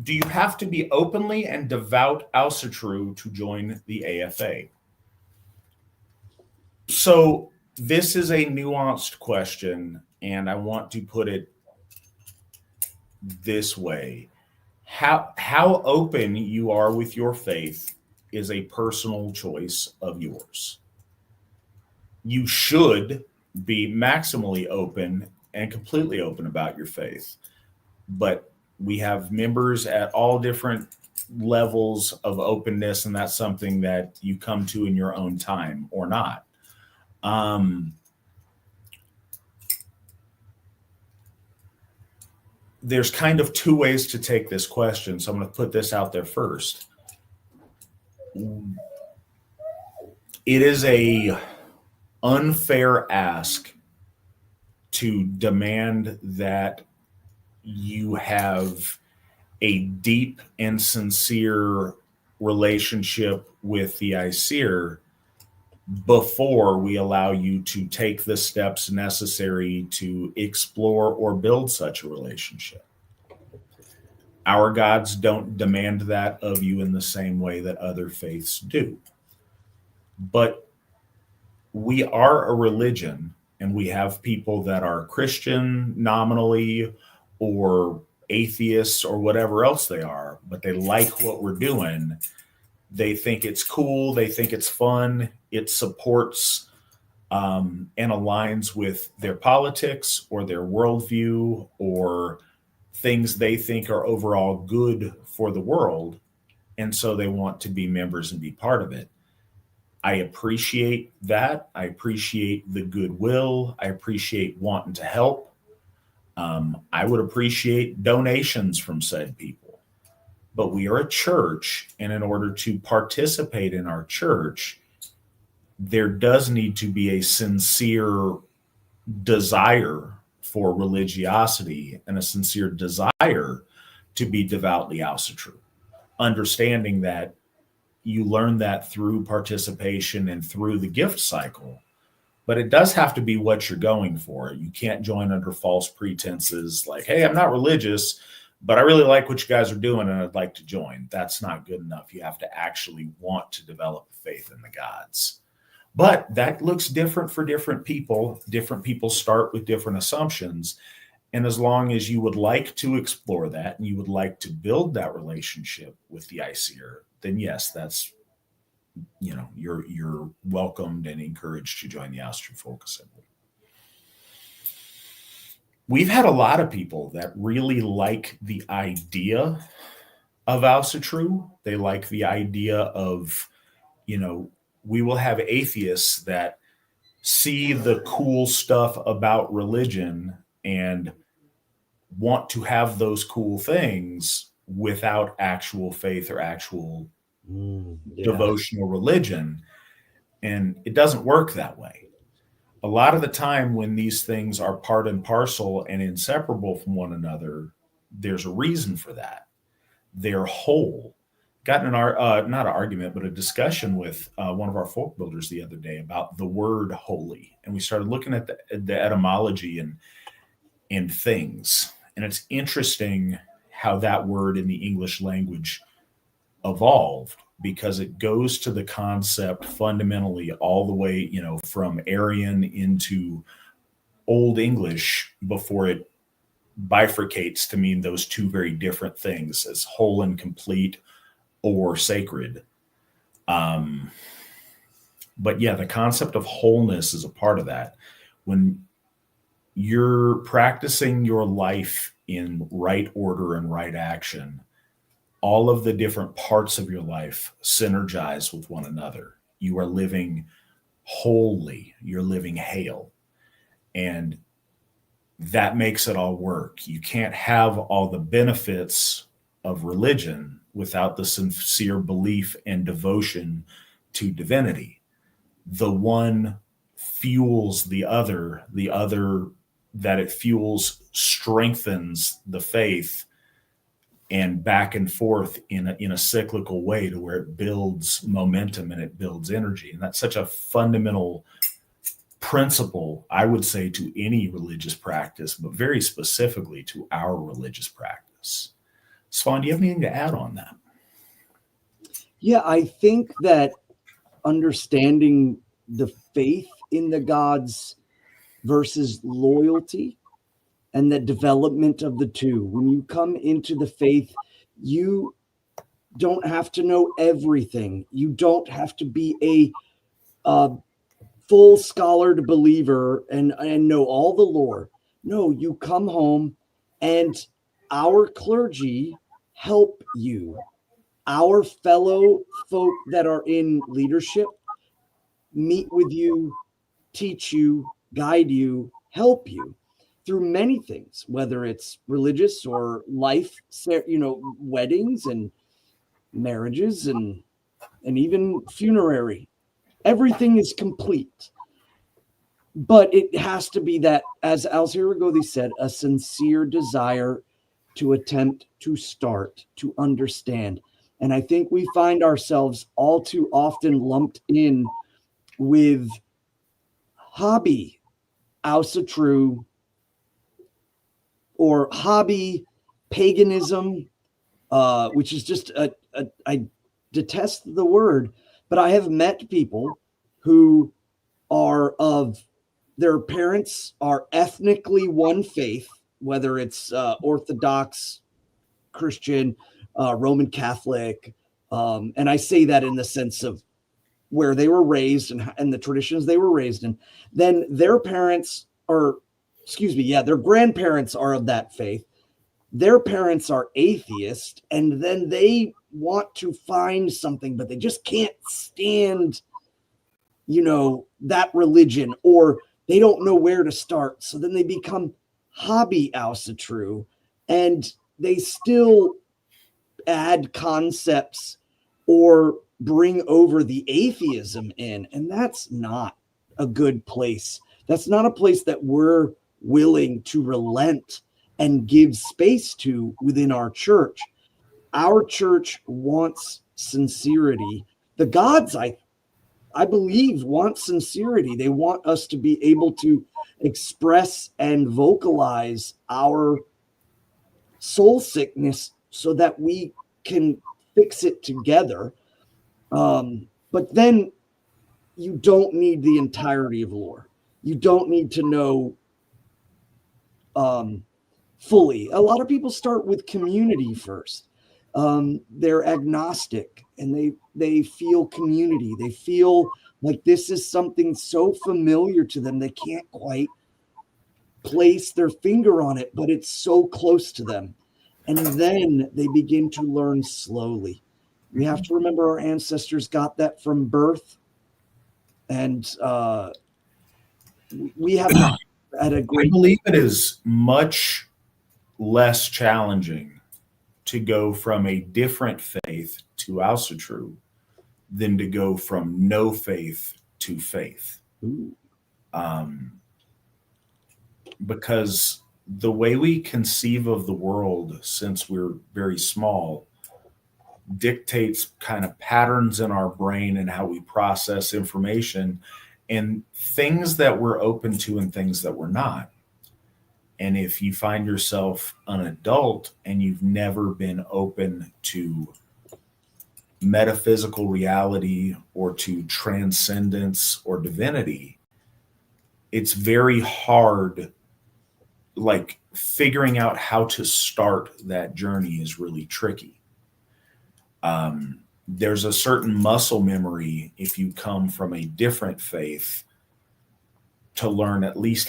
[SPEAKER 1] Do you have to be openly and devout Asatru to join the AFA? So, this is a nuanced question, and I want to put it this way. How open you are with your faith is a personal choice of yours. You should be maximally open and completely open about your faith. But we have members at all different levels of openness, and that's something that you come to in your own time or not. There's kind of two ways to take this question, so I'm going to put this out there first. It is a unfair ask to demand that you have a deep and sincere relationship with the Aesir before we allow you to take the steps necessary to explore or build such a relationship. Our gods don't demand that of you in the same way that other faiths do. But we are a religion, and we have people that are Christian nominally or atheists or whatever else they are, but they like what we're doing. They think it's cool. They think it's fun. It supports and aligns with their politics or their worldview or things they think are overall good for the world. And so they want to be members and be part of it. I appreciate that. I appreciate the goodwill. I appreciate wanting to help. I would appreciate donations from said people. But we are a church, and in order to participate in our church, there does need to be a sincere desire for religiosity and a sincere desire to be devoutly Asatru. Understanding that you learn that through participation and through the gift cycle, but it does have to be what you're going for. You can't join under false pretenses like, hey, I'm not religious, but I really like what you guys are doing and I'd like to join. That's not good enough. You have to actually want to develop faith in the gods. But that looks different for different people. Different people start with different assumptions. And as long as you would like to explore that and you would like to build that relationship with the Aesir, then yes, that's, you're welcomed and encouraged to join the Asatru Folk Assembly. We've had a lot of people that really like the idea of Asatru. They like the idea of, we will have atheists that see the cool stuff about religion and want to have those cool things without actual faith or actual devotional religion. And it doesn't work that way. A lot of the time when these things are part and parcel and inseparable from one another, there's a reason for that. They're whole. got in not an argument, but a discussion with one of our folk builders the other day about the word holy. And we started looking at the etymology and things. And it's interesting how that word in the English language evolved, because it goes to the concept fundamentally all the way, from Aryan into Old English before it bifurcates to mean those two very different things as whole and complete or sacred. But yeah, the concept of wholeness is a part of that. When you're practicing your life in right order and right action, all of the different parts of your life synergize with one another. You are living wholly, you're living hale. And that makes it all work. You can't have all the benefits of religion without the sincere belief and devotion to divinity. The one fuels the other that it fuels strengthens the faith, and back and forth in a cyclical way to where it builds momentum and it builds energy. And that's such a fundamental principle, I would say, to any religious practice, but very specifically to our religious practice. Svan, do you have anything to add on that?
[SPEAKER 2] Yeah, I think that understanding the faith in the gods versus loyalty and the development of the two. When you come into the faith, you don't have to know everything. You don't have to be a full scholared believer and know all the lore. No, you come home and our clergy help you. Our fellow folk that are in leadership meet with you, teach you, guide you, help you through many things, whether it's religious or life, weddings and marriages and even funerary. Everything is complete. But it has to be that, as Alzira said, a sincere desire to attempt to start, to understand. And I think we find ourselves all too often lumped in with hobby Asatru or hobby paganism, which is just I detest the word, but I have met people who are their parents are ethnically one faith, whether it's Orthodox, Christian, Roman Catholic, and I say that in the sense of where they were raised and the traditions they were raised in. Then their parents their grandparents are of that faith. Their parents are atheist, and then they want to find something, but they just can't stand, that religion, or they don't know where to start. So then they become hobby Asatru, and they still add concepts or bring over the atheism in. And that's not a good place. That's not a place that we're willing to relent and give space to within our church. Our church wants sincerity. The gods, I believe, want sincerity. They want us to be able to express and vocalize our soul sickness so that we can fix it together. But then you don't need the entirety of lore. You don't need to know fully. A lot of people start with community first. They're agnostic and they feel community. They feel like this is something so familiar to them. They can't quite place their finger on it, but it's so close to them. And then they begin to learn slowly. We have to remember our ancestors got that from birth. And we have not had a great...
[SPEAKER 1] I believe it is much less challenging to go from a different faith to Asatru than to go from no faith to faith. Because the way we conceive of the world since we're very small, dictates kind of patterns in our brain and how we process information, and things that we're open to and things that we're not. And if you find yourself an adult and you've never been open to metaphysical reality or to transcendence or divinity, it's very hard. Like, figuring out how to start that journey is really tricky. There's a certain muscle memory if you come from a different faith to learn at least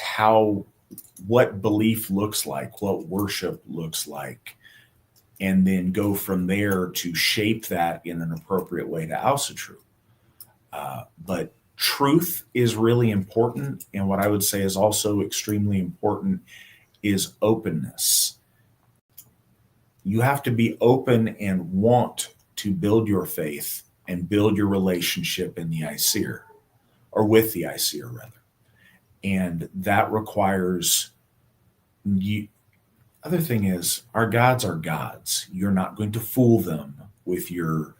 [SPEAKER 1] what belief looks like, what worship looks like, and then go from there to shape that in an appropriate way to Asatru. But truth is really important. And what I would say is also extremely important is openness. You have to be open and want to build your faith and build your relationship in the Aesir, or with the Aesir rather. And that requires you. Other thing is, our gods are gods. You're not going to fool them with your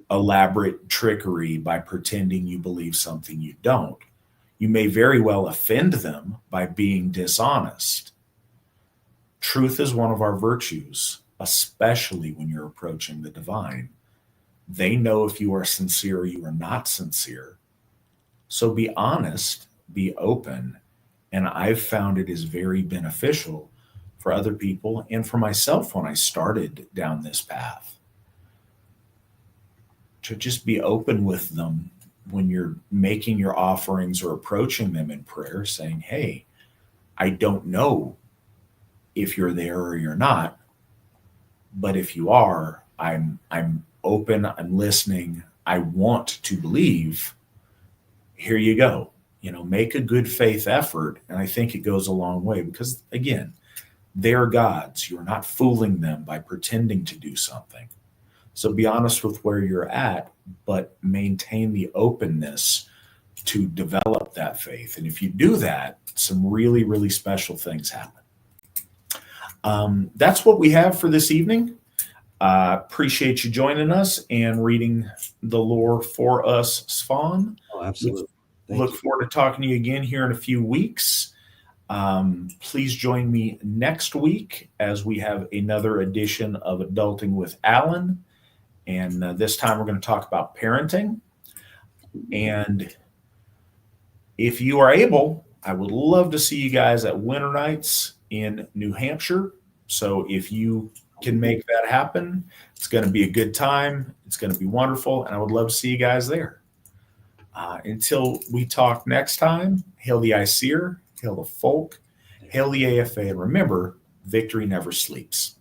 [SPEAKER 1] elaborate trickery by pretending you believe something you don't. You may very well offend them by being dishonest. Truth is one of our virtues, especially when you're approaching the divine. They know if you are sincere or you are not sincere. So be honest, be open. And I've found it is very beneficial for other people and for myself when I started down this path, to just be open with them when you're making your offerings or approaching them in prayer, saying, hey, I don't know if you're there or you're not, but if you are, I'm open, I'm listening, I want to believe. Here you go. Make a good faith effort. And I think it goes a long way because, again, they're gods. You're not fooling them by pretending to do something. So be honest with where you're at, but maintain the openness to develop that faith. And if you do that, some really, really special things happen. That's what we have for this evening. Appreciate you joining us and reading the lore for us, Svan.
[SPEAKER 2] Oh, absolutely.
[SPEAKER 1] Look forward to talking to you again here in a few weeks. Please join me next week as we have another edition of Adulting with Alan. And this time we're going to talk about parenting. And if you are able, I would love to see you guys at Winter Nights in New Hampshire. So if you can make that happen, it's going to be a good time. It's going to be wonderful. And I would love to see you guys there. Until we talk next time, hail the Aesir, hail the folk, hail the AFA, and remember, victory never sleeps.